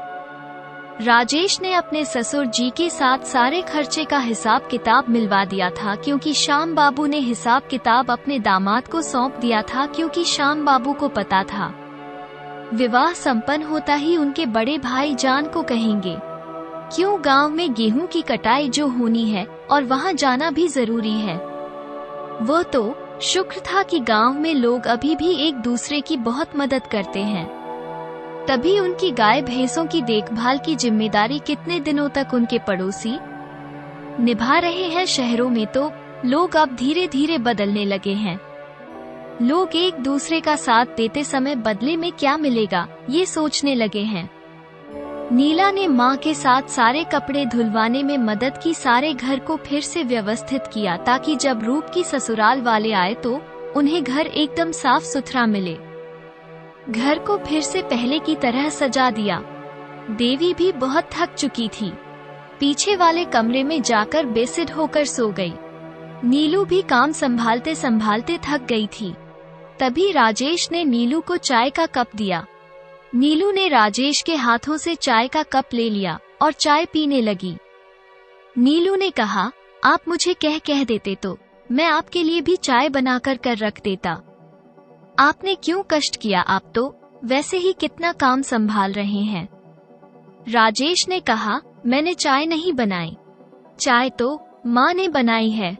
राजेश ने अपने ससुर जी के साथ सारे खर्चे का हिसाब किताब मिलवा दिया था, क्योंकि श्याम बाबू ने हिसाब किताब अपने दामाद को सौंप दिया था, क्योंकि श्याम बाबू को पता था विवाह संपन्न होता ही उनके बड़े भाई जान को कहेंगे, क्यों गांव में गेहूं की कटाई जो होनी है और वहां जाना भी जरूरी है। वो तो शुक्र था कि गांव में लोग अभी भी एक दूसरे की बहुत मदद करते हैं। तभी उनकी गाय भैंसों की देखभाल की जिम्मेदारी कितने दिनों तक उनके पड़ोसी निभा रहे हैं। शहरों में तो लोग अब धीरे धीरे बदलने लगे हैं। लोग एक दूसरे का साथ देते समय बदले में क्या मिलेगा ये सोचने लगे हैं। नीला ने माँ के साथ सारे कपड़े धुलवाने में मदद की, सारे घर को फिर से व्यवस्थित किया ताकि जब रूप की ससुराल वाले आए तो उन्हें घर एकदम साफ सुथरा मिले। घर को फिर से पहले की तरह सजा दिया। देवी भी बहुत थक चुकी थी, पीछे वाले कमरे में जाकर बेसिड होकर सो गई। नीलू भी काम संभालते संभालते थक गई थी। तभी राजेश ने नीलू को चाय का कप दिया। नीलू ने राजेश के हाथों से चाय का कप ले लिया और चाय पीने लगी। नीलू ने कहा, आप मुझे कह देते तो मैं आपके लिए भी चाय बनाकर कर रख देता। आपने क्यों कष्ट किया, आप तो वैसे ही कितना काम संभाल रहे हैं। राजेश ने कहा, मैंने चाय नहीं बनाई, चाय तो माँ ने बनाई है,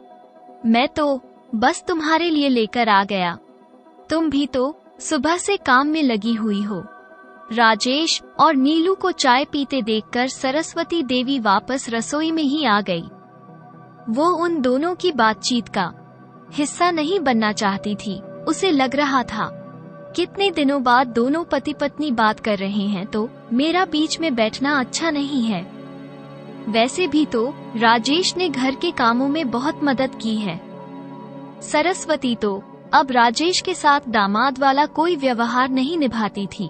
मैं तो बस तुम्हारे लिए लेकर आ गया। तुम भी तो सुबह से काम में लगी हुई हो। राजेश और नीलू को चाय पीते देखकर सरस्वती देवी वापस रसोई में ही आ गई। वो उन दोनों की बातचीत का हिस्सा नहीं बनना चाहती थी। उसे लग रहा था कितने दिनों बाद दोनों पति पत्नी बात कर रहे हैं तो मेरा बीच में बैठना अच्छा नहीं है। वैसे भी तो राजेश ने घर के कामों में बहुत मदद की है। सरस्वती तो अब राजेश के साथ दामाद वाला कोई व्यवहार नहीं निभाती थी।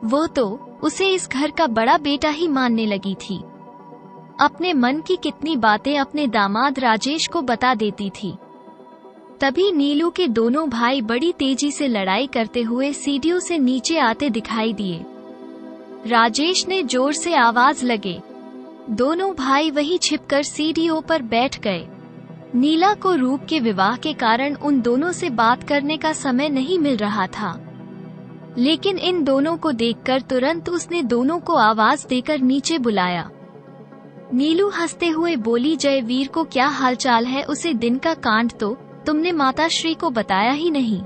वो तो उसे इस घर का बड़ा बेटा ही मानने लगी थी। अपने मन की कितनी बातें अपने दामाद राजेश को बता देती थी। तभी नीलू के दोनों भाई बड़ी तेजी से लड़ाई करते हुए सीढ़ियों से नीचे आते दिखाई दिए। राजेश ने जोर से आवाज लगे। दोनों भाई वहीं छिपकर सीढ़ियों पर बैठ गए। नीला को रूप के विवाह के कारण उन दोनों से बात करने का समय नहीं मिल रहा था, लेकिन इन दोनों को देखकर तुरंत उसने दोनों को आवाज देकर नीचे बुलाया। नीलू हंसते हुए बोली, जयवीर को क्या हालचाल है? उसे दिन का कांड तो तुमने माता श्री को बताया ही नहीं।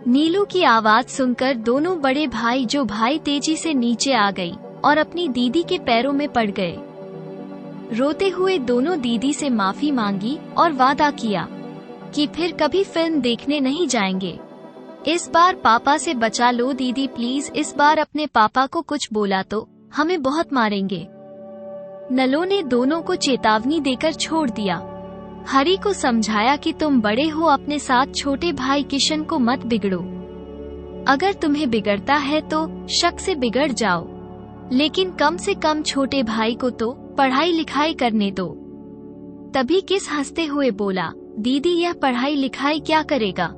नीलू की आवाज सुनकर दोनों बड़े भाई जो भाई तेजी से नीचे आ गई और अपनी दीदी के पैरों में पड़ गए। रोते हुए दोनों दीदी से माफी मांगी और वादा किया कि फिर कभी फिल्म देखने नहीं जाएंगे। इस बार पापा से बचा लो दीदी प्लीज, इस बार अपने पापा को कुछ बोला तो हमें बहुत मारेंगे। नलो ने दोनों को चेतावनी देकर छोड़ दिया। हरी को समझाया कि तुम बड़े हो, अपने साथ छोटे भाई किशन को मत बिगड़ो। अगर तुम्हें बिगड़ता है तो शक से बिगड़ जाओ, लेकिन कम से कम छोटे भाई को तो पढ़ाई लिखाई करने दो। तभी किस हंसते हुए बोला, दीदी यह पढ़ाई लिखाई क्या करेगा?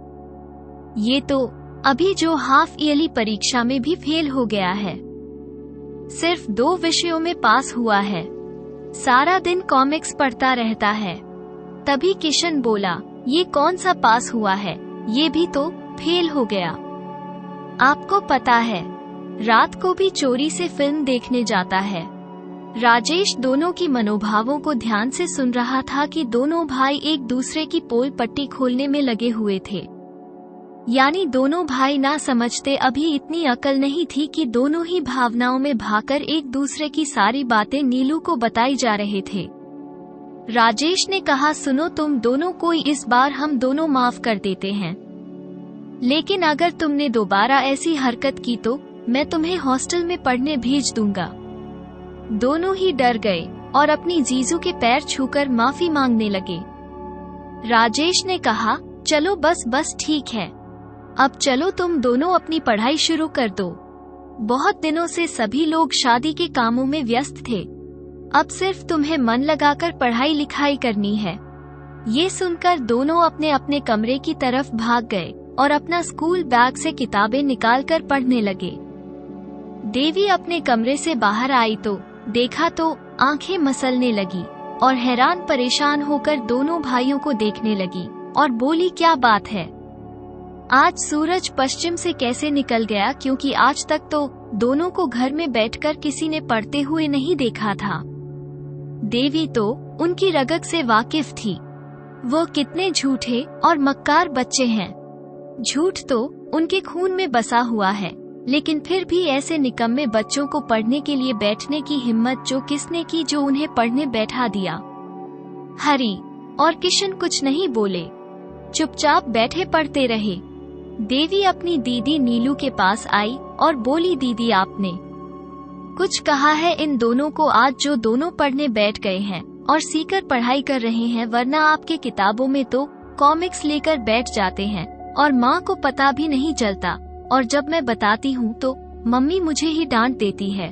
ये तो अभी जो हाफ ईयरली परीक्षा में भी फेल हो गया है, सिर्फ 2 विषयों में पास हुआ है, सारा दिन कॉमिक्स पढ़ता रहता है। तभी किशन बोला, ये कौन सा पास हुआ है, ये भी तो फेल हो गया। आपको पता है रात को भी चोरी से फिल्म देखने जाता है। राजेश दोनों की मनोभावों को ध्यान से सुन रहा था कि दोनों भाई एक दूसरे की पोल पट्टी खोलने में लगे हुए थे। यानी दोनों भाई ना समझते, अभी इतनी अकल नहीं थी कि दोनों ही भावनाओं में भाकर एक दूसरे की सारी बातें नीलू को बताई जा रहे थे। राजेश ने कहा, सुनो तुम दोनों को इस बार हम दोनों माफ कर देते हैं, लेकिन अगर तुमने दोबारा ऐसी हरकत की तो मैं तुम्हें हॉस्टल में पढ़ने भेज दूंगा। दोनों ही डर गए और अपनी जीजू के पैर छूकर माफी मांगने लगे। राजेश ने कहा, चलो बस ठीक है, अब चलो तुम दोनों अपनी पढ़ाई शुरू कर दो। बहुत दिनों से सभी लोग शादी के कामों में व्यस्त थे, अब सिर्फ तुम्हें मन लगाकर पढ़ाई लिखाई करनी है। ये सुनकर दोनों अपने अपने कमरे की तरफ भाग गए और अपना स्कूल बैग से किताबें निकालकर पढ़ने लगे। देवी अपने कमरे से बाहर आई तो देखा तो आंखें मसलने लगी और हैरान परेशान होकर दोनों भाइयों को देखने लगी और बोली, क्या बात है, आज सूरज पश्चिम से कैसे निकल गया? क्योंकि आज तक तो दोनों को घर में बैठकर किसी ने पढ़ते हुए नहीं देखा था। देवी तो उनकी रगत से वाकिफ थी, वो कितने झूठे और मक्कार बच्चे हैं। झूठ तो उनके खून में बसा हुआ है, लेकिन फिर भी ऐसे निकम्मे बच्चों को पढ़ने के लिए बैठने की हिम्मत जो किसने की, जो उन्हें पढ़ने बैठा दिया। हरी और किशन कुछ नहीं बोले, चुपचाप बैठे पढ़ते रहे। देवी अपनी दीदी नीलू के पास आई और बोली, दीदी आपने कुछ कहा है इन दोनों को आज, जो दोनों पढ़ने बैठ गए हैं और सीकर पढ़ाई कर रहे हैं, वरना आपके किताबों में तो कॉमिक्स लेकर बैठ जाते हैं और माँ को पता भी नहीं चलता, और जब मैं बताती हूँ तो मम्मी मुझे ही डांट देती है।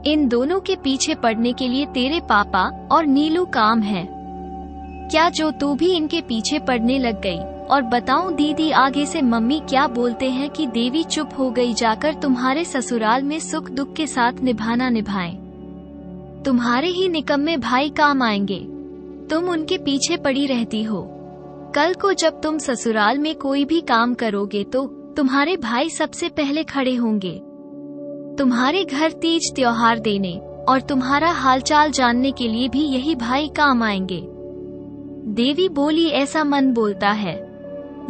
इन दोनों के पीछे पड़ने के लिए तेरे पापा और नीलू काम है क्या, जो तू भी इनके पीछे पड़ने लग गई? और बताऊं दीदी आगे से मम्मी क्या बोलते हैं कि देवी चुप हो गई, जाकर तुम्हारे ससुराल में सुख दुख के साथ निभाना निभाएं। तुम्हारे ही निकम्मे भाई काम आएंगे, तुम उनके पीछे पड़ी रहती हो। कल को जब तुम ससुराल में कोई भी काम करोगे तो तुम्हारे भाई सबसे पहले खड़े होंगे। तुम्हारे घर तीज त्योहार देने और तुम्हारा हालचाल जानने के लिए भी यही भाई काम आएंगे। देवी बोली, ऐसा मन बोलता है।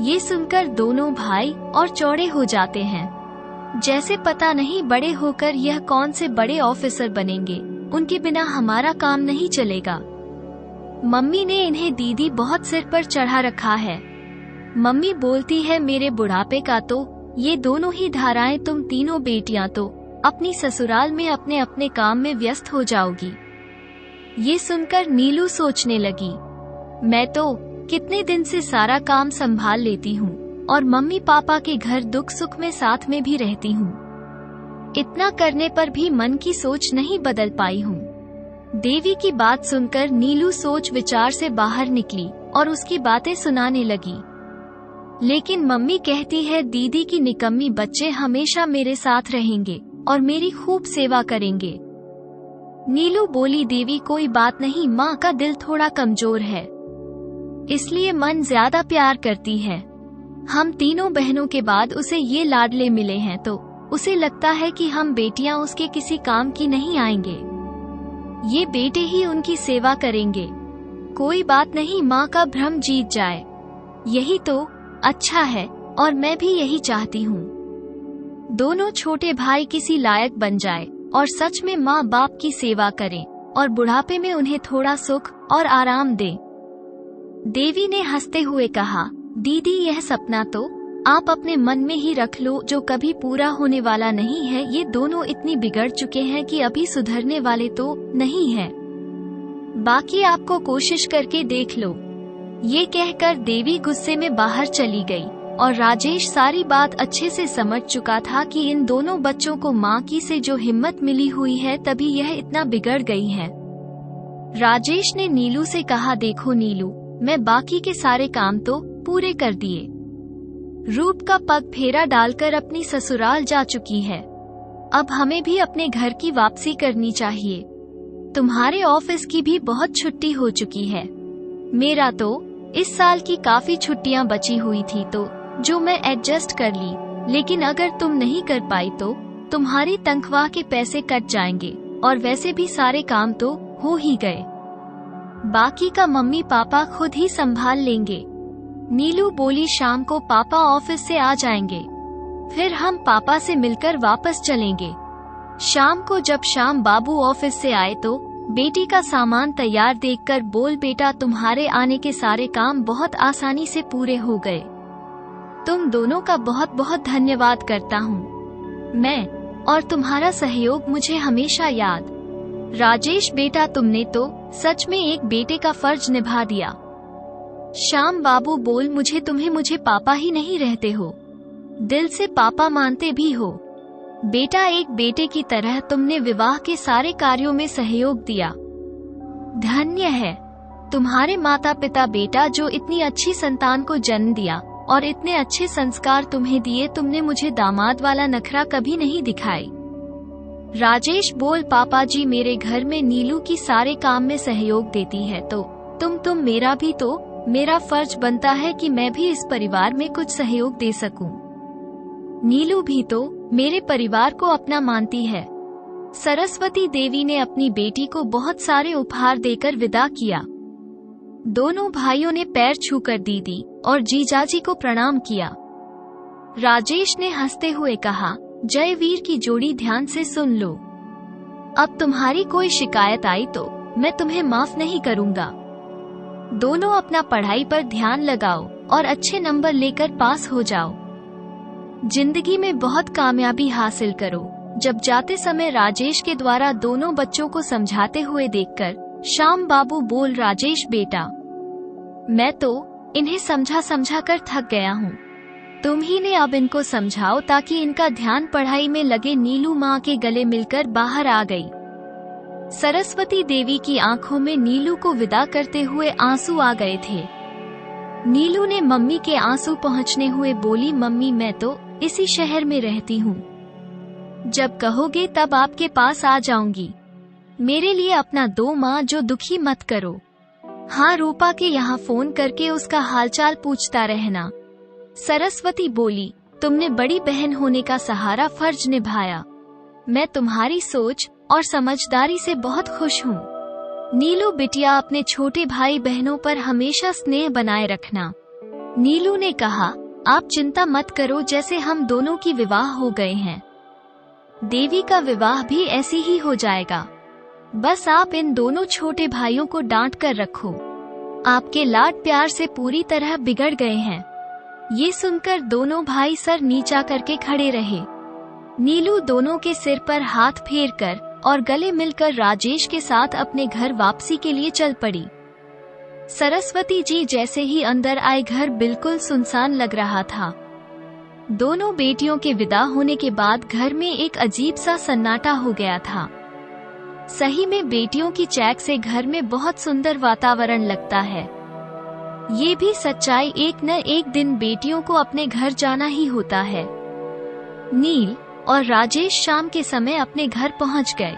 ये सुनकर दोनों भाई और चौड़े हो जाते हैं, जैसे पता नहीं बड़े होकर यह कौन से बड़े ऑफिसर बनेंगे, उनके बिना हमारा काम नहीं चलेगा। मम्मी ने इन्हें दीदी बहुत सिर पर चढ़ा रखा है। मम्मी बोलती है मेरे बुढ़ापे का तो ये दोनों ही धाराएं, तुम तीनों बेटियां तो अपनी ससुराल में अपने अपने काम में व्यस्त हो जाओगी। ये सुनकर नीलू सोचने लगी, मैं तो कितने दिन से सारा काम संभाल लेती हूँ और मम्मी पापा के घर दुख सुख में साथ में भी रहती हूँ। इतना करने पर भी मन की सोच नहीं बदल पाई हूँ। देवी की बात सुनकर नीलू सोच विचार से बाहर निकली और उसकी बातें सुनाने लगी। लेकिन मम्मी कहती है दीदी की निकम्मी बच्चे हमेशा मेरे साथ रहेंगे और मेरी खूब सेवा करेंगे। नीलू बोली, देवी कोई बात नहीं, माँ का दिल थोड़ा कमजोर है, इसलिए मन ज्यादा प्यार करती है। हम तीनों बहनों के बाद उसे ये लाडले मिले हैं तो उसे लगता है कि हम बेटियां उसके किसी काम की नहीं आएंगे, ये बेटे ही उनकी सेवा करेंगे। कोई बात नहीं, माँ का भ्रम जीत जाए, यही तो अच्छा है और मैं भी यही चाहती हूँ। दोनों छोटे भाई किसी लायक बन जाए और सच में माँ बाप की सेवा करें और बुढ़ापे में उन्हें थोड़ा सुख और आराम दें। देवी ने हंसते हुए कहा, दीदी यह सपना तो आप अपने मन में ही रख लो जो कभी पूरा होने वाला नहीं है। ये दोनों इतनी बिगड़ चुके हैं कि अभी सुधरने वाले तो नहीं है, बाकी आपको कोशिश करके देख लो। ये कहकर देवी गुस्से में बाहर चली गई और राजेश सारी बात अच्छे से समझ चुका था कि इन दोनों बच्चों को माँ की से जो हिम्मत मिली हुई है तभी यह इतना बिगड़ गई है। राजेश ने नीलू से कहा, देखो नीलू, मैं बाकी के सारे काम तो पूरे कर दिए। रूप का पग फेरा डालकर अपनी ससुराल जा चुकी है, अब हमें भी अपने घर की वापसी करनी चाहिए। तुम्हारे ऑफिस की भी बहुत छुट्टी हो चुकी है, मेरा तो इस साल की काफी छुट्टियां बची हुई थी तो जो मैं एडजस्ट कर ली, लेकिन अगर तुम नहीं कर पाई तो तुम्हारी तनख्वाह के पैसे कट जाएंगे और वैसे भी सारे काम तो हो ही गए, बाकी का मम्मी पापा खुद ही संभाल लेंगे। नीलू बोली, शाम को पापा ऑफिस से आ जाएंगे, फिर हम पापा से मिलकर वापस चलेंगे। शाम को जब श्याम बाबू ऑफिस से आए तो बेटी का सामान तैयार देखकर बोल, बेटा तुम्हारे आने के सारे काम बहुत आसानी से पूरे हो गए, तुम दोनों का बहुत बहुत धन्यवाद करता हूँ मैं, और तुम्हारा सहयोग मुझे हमेशा याद। राजेश बेटा तुमने तो सच में एक बेटे का फर्ज निभा दिया। श्याम बाबू बोल, मुझे पापा ही नहीं रहते हो, दिल से पापा मानते भी हो। बेटा एक बेटे की तरह तुमने विवाह के सारे कार्यों में सहयोग दिया, धन्य है तुम्हारे माता पिता बेटा जो इतनी अच्छी संतान को जन्म दिया और इतने अच्छे संस्कार तुम्हें दिए। तुमने मुझे दामाद वाला नखरा कभी नहीं दिखाई। राजेश बोल, पापा जी मेरे घर में नीलू की सारे काम में सहयोग देती है तो तुम मेरा भी तो मेरा फर्ज बनता है कि मैं भी इस परिवार में कुछ सहयोग दे सकूं। नीलू भी तो मेरे परिवार को अपना मानती है। सरस्वती देवी ने अपनी बेटी को बहुत सारे उपहार देकर विदा किया। दोनों भाइयों ने पैर छूकर दीदी और जीजाजी को प्रणाम किया। राजेश ने हंसते हुए कहा, जय वीर की जोड़ी ध्यान से सुन लो, अब तुम्हारी कोई शिकायत आई तो मैं तुम्हें माफ नहीं करूंगा। दोनों अपना पढ़ाई पर ध्यान लगाओ और अच्छे नंबर लेकर पास हो जाओ, जिंदगी में बहुत कामयाबी हासिल करो। जब जाते समय राजेश के द्वारा दोनों बच्चों को समझाते हुए देखकर श्याम बाबू बोल, राजेश बेटा मैं तो इन्हें समझा कर थक गया हूँ, तुम ही ने अब इनको समझाओ ताकि इनका ध्यान पढ़ाई में लगे। नीलू माँ के गले मिलकर बाहर आ गई। सरस्वती देवी की आंखों में नीलू को विदा करते हुए आंसू आ गए थे। नीलू ने मम्मी के आंसू पहुँचने हुए बोली, मम्मी मैं तो इसी शहर में रहती हूँ, जब कहोगे तब आपके पास आ जाऊंगी। मेरे लिए अपना दो माँ, जो दुखी मत करो। हाँ, रूपा के यहाँ फोन करके उसका हालचाल पूछता रहना। सरस्वती बोली, तुमने बड़ी बहन होने का सहारा फर्ज निभाया, मैं तुम्हारी सोच और समझदारी से बहुत खुश हूँ। नीलू बिटिया अपने छोटे भाई बहनों पर हमेशा स्नेह बनाए रखना। नीलू ने कहा, आप चिंता मत करो, जैसे हम दोनों की विवाह हो गए हैं, देवी का विवाह भी ऐसी ही हो जाएगा। बस आप इन दोनों छोटे भाइयों को डांट कर रखो, आपके लाड प्यार से पूरी तरह बिगड़ गए हैं। ये सुनकर दोनों भाई सर नीचा करके खड़े रहे। नीलू दोनों के सिर पर हाथ फेरकर और गले मिलकर राजेश के साथ अपने घर वापसी के लिए चल पड़ी। सरस्वती जी जैसे ही अंदर आए घर बिल्कुल सुनसान लग रहा था। दोनों बेटियों के विदा होने के बाद घर में एक अजीब सा सन्नाटा हो गया था। सही में बेटियों की चैक से घर में बहुत सुंदर वातावरण लगता है। ये भी सच्चाई, एक न एक दिन बेटियों को अपने घर जाना ही होता है। नील और राजेश शाम के समय अपने घर पहुंच गए।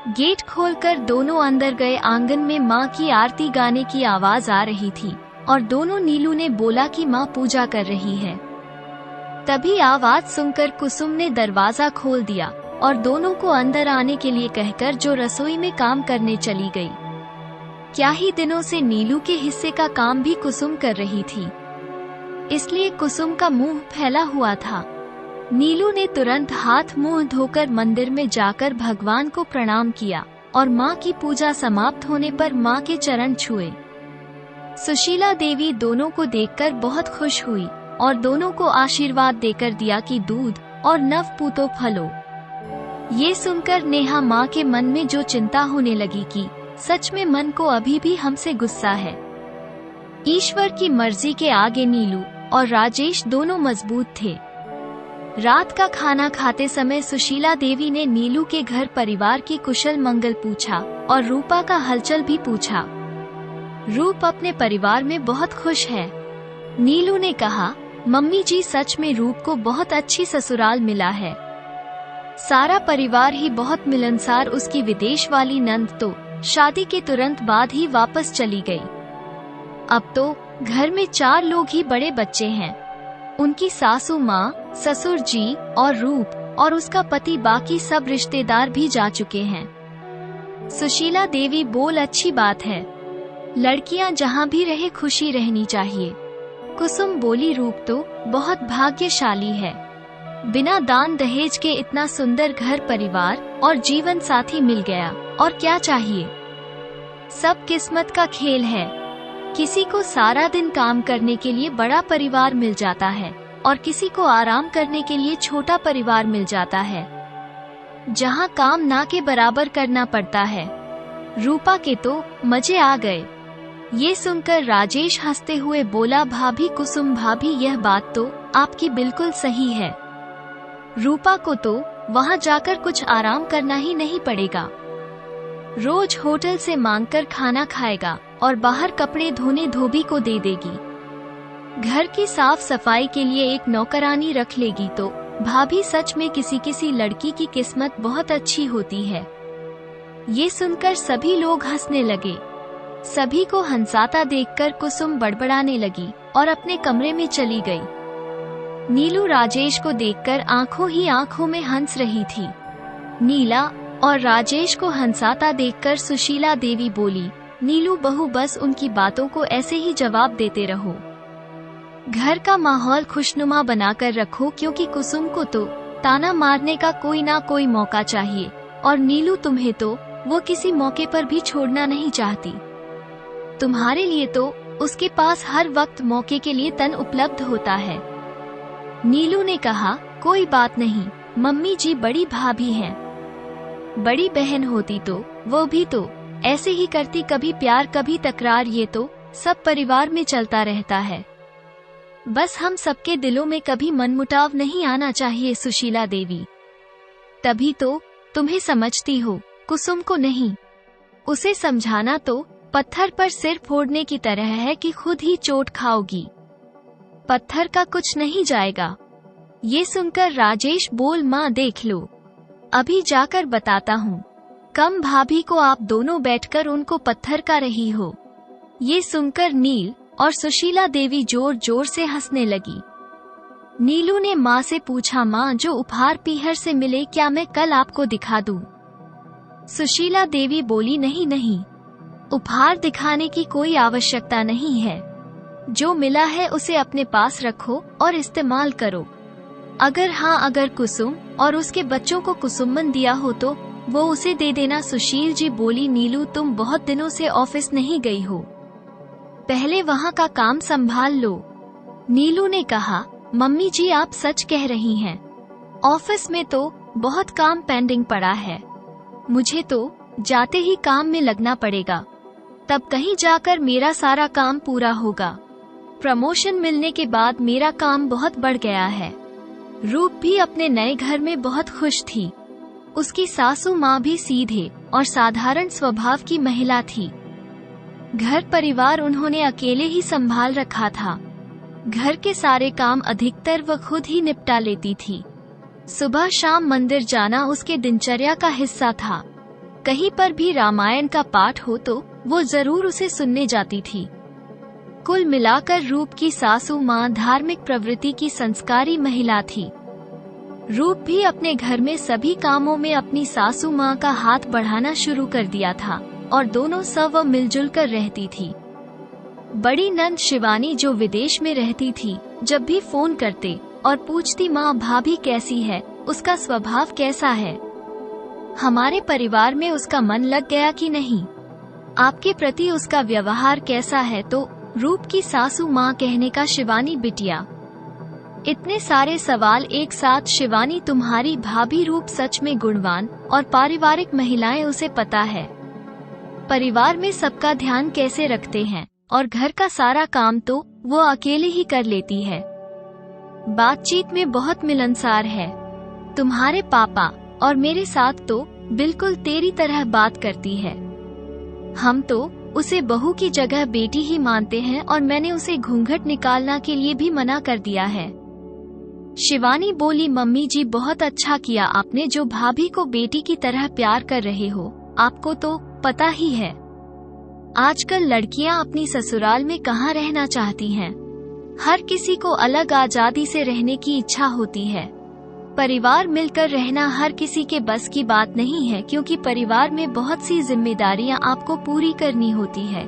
गेट खोलकर दोनों अंदर गए। आंगन में माँ की आरती गाने की आवाज आ रही थी और दोनों नीलू ने बोला कि माँ पूजा कर रही है। तभी आवाज सुनकर कुसुम ने दरवाजा खोल दिया और दोनों को अंदर आने के लिए कहकर जो रसोई में काम करने चली गई। क्या ही दिनों से नीलू के हिस्से का काम भी कुसुम कर रही थी, इसलिए कुसुम का मुंह फैला हुआ था। नीलू ने तुरंत हाथ मुंह धोकर मंदिर में जाकर भगवान को प्रणाम किया और माँ की पूजा समाप्त होने पर माँ के चरण छुए। सुशीला देवी दोनों को देखकर बहुत खुश हुई और दोनों को आशीर्वाद देकर दिया कि दूध और नव पूतो फलो। ये सुनकर नेहा माँ के मन में जो चिंता होने लगी कि सच में मन को अभी भी हमसे गुस्सा है। ईश्वर की मर्जी के आगे नीलू और राजेश दोनों मजबूत थे। रात का खाना खाते समय सुशीला देवी ने नीलू के घर परिवार की कुशल मंगल पूछा और रूपा का हलचल भी पूछा। रूप अपने परिवार में बहुत खुश है। नीलू ने कहा, मम्मी जी सच में रूप को बहुत अच्छी ससुराल मिला है। सारा परिवार ही बहुत मिलनसार। उसकी विदेश वाली नंद तो शादी के तुरंत बाद ही वापस चली गई। अब तो घर में 4 लोग ही बड़े बच्चे हैं। उनकी सासू माँ, ससुर जी और रूप और उसका पति, बाकी सब रिश्तेदार भी जा चुके हैं। सुशीला देवी बोल, अच्छी बात है। लड़कियां जहाँ भी रहे खुशी रहनी चाहिए। कुसुम बोली, रूप तो बहुत भाग्यशाली है। बिना दान दहेज के इतना सुंदर घर परिवार और जीवन साथी मिल गया, और क्या चाहिए। सब किस्मत का खेल है। किसी को सारा दिन काम करने के लिए बड़ा परिवार मिल जाता है और किसी को आराम करने के लिए छोटा परिवार मिल जाता है, जहाँ काम ना के बराबर करना पड़ता है। रूपा के तो मजे आ गए। ये सुनकर राजेश हंसते हुए बोला, भाभी कुसुम भाभी, यह बात तो आपकी बिल्कुल सही है। रूपा को तो वहाँ जाकर कुछ आराम करना ही नहीं पड़ेगा। रोज होटल से मांगकर खाना खाएगा और बाहर कपड़े धोने धोबी को दे देगी। घर की साफ सफाई के लिए एक नौकरानी रख लेगी। तो भाभी सच में किसी किसी लड़की की किस्मत बहुत अच्छी होती है। ये सुनकर सभी लोग हंसने लगे। सभी को हंसाता देखकर कुसुम बड़बड़ाने लगी और अपने कमरे में चली गई। नीलू राजेश को देखकर आंखों ही आंखों में हंस रही थी। नीला और राजेश को हंसाता देखकर सुशीला देवी बोली, नीलू बहू, बस उनकी बातों को ऐसे ही जवाब देते रहो। घर का माहौल खुशनुमा बनाकर रखो, क्योंकि कुसुम को तो ताना मारने का कोई ना कोई मौका चाहिए, और नीलू तुम्हें तो वो किसी मौके पर भी छोड़ना नहीं चाहती। तुम्हारे लिए तो उसके पास हर वक्त मौके के लिए तन उपलब्ध होता है। नीलू ने कहा, कोई बात नहीं मम्मी जी, बड़ी भाभी हैं। बड़ी बहन होती तो वो भी तो ऐसे ही करती, कभी प्यार कभी तकरार, ये तो सब परिवार में चलता रहता है। बस हम सबके दिलों में कभी मनमुटाव नहीं आना चाहिए सुशीला देवी। तभी तो तुम्हें समझती हो, कुसुम को नहीं। उसे समझाना तो पत्थर पर सिर फोड़ने की तरह है कि खुद ही चोट खाओगी। पत्थर का कुछ नहीं जाएगा। ये सुनकर राजेश बोल, माँ देख लो, अभी जाकर बताता हूँ। कम भाभी को आप दोनों बैठकर उनको पत्थर का रही हो। ये सुनकर नील और सुशीला देवी जोर जोर से हंसने लगी। नीलू ने माँ से पूछा, माँ जो उपहार पीहर से मिले क्या मैं कल आपको दिखा दूँ? सुशीला देवी बोली, नहीं नहीं, उपहार दिखाने की कोई आवश्यकता नहीं है। जो मिला है उसे अपने पास रखो और इस्तेमाल करो। अगर कुसुम और उसके बच्चों को कुसुमन दिया हो तो वो उसे दे देना। सुशील जी बोली, नीलू तुम बहुत दिनों से ऑफिस नहीं गई हो, पहले वहाँ का काम संभाल लो। नीलू ने कहा, मम्मी जी आप सच कह रही हैं। ऑफिस में तो बहुत काम पेंडिंग पड़ा है। मुझे तो जाते ही काम में लगना पड़ेगा, तब कहीं जाकर मेरा सारा काम पूरा होगा। प्रमोशन मिलने के बाद मेरा काम बहुत बढ़ गया है। रूप भी अपने नए घर में बहुत खुश थी। उसकी सासू माँ भी सीधे और साधारण स्वभाव की महिला थी। घर परिवार उन्होंने अकेले ही संभाल रखा था। घर के सारे काम अधिकतर वह खुद ही निपटा लेती थी। सुबह शाम मंदिर जाना उसके दिनचर्या का हिस्सा था। कहीं पर भी रामायण का पाठ हो तो वो जरूर उसे सुनने जाती थी। कुल मिलाकर रूप की सासू माँ धार्मिक प्रवृत्ति की संस्कारी महिला थी। रूप भी अपने घर में सभी कामों में अपनी सासू माँ का हाथ बढ़ाना शुरू कर दिया था और दोनों सब मिलजुल कर रहती थी। बड़ी नंद शिवानी जो विदेश में रहती थी, जब भी फोन करते और पूछती माँ भाभी कैसी है, उसका स्वभाव कैसा है, हमारे परिवार में उसका मन लग गया कि नहीं, आपके प्रति उसका व्यवहार कैसा है, तो रूप की सासू माँ कहने का शिवानी बिटिया। इतने सारे सवाल एक साथ। शिवानी तुम्हारी भाभी रूप सच में गुणवान और पारिवारिक महिलाएं, उसे पता है परिवार में सबका ध्यान कैसे रखते हैं और घर का सारा काम तो वो अकेले ही कर लेती है। बातचीत में बहुत मिलनसार है। तुम्हारे पापा और मेरे साथ तो बिल्कुल तेरी तरह बात करती है। हम तो उसे बहू की जगह बेटी ही मानते हैं और मैंने उसे घूंघट निकालना के लिए भी मना कर दिया है। शिवानी बोली, मम्मी जी बहुत अच्छा किया आपने जो भाभी को बेटी की तरह प्यार कर रहे हो। आपको तो पता ही है आजकल लड़कियां अपनी ससुराल में कहाँ रहना चाहती हैं। हर किसी को अलग आजादी से रहने की इच्छा होती है। परिवार मिलकर रहना हर किसी के बस की बात नहीं है, क्योंकि परिवार में बहुत सी जिम्मेदारियां आपको पूरी करनी होती है।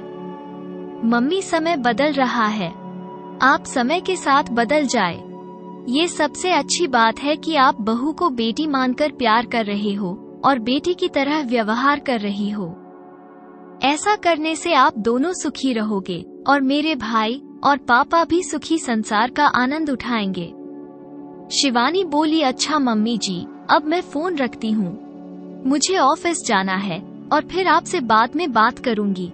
मम्मी समय बदल रहा है, आप समय के साथ बदल जाए। ये सबसे अच्छी बात है कि आप बहू को बेटी मानकर प्यार कर रहे हो और बेटी की तरह व्यवहार कर रही हो। ऐसा करने से आप दोनों सुखी रहोगे और मेरे भाई और पापा भी सुखी संसार का आनंद उठाएंगे। शिवानी बोली, अच्छा मम्मी जी, अब मैं फोन रखती हूँ, मुझे ऑफिस जाना है और फिर आपसे बाद में बात करूँगी।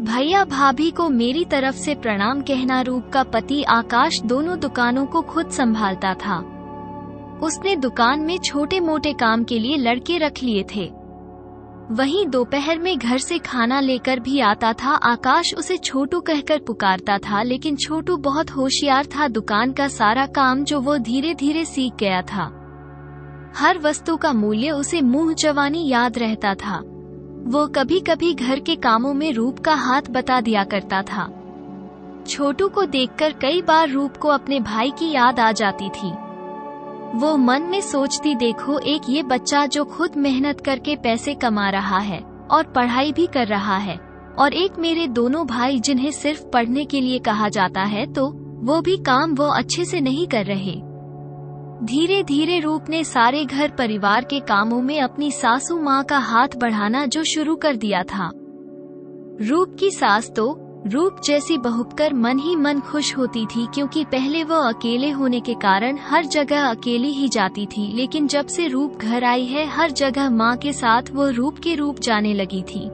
भैया भाभी को मेरी तरफ से प्रणाम कहना। रूप का पति आकाश दोनों दुकानों को खुद संभालता था। उसने दुकान में छोटे मोटे काम के लिए लड़के रख लिए थे। वहीं दोपहर में घर से खाना लेकर भी आता था। आकाश उसे छोटू कहकर पुकारता था, लेकिन छोटू बहुत होशियार था। दुकान का सारा काम जो वो धीरे धीरे सीख गया था। हर वस्तु का मूल्य उसे मुंह जवानी याद रहता था। वो कभी कभी घर के कामों में रूप का हाथ बता दिया करता था। छोटू को देखकर कई बार रूप को अपने भाई की याद आ जाती थी। वो मन में सोचती, देखो एक ये बच्चा जो खुद मेहनत करके पैसे कमा रहा है और पढ़ाई भी कर रहा है, और एक मेरे दोनों भाई जिन्हें सिर्फ पढ़ने के लिए कहा जाता है तो वो भी काम वो अच्छे से नहीं कर रहे। धीरे धीरे रूप ने सारे घर परिवार के कामों में अपनी सासू माँ का हाथ बढ़ाना जो शुरू कर दिया था। रूप की सास तो रूप जैसी बहुकर मन ही मन खुश होती थी, क्योंकि पहले वो अकेले होने के कारण हर जगह अकेली ही जाती थी, लेकिन जब से रूप घर आई है हर जगह माँ के साथ वो रूप के रूप जाने लगी थी।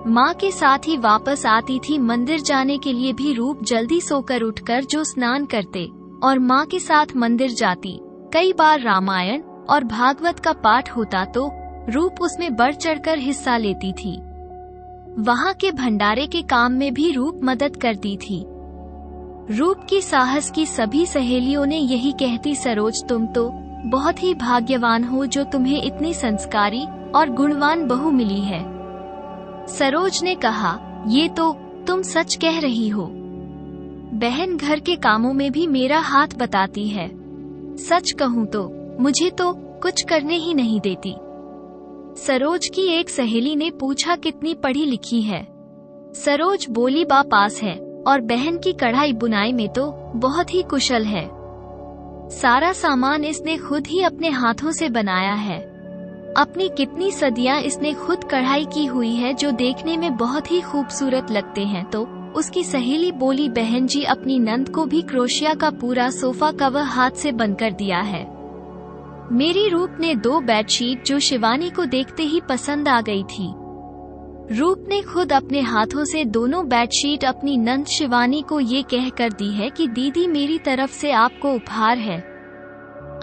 माँ के साथ ही वापस आती थी। मंदिर जाने के लिए भी रूप जल्दी सोकर उठकर जो स्नान करते और माँ के साथ मंदिर जाती। कई बार रामायण और भागवत का पाठ होता तो रूप उसमें बढ़ चढ़कर हिस्सा लेती थी। वहाँ के भंडारे के काम में भी रूप मदद करती थी। रूप की साहस की सभी सहेलियों ने यही कहती, सरोज तुम तो बहुत ही भाग्यवान हो जो तुम्हें इतनी संस्कारी और गुणवान बहू मिली है। सरोज ने कहा, ये तो तुम सच कह रही हो। बहन घर के कामों में भी मेरा हाथ बताती है। सच कहूँ तो मुझे तो कुछ करने ही नहीं देती। सरोज की एक सहेली ने पूछा, कितनी पढ़ी लिखी है? सरोज बोली, बा पास है और बहन की कढ़ाई बुनाई में तो बहुत ही कुशल है। सारा सामान इसने खुद ही अपने हाथों से बनाया है। अपनी कितनी सदियां इसने खुद कढ़ाई की हुई है जो देखने में बहुत ही खूबसूरत लगते हैं। तो उसकी सहेली बोली, बहन जी अपनी नंद को भी क्रोशिया का पूरा सोफा कवर हाथ से बनकर दिया है। मेरी रूप ने 2 बेडशीट जो शिवानी को देखते ही पसंद आ गई थी। रूप ने खुद अपने हाथों से दोनों बेडशीट अपनी नंद शिवानी को ये कहकर दी है कि दीदी मेरी तरफ से आपको उपहार है,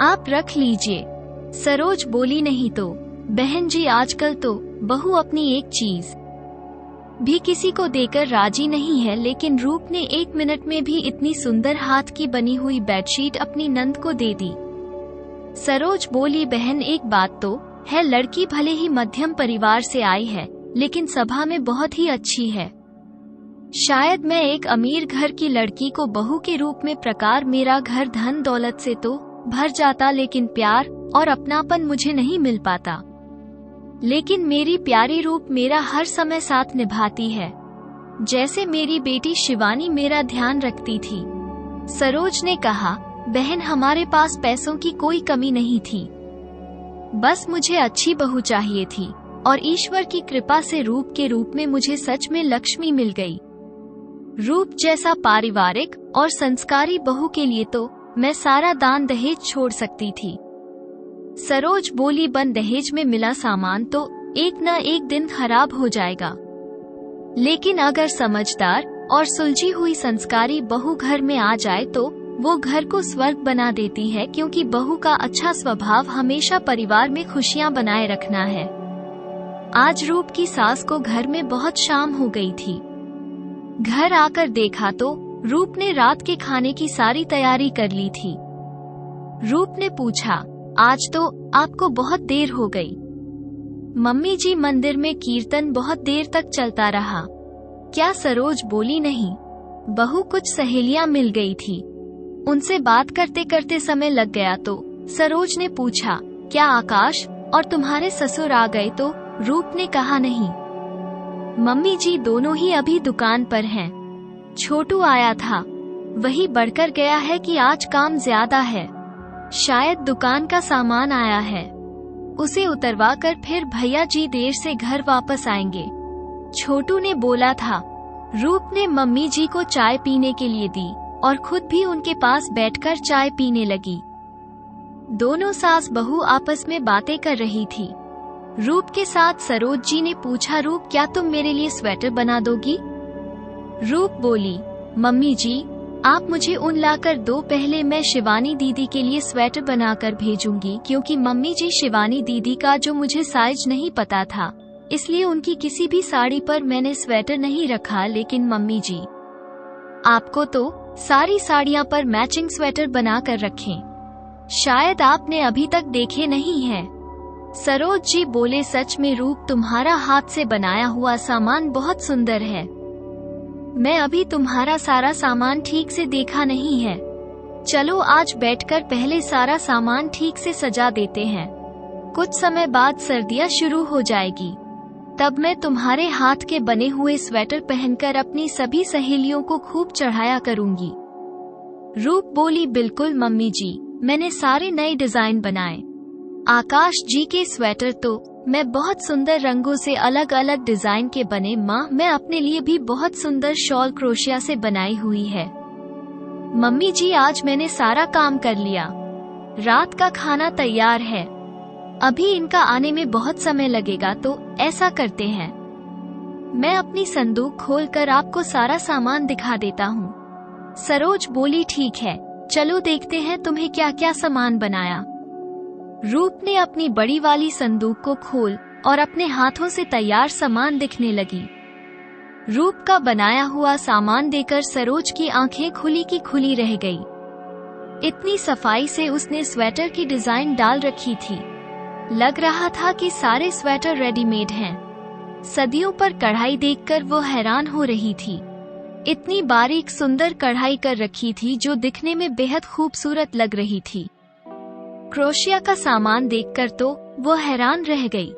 आप रख लीजिए। सरोज बोली, नहीं तो बहन जी आजकल तो बहू अपनी एक चीज भी किसी को देकर राजी नहीं है। लेकिन रूप ने 1 मिनट में भी इतनी सुंदर हाथ की बनी हुई बेडशीट अपनी नंद को दे दी। सरोज बोली, बहन एक बात तो है, लड़की भले ही मध्यम परिवार से आई है लेकिन सभा में बहुत ही अच्छी है। शायद मैं एक अमीर घर की लड़की को बहू के रूप में प्रकार मेरा घर धन दौलत से तो भर जाता, लेकिन प्यार और अपनापन मुझे नहीं मिल पाता। लेकिन मेरी प्यारी रूप मेरा हर समय साथ निभाती है, जैसे मेरी बेटी शिवानी मेरा ध्यान रखती थी। सरोज ने कहा, बहन हमारे पास पैसों की कोई कमी नहीं थी, बस मुझे अच्छी बहू चाहिए थी और ईश्वर की कृपा से रूप के रूप में मुझे सच में लक्ष्मी मिल गई। रूप जैसा पारिवारिक और संस्कारी बहू के लिए तो मैं सारा दान दहेज छोड़ सकती थी। सरोज बोली, बन दहेज में मिला सामान तो एक न एक दिन खराब हो जाएगा, लेकिन अगर समझदार और सुलझी हुई संस्कारी बहू घर में आ जाए तो वो घर को स्वर्ग बना देती है, क्योंकि बहू का अच्छा स्वभाव हमेशा परिवार में खुशियां बनाए रखना है। आज रूप की सास को घर में बहुत शाम हो गई थी। घर आकर देखा तो रूप ने रात के खाने की सारी तैयारी कर ली थी। रूप ने पूछा, आज तो आपको बहुत देर हो गई। मम्मी जी मंदिर में कीर्तन बहुत देर तक चलता रहा। क्या? सरोज बोली, नहीं, बहू कुछ सहेलियां मिल गई थी, उनसे बात करते करते समय लग गया। तो सरोज ने पूछा, क्या आकाश और तुम्हारे ससुर आ गए? तो रूप ने कहा, नहीं मम्मी जी, दोनों ही अभी दुकान पर हैं। छोटू आया था, वही बढ़कर गया है कि आज काम ज्यादा है, शायद दुकान का सामान आया है, उसे उतरवा कर फिर भैया जी देर से घर वापस आएंगे, छोटू ने बोला था। रूप ने मम्मी जी को चाय पीने के लिए दी और खुद भी उनके पास बैठकर चाय पीने लगी। दोनों सास बहू आपस में बातें कर रही थी। रूप के साथ सरोज जी ने पूछा, रूप क्या तुम मेरे लिए स्वेटर बना दोगी? रूप बोली, मम्मी जी आप मुझे ऊन लाकर दो, पहले मैं शिवानी दीदी के लिए स्वेटर बनाकर भेजूंगी, क्योंकि मम्मी जी शिवानी दीदी का जो मुझे साइज नहीं पता था, इसलिए उनकी किसी भी साड़ी पर मैंने स्वेटर नहीं रखा। लेकिन मम्मी जी आपको तो सारी साड़ियाँ पर मैचिंग स्वेटर बना कर रखें, शायद आपने अभी तक देखे नहीं हैं। सरोज जी बोले, सच में रूप तुम्हारा हाथ से बनाया हुआ सामान बहुत सुंदर है, मैं अभी तुम्हारा सारा सामान ठीक से देखा नहीं है, चलो आज बैठकर पहले सारा सामान ठीक से सजा देते हैं, कुछ समय बाद सर्दियाँ शुरू हो जाएगी, तब मैं तुम्हारे हाथ के बने हुए स्वेटर पहनकर अपनी सभी सहेलियों को खूब चढ़ाया करूंगी। रूप बोली, बिल्कुल मम्मी जी, मैंने सारे नए डिजाइन बनाए। आकाश जी के स्वेटर तो मैं बहुत सुंदर रंगों से अलग अलग डिजाइन के बने। माँ, मैं अपने लिए भी बहुत सुंदर शॉल क्रोशिया से बनाई हुई है। मम्मी जी आज मैंने सारा काम कर लिया, रात का खाना तैयार है, अभी इनका आने में बहुत समय लगेगा, तो ऐसा करते हैं, मैं अपनी संदूक खोलकर आपको सारा सामान दिखा देता हूँ। सरोज बोली, ठीक है, चलो देखते हैं तुम्हें क्या क्या सामान बनाया। रूप ने अपनी बड़ी वाली संदूक को खोल और अपने हाथों से तैयार सामान दिखने लगी। रूप का बनाया हुआ सामान देखकर सरोज की आंखें खुली की खुली रह गई। इतनी सफाई से उसने स्वेटर की डिजाइन डाल रखी थी, लग रहा था कि सारे स्वेटर रेडीमेड हैं। सदियों पर कढ़ाई देखकर वो हैरान हो रही थी, इतनी बारीक सुंदर कढ़ाई कर रखी थी जो दिखने में बेहद खूबसूरत लग रही थी। क्रोशिया का सामान देखकर तो वो हैरान रह गई,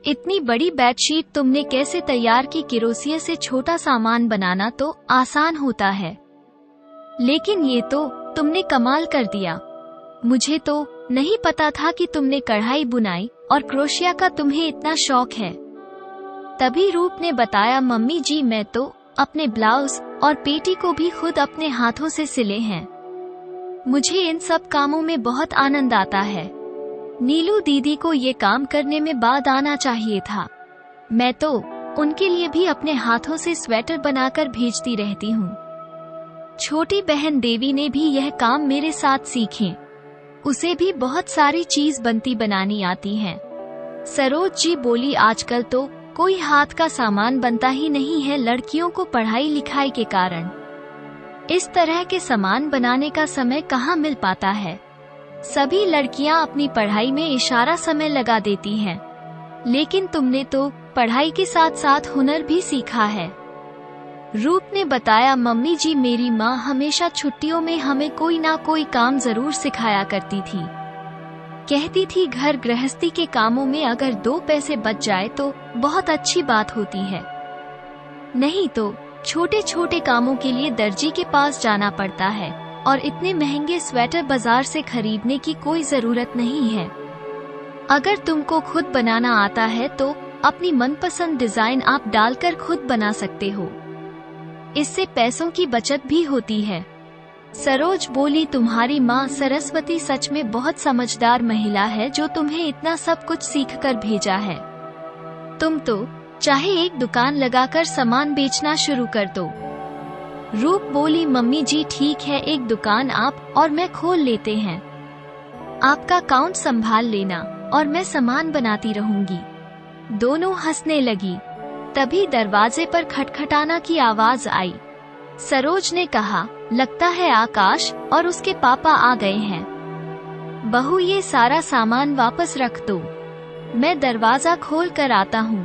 इतनी बड़ी बेडशीट तुमने कैसे तैयार की? किरोसिया से छोटा सामान बनाना तो आसान होता है, लेकिन ये तो तुमने कमाल कर दिया, मुझे तो नहीं पता था कि तुमने कढ़ाई बुनाई और क्रोशिया का तुम्हें इतना शौक है। तभी रूप ने बताया, मम्मी जी मैं तो अपने ब्लाउज और पेटी को भी खुद अपने हाथों से सिले हैं। मुझे इन सब कामों में बहुत आनंद आता है। नीलू दीदी को ये काम करने में बाद आना चाहिए था। मैं तो उनके लिए भी अपने हाथों से स्वेटर बनाकर भेजती रहती हूँ। छोटी बहन देवी ने भी यह काम मेरे साथ सीखे। उसे भी बहुत सारी चीज बनती बनानी आती हैं। सरोज जी बोली, आजकल तो कोई हाथ का सामान बनता ही नहीं है लड़कियों को पढ़ाई लिखाई के कारण। इस तरह के सामान बनाने का समय कहाँ मिल पाता है। सभी लड़कियां अपनी पढ़ाई में इशारा समय लगा देती हैं, लेकिन तुमने तो पढ़ाई के साथ साथ हुनर भी सीखा है। रूप ने बताया, मम्मी जी मेरी माँ हमेशा छुट्टियों में हमें कोई ना कोई काम जरूर सिखाया करती थी। कहती थी घर गृहस्थी के कामों में अगर 2 पैसे बच जाए तो बहुत अच्छी बात होती है, नहीं तो छोटे छोटे कामों के लिए दर्जी के पास जाना पड़ता है और इतने महंगे स्वेटर बाजार से खरीदने की कोई जरूरत नहीं है। अगर तुमको खुद बनाना आता है तो अपनी मनपसंद डिजाइन आप डालकर खुद बना सकते हो। इससे पैसों की बचत भी होती है। सरोज बोली, तुम्हारी माँ सरस्वती सच में बहुत समझदार महिला है जो तुम्हें इतना सब कुछ सीखकर भेजा है। तुम तो चाहे एक दुकान लगाकर सामान बेचना शुरू कर दो। रूप बोली, मम्मी जी ठीक है, एक दुकान आप और मैं खोल लेते हैं। आपका अकाउंट संभाल लेना और मैं सामान बनाती रहूंगी। दोनों हंसने लगी। तभी दरवाजे पर खटखटाना की आवाज आई। सरोज ने कहा, लगता है आकाश और उसके पापा आ गए हैं। बहू ये सारा सामान वापस रख दो, मैं दरवाजा खोल कर आता हूँ।